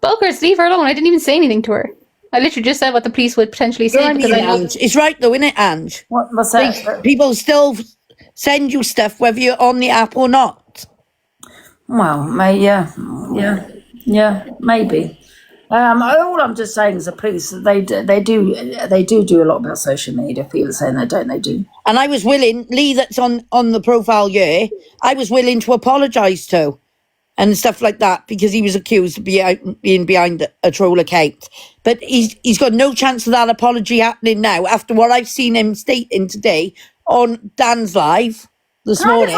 Speaker 3: Buggers, leave her alone. I didn't even say anything to her. I literally just said what the police would potentially say. Because I know
Speaker 21: Ange. It's right though, isn't it, Ange?
Speaker 1: What's that?
Speaker 21: People still send you stuff whether you're on the app or not.
Speaker 1: Well, yeah, maybe. All I'm just saying is the police, they do a lot about social media. People saying they don't, they do.
Speaker 21: And I was willing, Lee that's on the profile here, I was willing to apologise to and stuff like that because he was accused of being behind a troll account. But he's got no chance of that apology happening now after what I've seen him stating today on Dan's live this morning.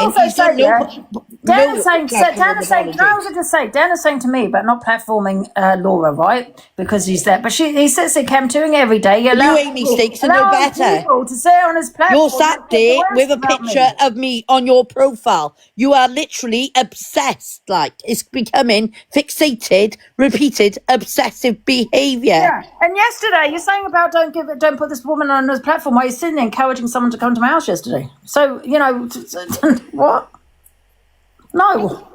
Speaker 1: Dan is saying, can I also just say, Dan is saying to me about not platforming Laura, right? Because he's there. But he sits at Cam touring every day.
Speaker 21: You Amy Stakes are no better.
Speaker 1: To say on his platform.
Speaker 21: You're sat there with a picture of me on your profile. You are literally obsessed. Like, it's becoming fixated, repeated, obsessive behaviour.
Speaker 1: Yeah. And yesterday, you're saying about don't put this woman on his platform while you're sitting there encouraging someone to come to my house yesterday. So, what? No.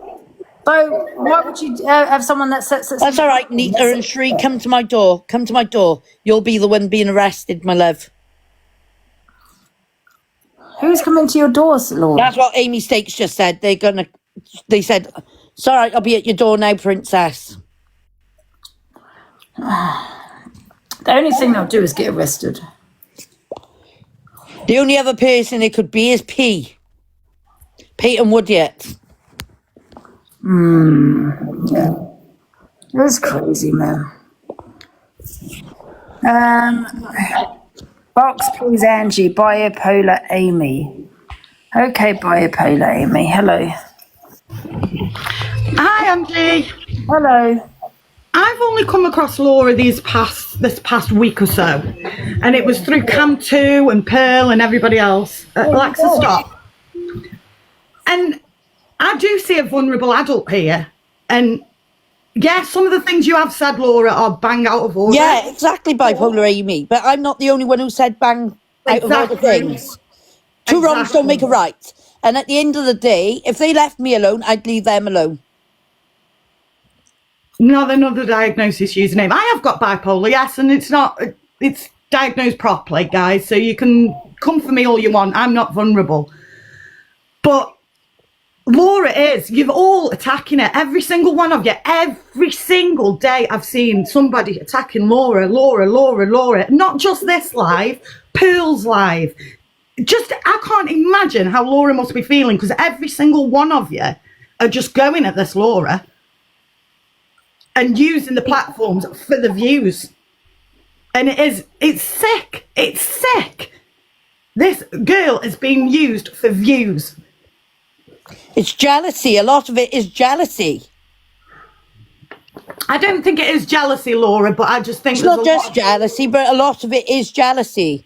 Speaker 1: So why would you have someone that sets...
Speaker 21: That's all right, Nita and Shree, come to my door. Come to my door. You'll be the one being arrested, my love.
Speaker 1: Who's coming to your door, Lord?
Speaker 21: That's what Amy Stakes just said. They said, it's all right, I'll be at your door now, princess.
Speaker 1: The only thing they'll do is get arrested.
Speaker 21: The only other person it could be is Peyton Woodyard.
Speaker 1: Yeah. That's crazy, man. Box, please, Angie. Bipolar Amy. Okay, bipolar Amy. Hello.
Speaker 22: Hi, Angie.
Speaker 1: Hello.
Speaker 22: I've only come across Laura this past week or so, and it was through Cam 2 and Pearl and everybody else. Alexa, stop. And I do see a vulnerable adult here, and yeah, some of the things you have said, Laura, are bang out of order.
Speaker 21: Yeah, exactly, bipolar Amy. But I'm not the only one who said bang out of order things. Two wrongs don't make a right. And at the end of the day, if they left me alone, I'd leave them alone.
Speaker 22: Not another diagnosis username. I have got bipolar, yes, and it's diagnosed properly, guys, so you can come for me all you want. I'm not vulnerable. But Laura is. You're all attacking her. Every single one of you. Every single day I've seen somebody attacking Laura. Not just this live, Pearl's live. Just, I can't imagine how Laura must be feeling, because every single one of you are just going at this Laura and using the platforms for the views. And it's sick. It's sick. This girl is being used for views.
Speaker 21: It's jealousy. A lot of it is jealousy.
Speaker 22: I don't think it is jealousy, Laura, but I just think
Speaker 21: it's not just jealousy, but a lot of it is jealousy.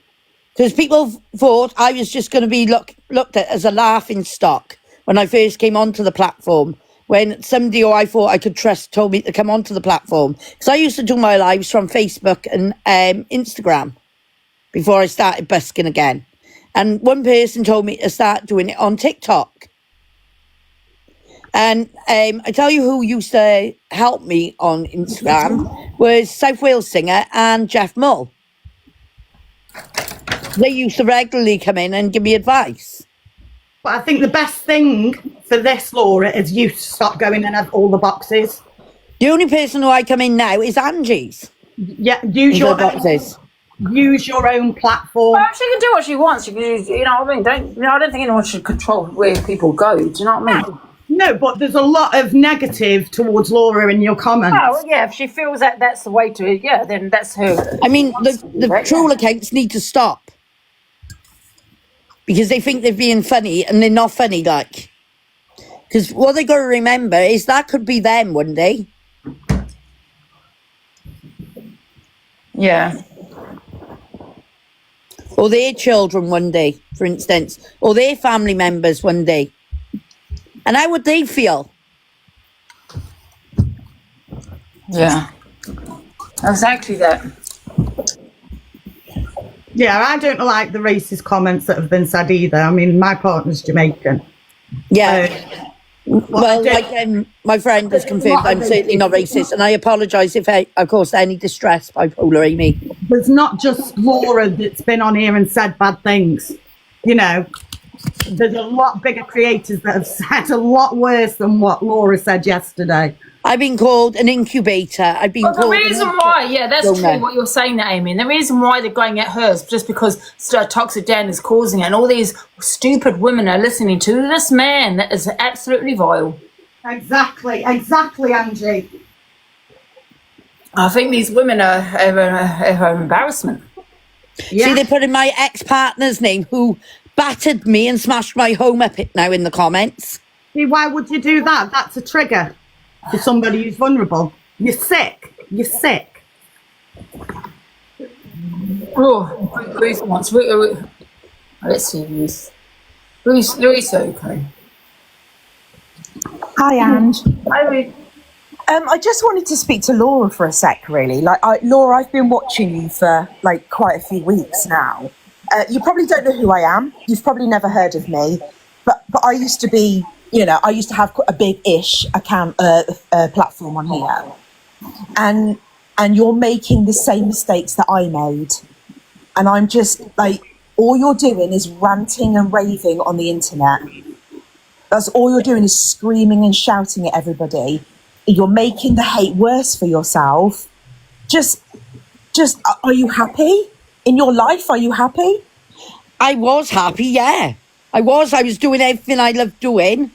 Speaker 21: Because people thought I was just going to be looked at as a laughing stock when I first came onto the platform. When somebody who I thought I could trust told me to come onto the platform. Because I used to do my lives from Facebook and Instagram before I started busking again. And one person told me to start doing it on TikTok. And I tell you who used to help me on Instagram was South Wales singer and Jeff Mull. They used to regularly come in and give me advice.
Speaker 22: But I think the best thing for this, Laura, is you to stop going and have all the boxes.
Speaker 21: The only person who I come in now is Angie's.
Speaker 22: Yeah, use your boxes. Use your own platform.
Speaker 1: Well, she can do what she wants. She can use, you know what I mean? I don't think anyone should control where people go. Do you know what I mean?
Speaker 22: No, but there's a lot of negative towards Laura in your comments.
Speaker 1: Oh, yeah, if she feels that that's the way to, yeah, then that's her.
Speaker 21: I mean, the troll accounts need to stop. Because they think they're being funny and they're not funny, like. Because what they got to remember is that could be them one day.
Speaker 1: Yeah.
Speaker 21: Or their children one day, for instance. Or their family members one day. And how would they feel?
Speaker 1: Yeah. Exactly that.
Speaker 22: Yeah, I don't like the racist comments that have been said either. I mean, my partner's Jamaican.
Speaker 21: Yeah. Well, like my friend has confirmed, I'm certainly not racist. And I apologise if I caused any distress, bipolar Amy.
Speaker 22: There's not just Laura that's been on here and said bad things. You know, there's a lot bigger creators that have said a lot worse than what Laura said yesterday.
Speaker 21: I've been called an incubator. I've been called.
Speaker 1: The reason why, yeah, that's true what you're saying, there, Amy. And the reason why they're going at her is just because Toxic Dan is causing it, and all these stupid women are listening to this man that is absolutely vile.
Speaker 22: Exactly, Angie.
Speaker 1: I think these women are an embarrassment.
Speaker 21: Yeah. See, they put in my ex-partner's name, who battered me and smashed my home up now in the comments.
Speaker 22: See, why would you do that? That's a trigger for somebody who's vulnerable. You're sick.
Speaker 1: Oh, Ruth wants. Let's see, Ruth. Ruth's okay.
Speaker 4: Hi, Ange.
Speaker 1: Hi, Ruth.
Speaker 4: I just wanted to speak to Laura for a sec, really. Laura, I've been watching you for quite a few weeks now. You probably don't know who I am. You've probably never heard of me, but I used to be. I used to have a big-ish account platform on here, and you're making the same mistakes that I made, and I'm just all you're doing is ranting and raving on the internet. That's all you're doing is screaming and shouting at everybody. You're making the hate worse for yourself. Just, are you happy in your life? Are you happy?
Speaker 21: I was happy, yeah. I was doing everything I loved doing.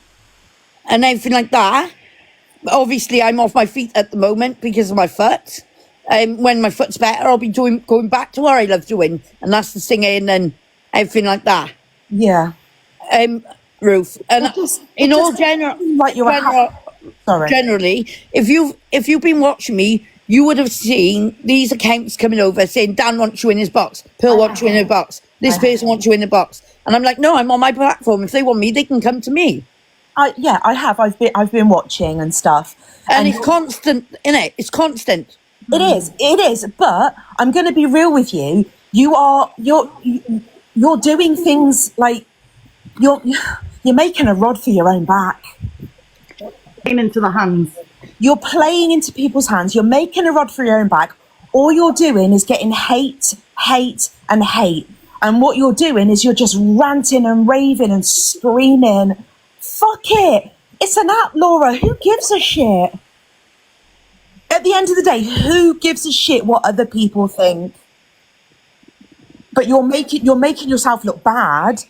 Speaker 21: And everything like that. Obviously, I'm off my feet at the moment because of my foot. When my foot's better, I'll be going back to what I love doing, and that's the singing and everything like that.
Speaker 4: Yeah.
Speaker 21: Ruth, and in all generally, if you've been watching me, you would have seen these accounts coming over saying Dan wants you in his box, Pearl wants you in her box, this person wants you in the box, and I'm like, no, I'm on my platform. If they want me, they can come to me.
Speaker 4: Yeah, I have. I've been watching and stuff,
Speaker 21: and it's constant, innit? It's constant.
Speaker 4: It is. But I'm going to be real with you. You're doing things like you're making a rod for your own back.
Speaker 22: Playing into the hands.
Speaker 4: You're playing into people's hands. You're making a rod for your own back. All you're doing is getting hate hate and hate. And what you're doing is you're just ranting and raving and screaming. Fuck it. It's an app, Laura. Who gives a shit? At the end of the day, who gives a shit what other people think? But you're making yourself look bad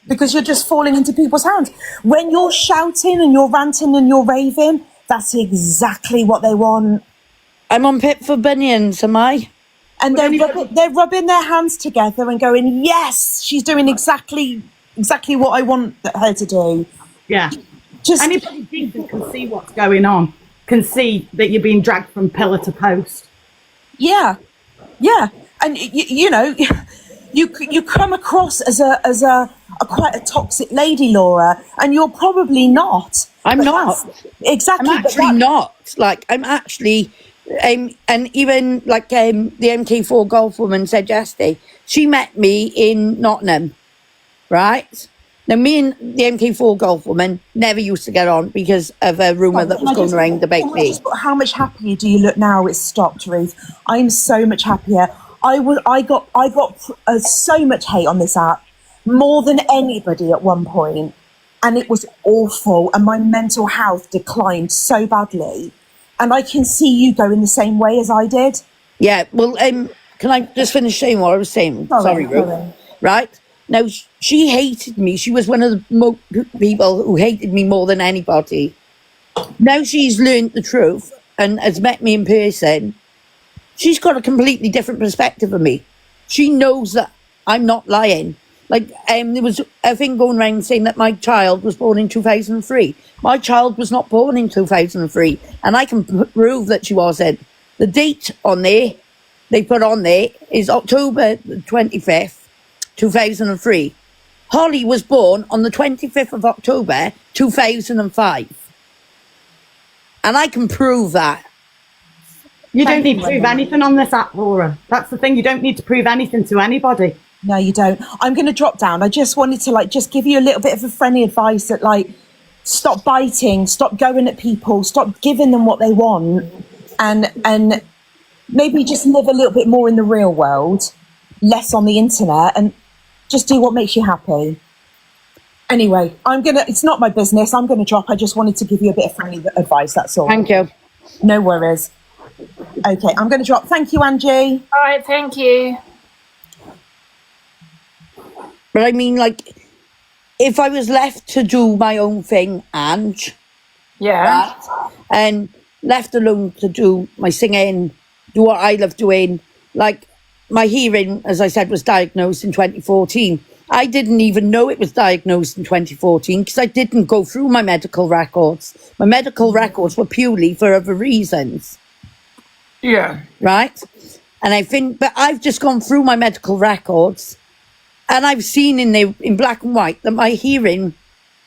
Speaker 4: because you're just falling into people's hands. When you're shouting and you're ranting and you're raving, that's exactly what they want.
Speaker 21: I'm on Pit for Bunions, am I?
Speaker 4: And they're rubbing their hands together and going, yes, she's doing exactly what I want her to do.
Speaker 22: Yeah.
Speaker 4: Just
Speaker 22: anybody decent can see what's going on, can see that you're being dragged from pillar to post.
Speaker 4: Yeah. And you know, you come across as a quite a toxic lady, Laura, and you're probably not.
Speaker 21: I'm not.
Speaker 4: Exactly.
Speaker 21: I'm actually not. Like, I'm actually, and even like the MK4 golf woman said yesterday, she met me in Nottingham, right? Now, me and the MK4 golf woman never used to get on because of a rumour that was going around about me.
Speaker 4: How much happier do you look now? It's stopped, Ruth. I'm so much happier. I got so much hate on this app, more than anybody at one point, and it was awful. And my mental health declined so badly. And I can see you going the same way as I did.
Speaker 21: Yeah. Well, can I just finish saying what I was saying? Sorry, Ruth. Right. Now, she hated me. She was one of the people who hated me more than anybody. Now she's learned the truth and has met me in person. She's got a completely different perspective of me. She knows that I'm not lying. Like, there was a thing going around saying that my child was born in 2003. My child was not born in 2003. And I can prove that she wasn't. The date on there, they put on there, is October 25th. 2003. Holly was born on the 25th of October 2005. And I can prove that.
Speaker 22: You don't need to prove anything on this app, Laura. That's the thing. You don't need to prove anything to anybody.
Speaker 4: No, you don't. I'm going to drop down. I just wanted to just give you a little bit of a friendly advice that stop biting, stop going at people, stop giving them what they want, and maybe just live a little bit more in the real world, less on the internet, and just do what makes you happy. Anyway, it's not my business. I'm going to drop. I just wanted to give you a bit of friendly advice. That's all.
Speaker 21: Thank you.
Speaker 4: No worries. Okay, I'm going to drop. Thank you, Angie.
Speaker 1: All right, thank you.
Speaker 21: But I mean, if I was left to do my own thing, Ange.
Speaker 1: Yeah.
Speaker 21: And left alone to do my singing, do what I love doing, my hearing, as I said, was diagnosed in 2014. I didn't even know it was diagnosed in 2014 because I didn't go through my medical records. My medical records were purely for other reasons.
Speaker 1: Yeah.
Speaker 21: Right? And but I've just gone through my medical records and I've seen in black and white that my hearing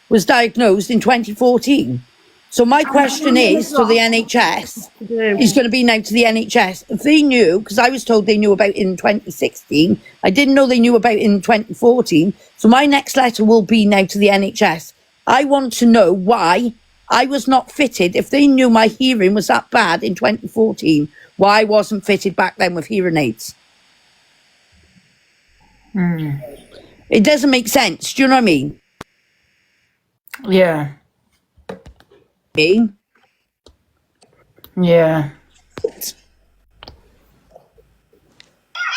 Speaker 21: was diagnosed in 2014. So my question is to the NHS, is going to be now to the NHS. If they knew, because I was told they knew about it in 2016, I didn't know they knew about it in 2014. So my next letter will be now to the NHS. I want to know why I was not fitted. If they knew my hearing was that bad in 2014, why I wasn't fitted back then with hearing aids. It doesn't make sense. Do you know what I mean?
Speaker 1: Yeah. Yeah.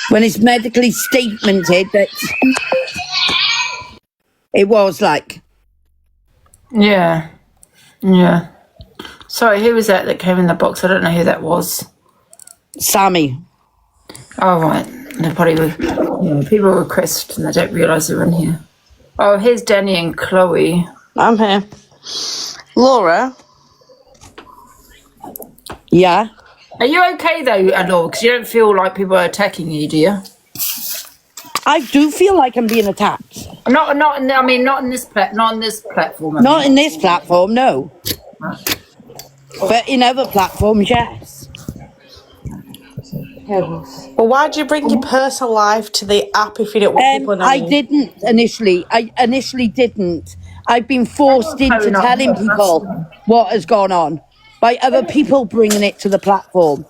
Speaker 21: When it's medically statemented that it was
Speaker 1: Yeah. Yeah. Sorry, who was that came in the box? I don't know who that was.
Speaker 21: Sammy.
Speaker 1: Oh, right. They probably were, people request and they don't realise they're in here. Oh, here's Danny and Chloe.
Speaker 8: I'm here. Laura?
Speaker 21: Yeah?
Speaker 1: Are you okay, though, Laura? Because you don't feel like people are attacking you, do you?
Speaker 21: I do feel like I'm being attacked.
Speaker 1: Not in this platform.
Speaker 21: Not in this platform, no. But in other platforms, yes.
Speaker 8: Well, why do you bring your personal life to the app if you don't want people knowing?
Speaker 21: I didn't initially. I initially didn't. I've been forced into telling people what has gone on by other people bringing it to the platform.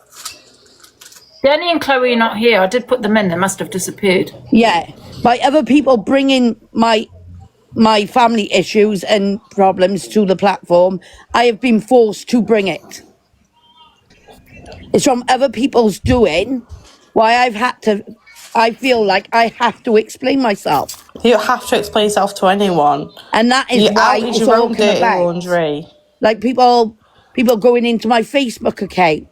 Speaker 1: Danny and Chloe are not here. I did put them in. They must have disappeared.
Speaker 21: Yeah, by other people bringing my family issues and problems to the platform, I have been forced to bring it. It's from other people's doing why I feel like I have to explain myself.
Speaker 8: You don't have to explain yourself to anyone.
Speaker 21: And that is
Speaker 8: you
Speaker 21: why
Speaker 8: outed
Speaker 21: it's
Speaker 8: your
Speaker 21: all
Speaker 8: own
Speaker 21: come
Speaker 8: dirty
Speaker 21: about.
Speaker 8: laundry.
Speaker 21: Like people going into my Facebook account,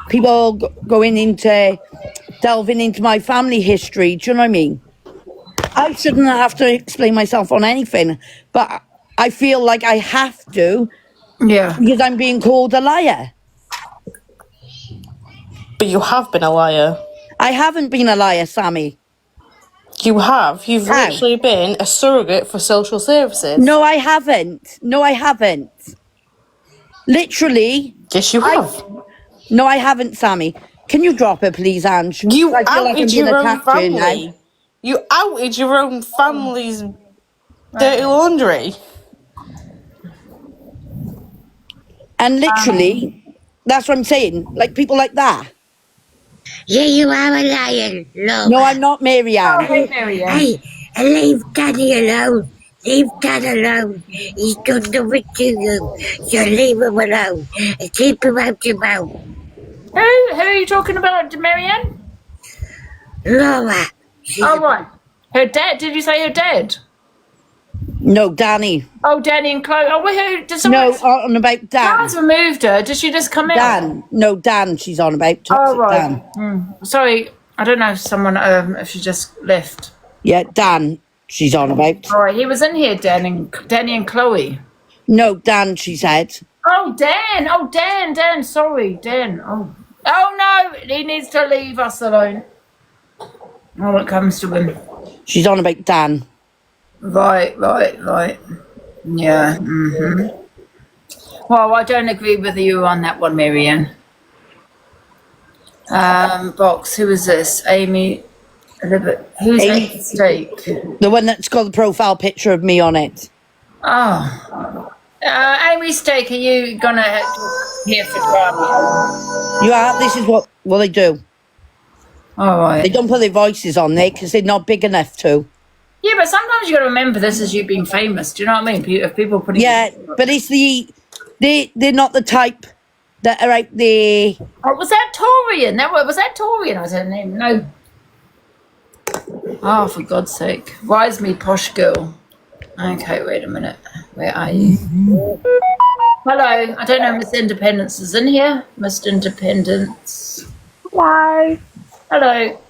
Speaker 21: people going into delving into my family history. Do you know what I mean? I shouldn't have to explain myself on anything, but I feel like I have to.
Speaker 1: Yeah.
Speaker 21: Because I'm being called a liar.
Speaker 8: But you have been a liar.
Speaker 21: I haven't been a liar, Sammy.
Speaker 8: You have. You've
Speaker 21: How?
Speaker 8: literally been a surrogate for social services.
Speaker 21: No, I haven't. No, I haven't. Literally.
Speaker 8: Yes, you have.
Speaker 21: No, I haven't, Sammy. Can you drop her, please, Ange?
Speaker 8: You
Speaker 21: I feel like I'm
Speaker 8: outed
Speaker 21: being
Speaker 8: your own
Speaker 21: attacked here now.
Speaker 8: family. You outed your own family's dirty laundry.
Speaker 21: And literally, that's what I'm saying. Like people like that.
Speaker 11: Yeah, you are a liar, Laura.
Speaker 21: No, I'm not, Marianne.
Speaker 1: Hey, Marianne.
Speaker 11: Hey, leave Daddy alone. Leave Dad alone. He's done nothing to you. So leave him alone. And keep him out your mouth.
Speaker 1: Who are you talking about, Marianne?
Speaker 11: Laura.
Speaker 1: Oh, right. Her dad? Did you say her dad?
Speaker 21: No, Danny.
Speaker 1: Oh, Danny and Chloe. Oh, who? Did
Speaker 21: No,
Speaker 1: someone...
Speaker 21: on about Dan.
Speaker 1: Someone's removed her. Did she just come out?
Speaker 21: Dan. No, Dan she's on about.
Speaker 1: Oh, right.
Speaker 21: Dan.
Speaker 1: Sorry. I don't know if someone, if she just left.
Speaker 21: Yeah, Dan she's on about.
Speaker 1: All right. He was in here, Danny and Chloe.
Speaker 21: No, Dan, she said.
Speaker 1: Oh, Dan. Oh, Dan. Sorry, Dan. Oh, no. He needs to leave us alone. When it comes to him.
Speaker 21: She's on about Dan.
Speaker 1: Right. Yeah. Well, I don't agree with you on that one, Marianne. Box, who is this? Amy. Who's Amy Steak?
Speaker 21: The one that's got the profile picture of me on it.
Speaker 1: Oh. Amy Steak, are you going to here for drama?
Speaker 21: You are. This is what they do.
Speaker 1: All right.
Speaker 21: They don't put their voices on there because they're not big enough to.
Speaker 1: Yeah, but sometimes you got to remember this is you being famous. Do you know what I mean? If people put
Speaker 21: but it's they're not the type that are out there.
Speaker 1: Oh, was that Torian? Was that Torian? I was her name. No. Oh, for God's sake! Rise me, posh girl. Okay, wait a minute. Where are you? Hello. I don't know. Miss Independence is in here. Miss Independence.
Speaker 10: Why?
Speaker 1: Hello.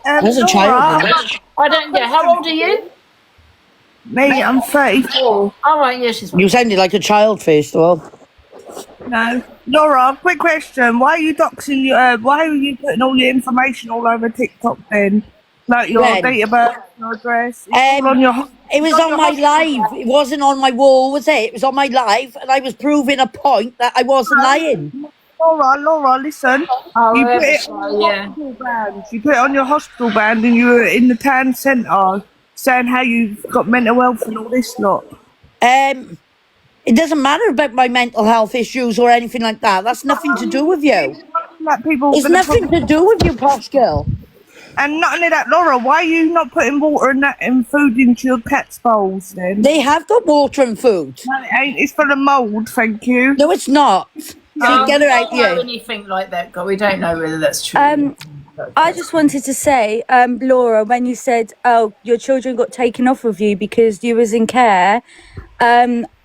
Speaker 21: There's a child in it.
Speaker 1: I don't. Yeah. How old are you?
Speaker 10: Me, I'm 34.
Speaker 1: All right. Yeah, she's.
Speaker 21: You sounded like a child, first of all.
Speaker 10: No. Laura, quick question. Why are you doxing your, why are you putting all your information all over TikTok then? Like your date of birth, your address?
Speaker 21: It was on my live. It wasn't on my wall, was it? It was on my live, and I was proving a point that I wasn't lying.
Speaker 10: Laura, listen. You put it on your hospital band. You put it on your hospital band, and you were in the town centre saying how you've got mental health and all this lot.
Speaker 21: It doesn't matter about my mental health issues or anything like that. That's nothing to do with you. It's nothing to do with you, posh girl.
Speaker 10: And not only that, Laura, why are you not putting water and food into your cat's bowls then?
Speaker 21: They have got water and food.
Speaker 10: No, it ain't. It's for the mould, thank you.
Speaker 21: No, it's not. Get her out
Speaker 1: here.
Speaker 21: here.
Speaker 1: Anything like that, God, we don't know whether that's true.
Speaker 12: I just wanted to say, Laura, when you said, "Oh, your children got taken off of you because you was in care,"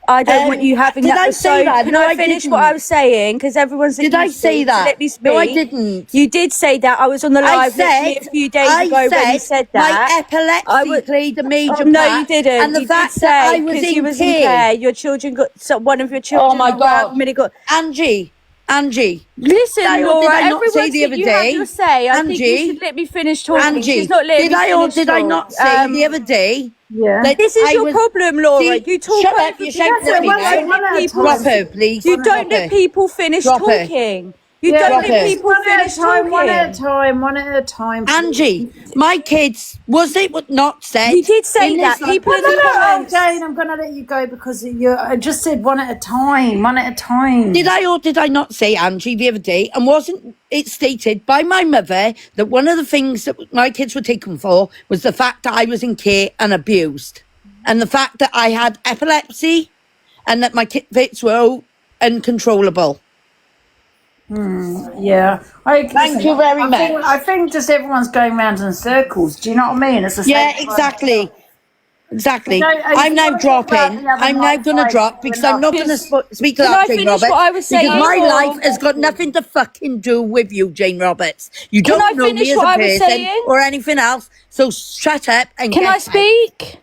Speaker 12: I don't want you having
Speaker 21: did
Speaker 12: that.
Speaker 21: I say that?
Speaker 12: Can
Speaker 21: No,
Speaker 12: I
Speaker 21: I
Speaker 12: finish
Speaker 21: didn't.
Speaker 12: what I was saying? Because everyone's
Speaker 21: Did I say that?
Speaker 12: Let me speak.
Speaker 21: No, I didn't.
Speaker 12: You did say that. I was on the live literally a few days ago when you said that.
Speaker 21: My epilepsy played a major
Speaker 12: no,
Speaker 21: part.
Speaker 12: you didn't.
Speaker 21: And the
Speaker 12: You
Speaker 21: fact
Speaker 12: did
Speaker 21: that
Speaker 12: say
Speaker 21: I was
Speaker 12: because you
Speaker 21: in
Speaker 12: was
Speaker 21: care.
Speaker 12: your children got one of your children.
Speaker 21: Oh my God,
Speaker 12: got
Speaker 21: Angie.
Speaker 12: Listen, Laura,
Speaker 21: did I not
Speaker 12: everyone
Speaker 21: say the other
Speaker 12: you have
Speaker 21: day?
Speaker 12: your say. I think you
Speaker 21: Angie,
Speaker 12: should let me finish talking.
Speaker 21: Angie,
Speaker 12: She's not letting
Speaker 21: did
Speaker 12: me
Speaker 21: I or
Speaker 12: finish
Speaker 21: did I
Speaker 12: talk.
Speaker 21: not say the other day?
Speaker 12: Yeah.
Speaker 21: That
Speaker 12: This is
Speaker 21: I
Speaker 12: your
Speaker 21: was-
Speaker 12: problem, Laura.
Speaker 21: See,
Speaker 12: you talk
Speaker 21: shut up,
Speaker 12: over
Speaker 21: you're
Speaker 12: people.
Speaker 21: shouting at me
Speaker 12: You don't
Speaker 21: now.
Speaker 12: let people-
Speaker 21: Drop her, please.
Speaker 12: You don't let people finish
Speaker 21: Drop her.
Speaker 12: talking. You
Speaker 1: Yeah,
Speaker 12: don't
Speaker 21: Drop
Speaker 12: let
Speaker 21: it.
Speaker 12: people
Speaker 1: one at
Speaker 12: finish
Speaker 1: a time, one at a
Speaker 12: talking.
Speaker 1: time, one at a time.
Speaker 21: Angie, my kids, was it not said?
Speaker 12: You did say
Speaker 21: in
Speaker 12: that.
Speaker 21: this
Speaker 12: People in the
Speaker 1: No,
Speaker 12: comments.
Speaker 1: Jane, I'm going to let you go because I just said one at a time, one at a time.
Speaker 21: Did I or did I not say, Angie, the other day? And wasn't it stated by my mother that one of the things that my kids were taken for was the fact that I was in care and abused, and the fact that I had epilepsy, and that my fits were uncontrollable?
Speaker 1: Yeah.
Speaker 21: Thank you very much.
Speaker 1: I think just everyone's going round in circles. Do you know what I mean? It's the same.
Speaker 21: Yeah, exactly. Exactly.
Speaker 1: Okay,
Speaker 21: I'm now dropping. I'm now going to drop because I'm not going to speak to
Speaker 12: Can
Speaker 21: that,
Speaker 12: I
Speaker 21: Jane
Speaker 12: finish
Speaker 21: Roberts.
Speaker 12: what I was saying,
Speaker 21: because my
Speaker 12: or-
Speaker 21: life has got nothing to fucking do with you, Jane Roberts. You
Speaker 12: Can
Speaker 21: don't
Speaker 12: I
Speaker 21: know
Speaker 12: finish
Speaker 21: me as
Speaker 12: what
Speaker 21: a
Speaker 12: I was
Speaker 21: person
Speaker 12: saying?
Speaker 21: or anything else. So shut up and
Speaker 12: Can
Speaker 21: get
Speaker 12: I
Speaker 21: out.
Speaker 12: speak?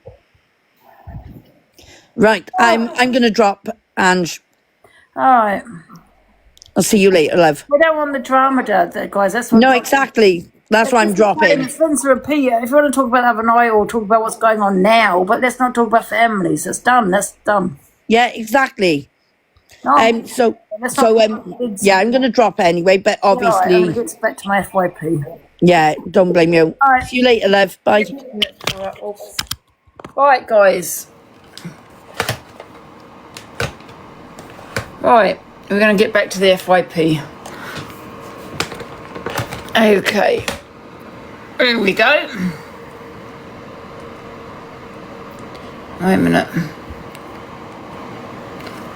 Speaker 21: Right, I'm going to drop, and
Speaker 1: All right.
Speaker 21: I'll see you later, love.
Speaker 1: We don't want the drama, Dad, guys. That's what.
Speaker 21: No, exactly. That's why I'm dropping.
Speaker 1: It's repeat. If you want to talk about other night or talk about what's going on now, but let's not talk about families. That's done. That's done.
Speaker 21: Yeah, exactly.
Speaker 1: No,
Speaker 21: Yeah, I'm going to drop anyway, but
Speaker 1: Yeah, all right, I'm
Speaker 21: obviously,
Speaker 1: going to get back to my FYP.
Speaker 21: yeah, don't blame you.
Speaker 1: All right.
Speaker 21: See you later, love. Bye.
Speaker 1: All right, guys. Right, we're going to get back to the FYP. Okay. Here we go. Wait a minute.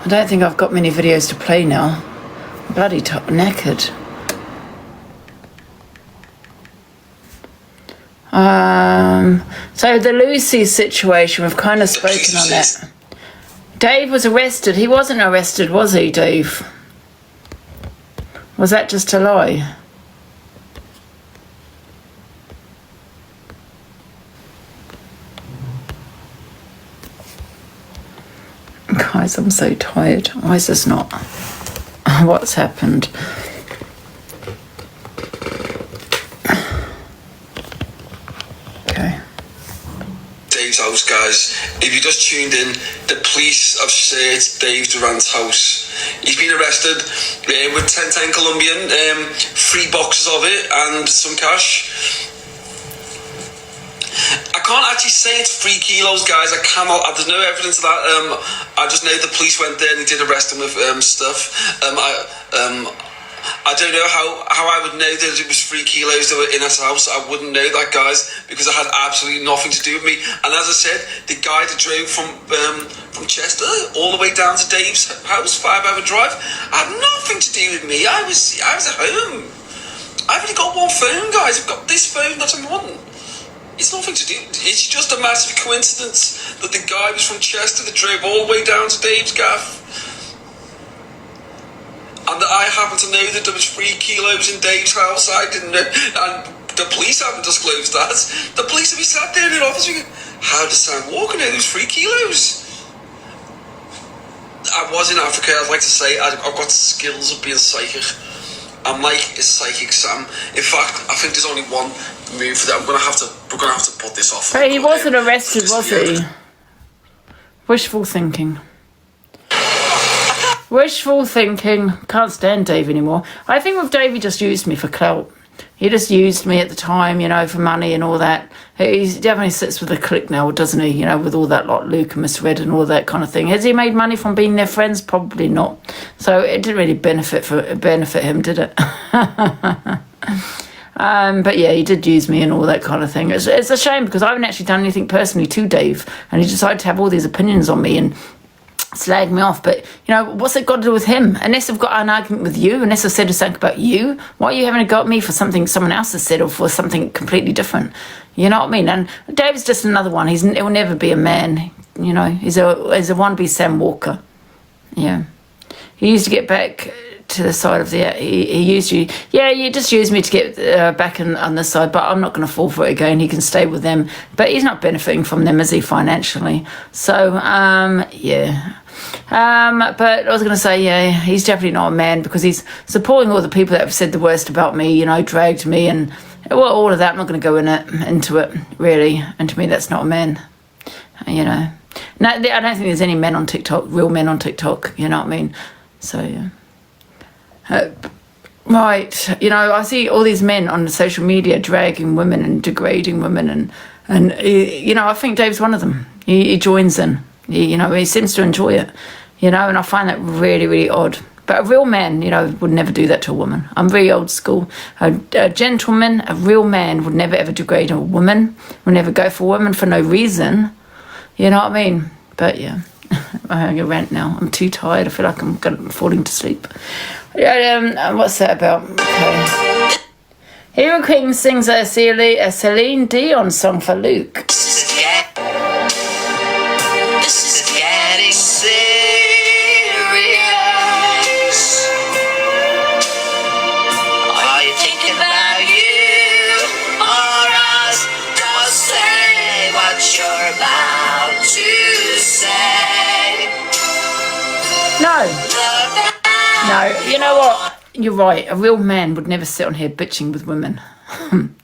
Speaker 1: I don't think I've got many videos to play now. I'm bloody knackered. So the Lucy situation, we've kind of spoken on that. Dave was arrested. He wasn't arrested, was he, Dave? Was that just a lie? Guys, I'm so tired. Why is this not? What's happened? Okay.
Speaker 14: Dave's house, guys. If you just tuned in, the police have searched Dave Durant's house. He's been arrested with 10 Colombian, 3 boxes of it and some cash. I can't actually say it's 3 kilos, guys. I cannot. There's no evidence of that. I just know the police went there and they did arrest him with stuff. I don't know how I would know that it was 3 kilos that were in his house. I wouldn't know that, guys, because it had absolutely nothing to do with me. And as I said, the guy that drove from Chester all the way down to Dave's house, 5-hour drive, had nothing to do with me. I was at home. I've only got one phone, guys. I've got this phone that I'm on. It's nothing to do. It's just a massive coincidence that the guy was from Chester that drove all the way down to Dave's gaff. And that I happen to know that there was 3 kilos in Dave's house. I didn't know. And the police haven't disclosed that. The police have been sat there in their office thinking, how does Sam Walker know there's 3 kilos? I was in Africa. I'd like to say I've got skills of being psychic. And Mike is psychic Sam. In fact, I think there's only one move that we're gonna have to put this off.
Speaker 1: But he wasn't arrested, was he? Wishful thinking. Wishful thinking. Can't stand Dave anymore. I think with Dave, he just used me for clout. He just used me at the time, you know, for money and all that. He definitely sits with a clique now, doesn't he? You know, with all that lot, Luke and Miss Red and all that kind of thing. Has he made money from being their friends? Probably not. So it didn't really benefit him, did it? But yeah, he did use me and all that kind of thing. It's a shame because I haven't actually done anything personally to Dave, and he decided to have all these opinions on me and slag me off. But you know, what's it got to do with him? Unless I've got an argument with you, unless I've said something about you, why are you having a go at me for something someone else has said or for something completely different? You know what I mean? And Dave's just another one. He'll never be a man. You know, he's a wannabe Sam Walker. Yeah, he used to get back to the side of the. He used you. Yeah, you just used me to get back on this side, but I'm not going to fall for it again. He can stay with them, but he's not benefiting from them, is he, financially? So, yeah. But I was going to say, yeah, he's definitely not a man because he's supporting all the people that have said the worst about me, you know, dragged me and all of that. I'm not going to go into it, really. And to me, that's not a man, you know. No, I don't think there's any men on TikTok, real men on TikTok, you know what I mean? So, yeah. Right. You know, I see all these men on social media dragging women and degrading women, and you know, I think Dave's one of them. He joins in. You know, he seems to enjoy it. You know, and I find that really, really odd. But a real man, you know, would never do that to a woman. I'm very old school. A gentleman, a real man would never ever degrade a woman. Would never go for a woman for no reason. You know what I mean? But yeah, I'm having a rant now. I'm too tired. I feel like I'm falling to sleep. What's that about? Okay. Hero King sings a Celine Dion song for Luke.
Speaker 13: This is getting serious. Are you thinking about you or us? Just say what you're about to say.
Speaker 1: No. No, you know what? You're right. A real man would never sit on here bitching with women.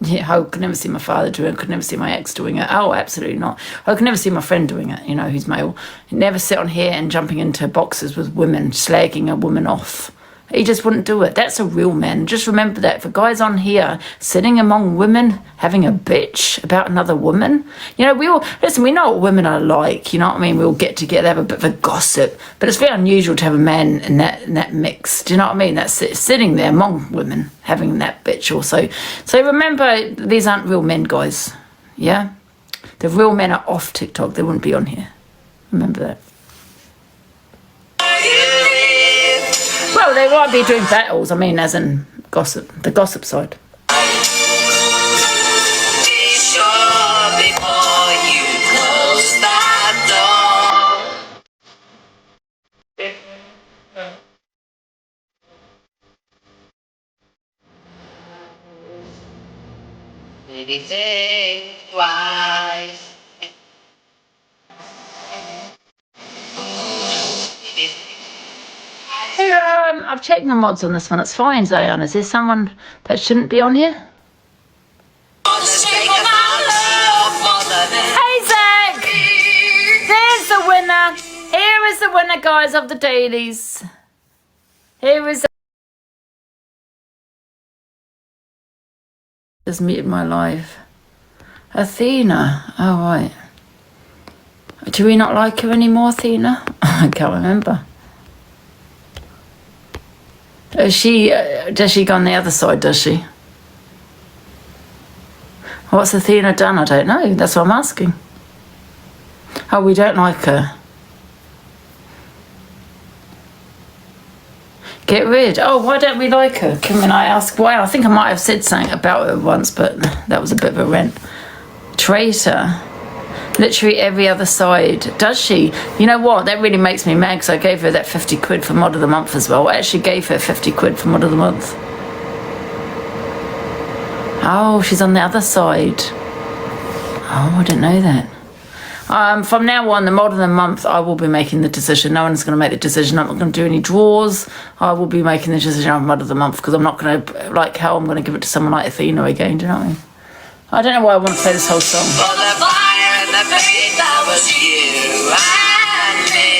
Speaker 1: Yeah, I could never see my father doing it. I could never see my ex doing it. Oh, absolutely not. I could never see my friend doing it, you know, who's male. He'd never sit on here and jumping into boxes with women, slagging a woman off. He just wouldn't do it. That's a real man. Just remember that. For guys on here sitting among women, having a bitch about another woman, you know, we know what women are like. You know what I mean? We all get together, have a bit of a gossip. But it's very unusual to have a man in that mix. Do you know what I mean? That's sitting there among women, having that bitch also. So remember, these aren't real men, guys. Yeah? The real men are off TikTok. They wouldn't be on here. Remember that. Well, they might be doing battles, I mean, as in gossip, the gossip side.
Speaker 13: Be sure before you close that door. Maybe think twice.
Speaker 1: Hey, I've checked the mods on this one. It's fine, Zion. Is there someone that shouldn't be on here? Hey, Zach! There's the winner. Here is the winner, guys, of the dailies. Here is... Just muted my live. Athena. Oh, right. Do we not like her anymore, Athena? I can't remember. Does she go on the other side, does she? What's Athena done? I don't know. That's what I'm asking. Oh, we don't like her. Get rid. Oh, why don't we like her? Can I ask why? I think I might have said something about her once, but that was a bit of a rant. Traitor. Literally every other side. Does she? You know what? That really makes me mad because I gave her that 50 quid for Mod of the Month as well. I actually gave her 50 quid for Mod of the Month. Oh, she's on the other side. Oh, I didn't know that. From now on, the Mod of the Month, I will be making the decision. No one's going to make the decision. I'm not going to do any draws. I will be making the decision on Mod of the Month because I'm not going to, like how I'm going to give it to someone like Athena again. Do you know what I mean? I don't know why I want to play this whole song.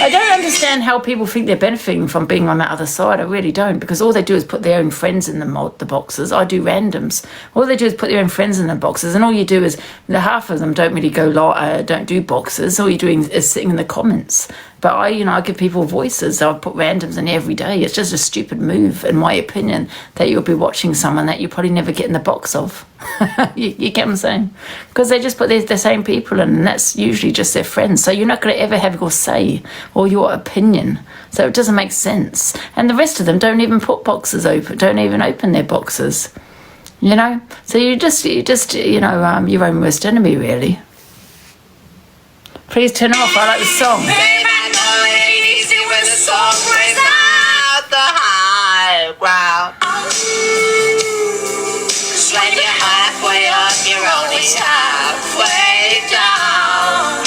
Speaker 1: I don't understand how people think they're benefiting from being on that other side. I really don't, because all they do is put their own friends in the boxes. I do randoms. All they do is put their own friends in the boxes, and all you do is half of them don't really don't do boxes. All you're doing is sitting in the comments. But I give people voices. I put randoms in every day. It's just a stupid move, in my opinion, that you'll be watching someone that you probably never get in the box of. you get what I'm saying? Because they just put the same people in, and that's usually just their friends. So you're not going to ever have your say or your opinion. So it doesn't make sense. And the rest of them don't even put boxes open, don't even open their boxes. You know? So you're just your own worst enemy, really. Please turn off. I like the song.
Speaker 13: When the song plays out the high ground, 'cause when you're halfway up, you're only halfway down.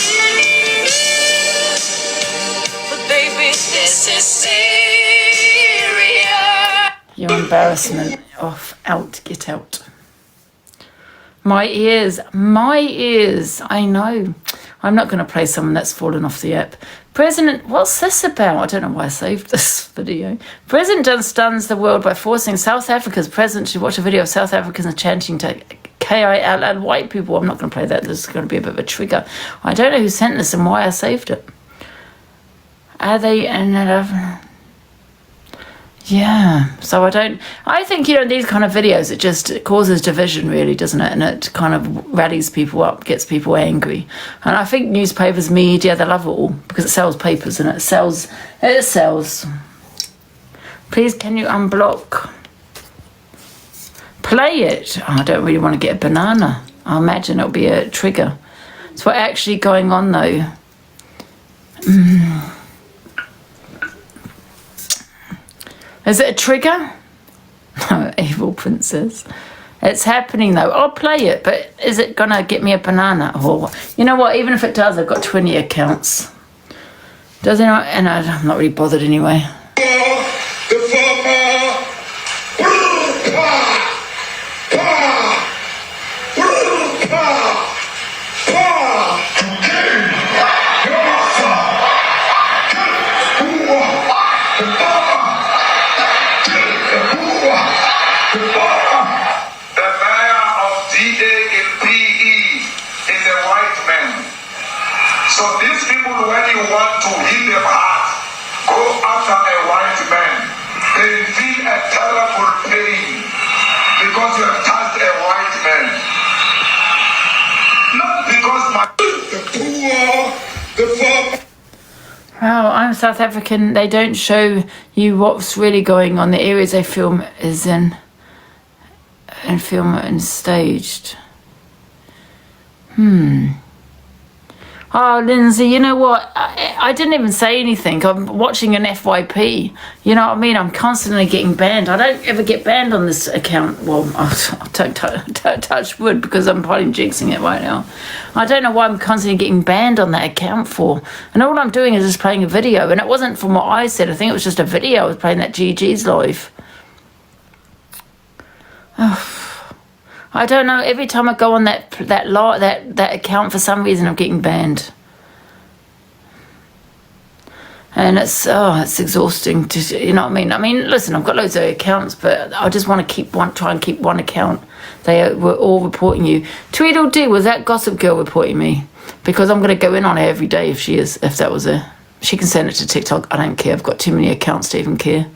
Speaker 13: But baby, this is serious.
Speaker 1: Your embarrassment. Off, out, get out. My ears. I know. I'm not going to play someone that's fallen off the app President, what's this about? I don't know why I saved this video. President stuns the world by forcing South Africa's president to watch a video of South Africans chanting to KILL white people. I'm not going to play that. This is going to be a bit of a trigger. I don't know who sent this and why I saved it. Are they in it? Yeah. So I think, these kind of videos, it causes division really, doesn't it? And it kind of rallies people up, gets people angry. And I think newspapers, media, they love it all because it sells papers and it sells. Please, can you unblock? Play it. Oh, I don't really want to get a banana. I imagine it'll be a trigger. So what's actually going on though? Is it a trigger? No, evil princess. It's happening though. I'll play it, but is it gonna get me a banana? Or you know what? Even if it does, I've got 20 accounts. Does it not? And I'm not really bothered anyway.
Speaker 5: So these people, when you want to heal their heart, go after a white man. They feel a terrible pain because you have touched a white man. Not because the poor,
Speaker 1: Oh, I'm South African. They don't show you what's really going on. The areas they film is in and film and staged. Oh, Lindsay, you know what? I didn't even say anything. I'm watching an FYP. You know what I mean? I'm constantly getting banned. I don't ever get banned on this account. Well, I don't touch wood because I'm probably jinxing it right now. I don't know why I'm constantly getting banned on that account for. And all I'm doing is just playing a video. And it wasn't from what I said. I think it was just a video. I was playing that GG's live. Oh. I don't know. Every time I go on that account, for some reason, I'm getting banned, and it's exhausting. You know what I mean? I mean, listen, I've got loads of accounts, but I just want to try and keep one account. They were all reporting you. Tweedledee, was that gossip girl reporting me? Because I'm going to go in on her every day if that was her. She can send it to TikTok. I don't care. I've got too many accounts to even care.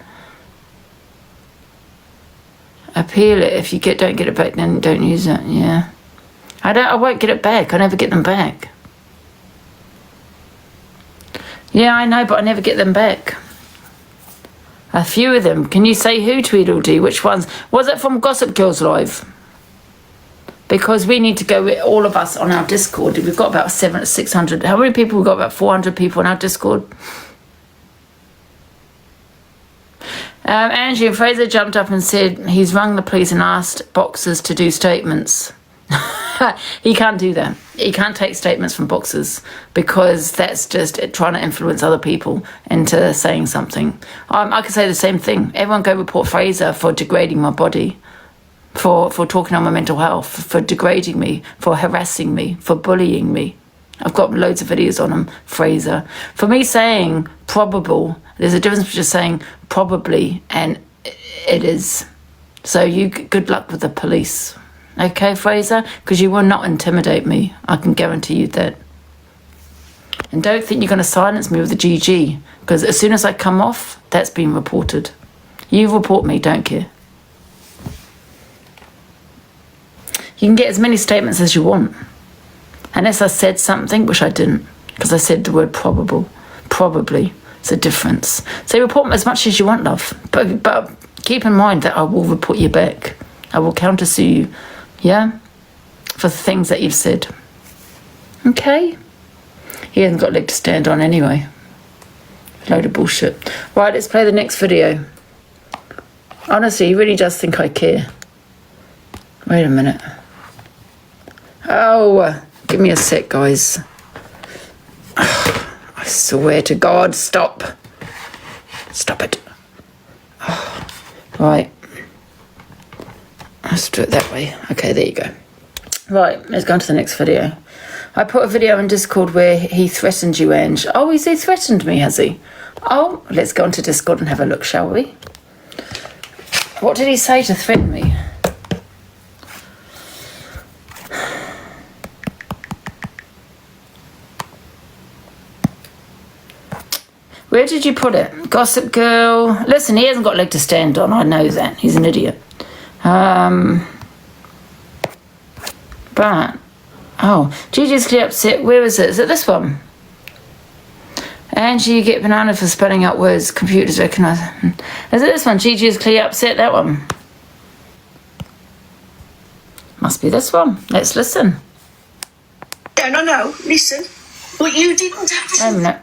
Speaker 1: Appeal it. If you don't get it back, then don't use it. Yeah, I won't get it back. I never get them back. Yeah, I know, but I never get them back. A few of them. Can you say who, Tweedledee? Which ones? Was it from Gossip Girls Live? Because we need to go with all of us on our Discord. We've got about 600. How many people? We've got about 400 people on our Discord. Angie and Fraser jumped up and said he's rung the police and asked boxers to do statements. He can't do that. He can't take statements from boxers because that's just trying to influence other people into saying something. I could say the same thing. Everyone go report Fraser for degrading my body, for talking on my mental health, for degrading me, for harassing me, for bullying me. I've got loads of videos on him, Fraser. For me saying probable, there's a difference between just saying probably and it is. So good luck with the police. Okay, Fraser? Because you will not intimidate me. I can guarantee you that. And don't think you're going to silence me with a GG. Because as soon as I come off, that's been reported. You report me, don't care. You can get as many statements as you want. Unless I said something, which I didn't, because I said the word probable. Probably. It's a difference. So report as much as you want, love. But keep in mind that I will report you back. I will countersue you, yeah? For the things that you've said. Okay? He hasn't got a leg to stand on anyway. Load of bullshit. Right, let's play the next video. Honestly, he really does think I care. Wait a minute. Oh, give me a sec, guys. I swear to God, stop. Stop it. Oh, right. Let's do it that way. Okay, there you go. Right, let's go on to the next video. I put a video in Discord where he threatened you, Ange. Oh, he threatened me, has he? Oh, let's go onto Discord and have a look, shall we? What did he say to threaten me? Where did you put it? Gossip Girl. Listen, he hasn't got a leg to stand on. I know that. He's an idiot. But, oh, Gigi's clearly upset. Where is it? Is it this one? Angie, you get banana for spelling out words. Computers recognise. Is it this one? Gigi is clearly upset. That one. Must be this one. Let's listen.
Speaker 10: Yeah, no, listen. But you didn't have to...
Speaker 1: Wait a minute.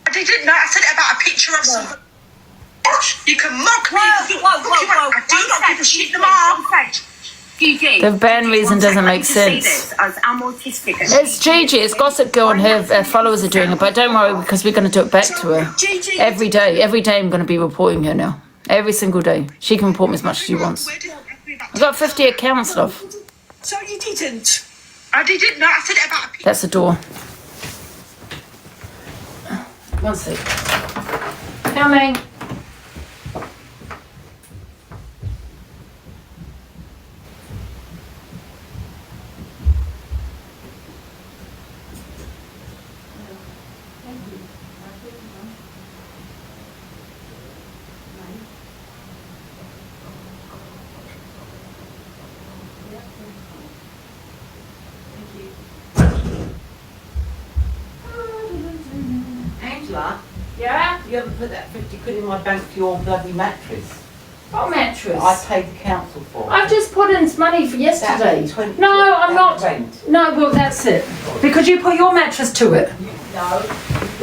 Speaker 10: I didn't know. I said it about a picture of someone. You can mock me.
Speaker 20: Whoa.
Speaker 10: I do not give a shit no more.
Speaker 20: Gigi.
Speaker 1: The ban reason doesn't make sense.
Speaker 20: I'm autistic.
Speaker 1: It's Gigi. It's Gossip Girl and her followers are doing it. But don't worry because we're going to do it back to her. Every day. Every day I'm going to be reporting her now. Every single day. She can report me as much as she wants. I've got 50 accounts, love.
Speaker 10: So you didn't? I didn't know. I said it about a picture.
Speaker 1: That's the door. One sec. Coming.
Speaker 21: Angela?
Speaker 1: Yeah?
Speaker 21: You haven't put that 50 quid in my bank for your bloody mattress.
Speaker 1: What mattress?
Speaker 21: I paid the council for.
Speaker 1: I've just put in money for yesterday.
Speaker 21: That
Speaker 1: No, I'm not.
Speaker 21: Rent.
Speaker 1: No, well, that's it. Because you put your mattress to it.
Speaker 21: No.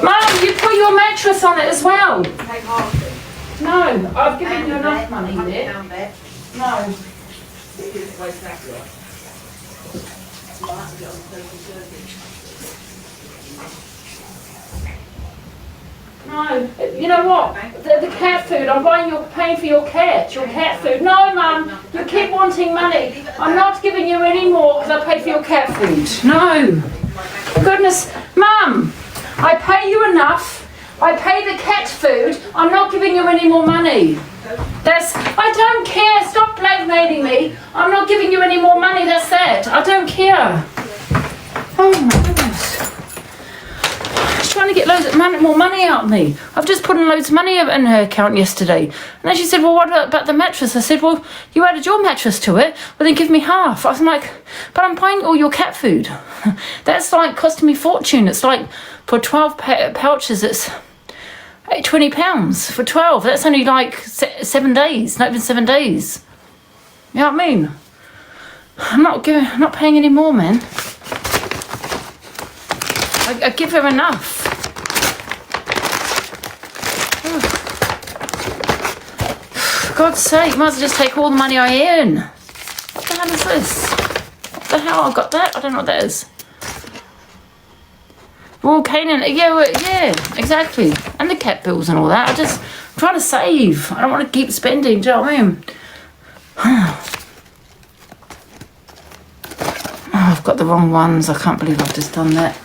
Speaker 1: Mum, you put your mattress on it as well.
Speaker 21: Take half of it.
Speaker 1: No, I've given you enough money there. No. No, you know what? The cat food, I'm paying for your cat food. No, Mum, you keep wanting money. I'm not giving you any more because I paid for your cat food. No. Goodness, Mum, I pay you enough. I pay the cat food. I'm not giving you any more money. I don't care. Stop blackmailing me. I'm not giving you any more money. That's that. I don't care. Oh my goodness. She's trying to get loads of more money out of me. I've just put in loads of money in her account yesterday. And then she said, well, what about the mattress? I said, well, you added your mattress to it. Well, then give me half. I was like, but I'm buying all your cat food. That's like costing me a fortune. It's like for 12 pouches, it's £20 for 12. That's only like 7 days, not even 7 days. You know what I mean? I'm not paying any more, man. I give her enough. For God's sake, might as well just take all the money I earn. What the hell is this? What the hell? I got that? I don't know what that is. Royal Canin, yeah, exactly. And the cat bills and all that. I'm trying to save. I don't want to keep spending, do you know what I mean? Oh, I've got the wrong ones. I can't believe I've just done that.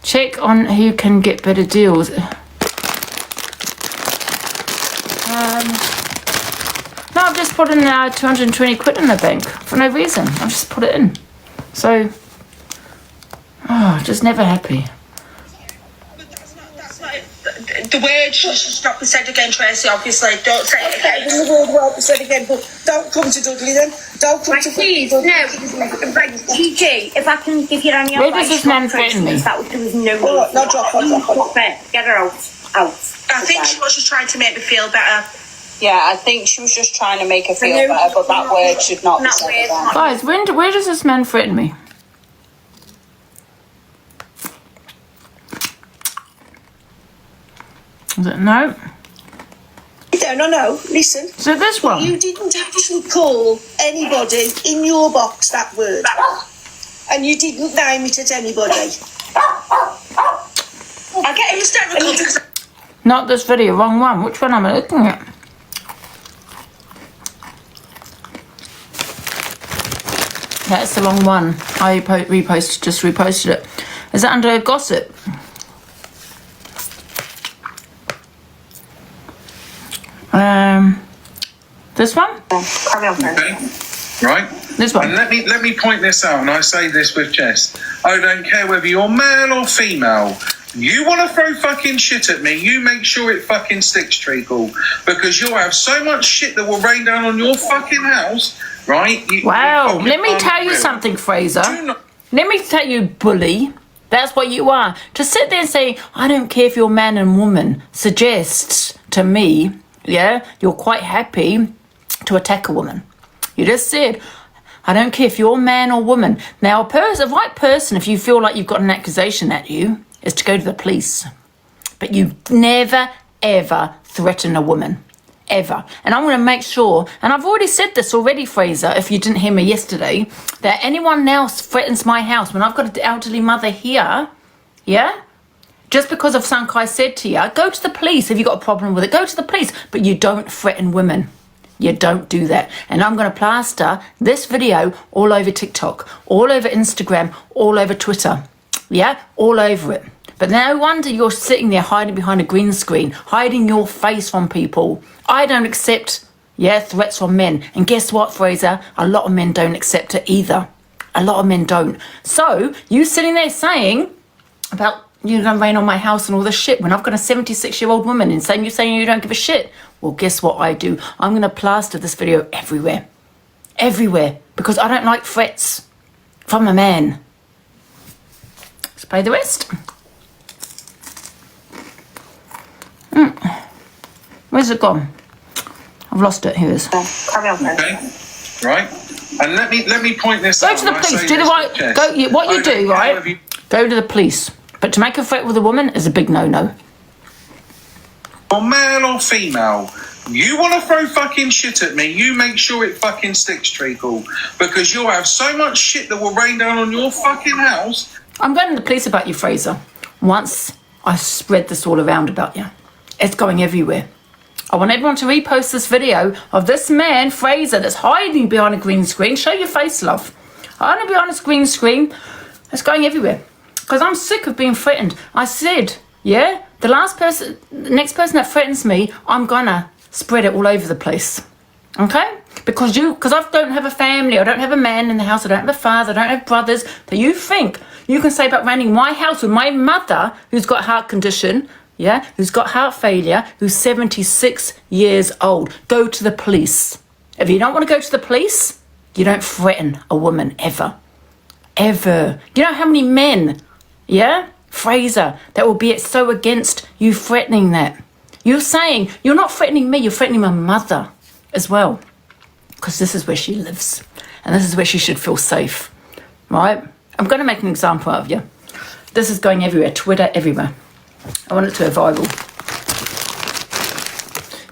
Speaker 1: Check on who can get better deals. No, I've just put in 220 quid in the bank for no reason. I've just put it in. So, just never happy.
Speaker 10: The word should not be said again, Tracy, obviously. Don't say it again. The word won't be said again, but don't come to Dudley then. Don't come to
Speaker 20: please, no. Right, Gigi, if I can give you any advice.
Speaker 1: Where does this man threaten me?
Speaker 20: That would do with no
Speaker 10: no, drop her.
Speaker 20: Get her out.
Speaker 10: I think she was just trying to make me feel better.
Speaker 6: Yeah, I think she was just trying to make her feel better, but that word should not be said again.
Speaker 1: Guys, where does this man threaten me? Is it no?
Speaker 10: No, listen.
Speaker 1: So this one?
Speaker 10: You didn't actually call anybody in your box that word. And you didn't name it at anybody. I get hysterical because...
Speaker 1: Not this video, wrong one. Which one am I looking at? That's the long one. I just reposted it. Is that under gossip? This one?
Speaker 5: Okay. Right.
Speaker 1: This one.
Speaker 5: And let me point this out, and I say this with Jess. I don't care whether you're male or female. You want to throw fucking shit at me, you make sure it fucking sticks, Treacle. Because you'll have so much shit that will rain down on your fucking house, right?
Speaker 1: Wow. Let me tell you something, Fraser. Let me tell you, bully. That's what you are. To sit there and say, I don't care if you're man and woman, suggests to me, yeah, you're quite happy to attack a woman. You just said, I don't care if you're man or woman. Now, a right person, if you feel like you've got an accusation at you, is to go to the police. But you never, ever threaten a woman. Ever. And I'm going to make sure, and I've already said this already, Fraser, if you didn't hear me yesterday, that anyone else threatens my house when I've got an elderly mother here, yeah? Just because of something I said to you, go to the police. If you've got a problem with it, go to the police. But you don't threaten women. You don't do that. And I'm going to plaster this video all over TikTok, all over Instagram, all over Twitter. Yeah, all over it. But no wonder you're sitting there hiding behind a green screen, hiding your face from people. I don't accept, threats from men. And guess what, Fraser? A lot of men don't accept it either. A lot of men don't. So, you sitting there saying about you're going to rain on my house and all this shit when I've got a 76-year-old woman and you're saying you don't give a shit. Well, guess what I do? I'm going to plaster this video everywhere. Everywhere. Because I don't like threats from a man. Let's play the rest. Where's it gone? I've lost it. Here it is.
Speaker 5: Okay. Right. And let me point this out.
Speaker 1: Go to the police. Do the right. What you do, right? Go to the police. But to make a threat with a woman is a big no-no.
Speaker 5: Or male or female, you want to throw fucking shit at me, you make sure it fucking sticks, Treacle. Because you'll have so much shit that will rain down on your fucking house.
Speaker 1: I'm going to the police about you, Fraser. Once I spread this all around about you. It's going everywhere. I want everyone to repost this video of this man, Fraser, that's hiding behind a green screen. Show your face, love. Hiding behind a green screen. It's going everywhere. Because I'm sick of being threatened. I said, the next person that threatens me, I'm gonna spread it all over the place. Okay? Because I don't have a family, I don't have a man in the house, I don't have a father, I don't have brothers, that you think you can say about raining my house with my mother, who's got heart condition, who's got heart failure, who's 76 years old. Go to the police. If you don't want to go to the police, you don't threaten a woman ever. Ever. You know how many men, Fraser, that will be so against you threatening that. You're saying, you're not threatening me, you're threatening my mother as well. Because this is where she lives. And this is where she should feel safe. Right? I'm going to make an example out of you. This is going everywhere, Twitter, everywhere. I want it to go viral.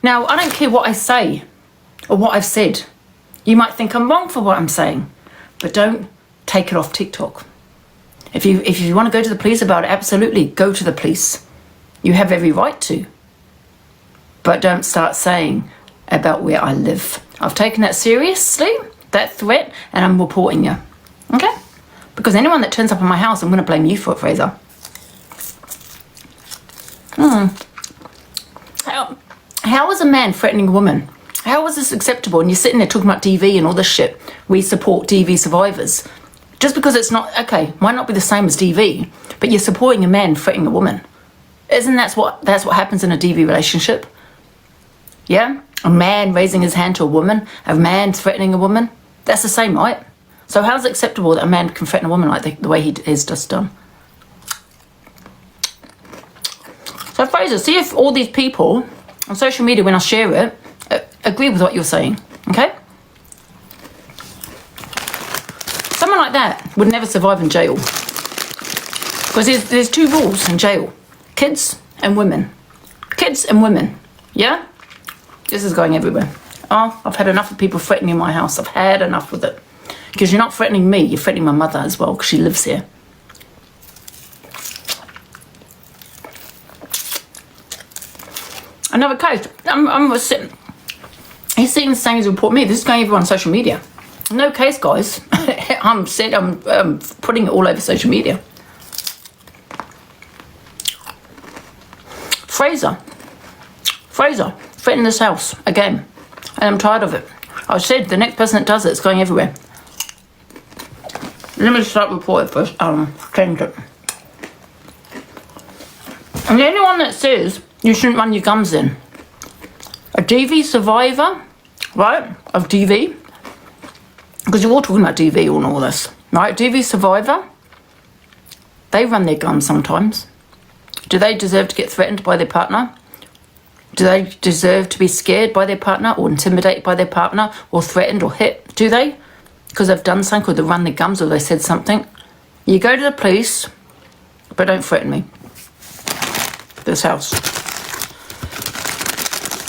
Speaker 1: Now, I don't care what I say or what I've said. You might think I'm wrong for what I'm saying. But don't take it off TikTok. If you want to go to the police about it, absolutely, go to the police. You have every right to. But don't start saying about where I live. I've taken that seriously, that threat, and I'm reporting you. Okay? Because anyone that turns up in my house, I'm going to blame you for it, Fraser. How is a man threatening a woman? How is this acceptable? And you're sitting there talking about DV and all this shit. We support DV survivors. Just because it's not, might not be the same as DV, but you're supporting a man threatening a woman. Isn't that's what happens in a DV relationship? Yeah? A man raising his hand to a woman, a man threatening a woman. That's the same, right? So how is it acceptable that a man can threaten a woman like the way he is just done? So Fraser, see if all these people on social media, when I share it, agree with what you're saying, okay? Someone like that would never survive in jail. Because there's two rules in jail. Kids and women. Kids and women. Yeah? This is going everywhere. Oh, I've had enough of people threatening my house. I've had enough with it. Because you're not threatening me, you're threatening my mother as well, because she lives here. Another case. He's seeing the same as report me. This is going everywhere on social media. No case, guys. I'm putting it all over social media. Fraser, threatening this house again. And I'm tired of it. I said the next person that does it is going everywhere. Let me start report it first. Change it. And the only one that says you shouldn't run your gums in, a DV survivor, right, of DV, because you're all talking about DV and all this, right? DV survivor, they run their gums sometimes. Do they deserve to get threatened by their partner? Do they deserve to be scared by their partner or intimidated by their partner or threatened or hit? Do they? Because they've done something or they run their gums or they said something. You go to the police, but don't threaten me. This house.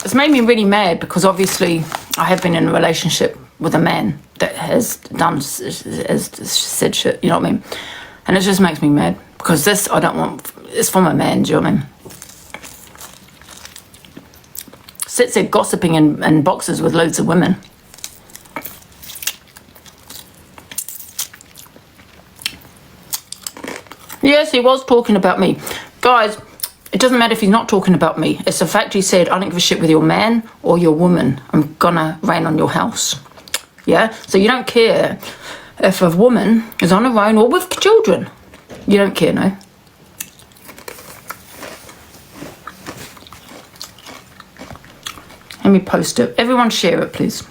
Speaker 1: It's made me really mad because obviously I have been in a relationship with a man that has said shit, you know what I mean? And it just makes me mad because this, I don't want, it's from a man, do you know what I mean? Sits there gossiping in boxes with loads of women. Yes, he was talking about me. Guys, it doesn't matter if he's not talking about me. It's the fact he said, I don't give a shit with your man or your woman. I'm gonna rain on your house. Yeah? So you don't care if a woman is on her own or with children. You don't care, no? Let me post it. Everyone share it, please.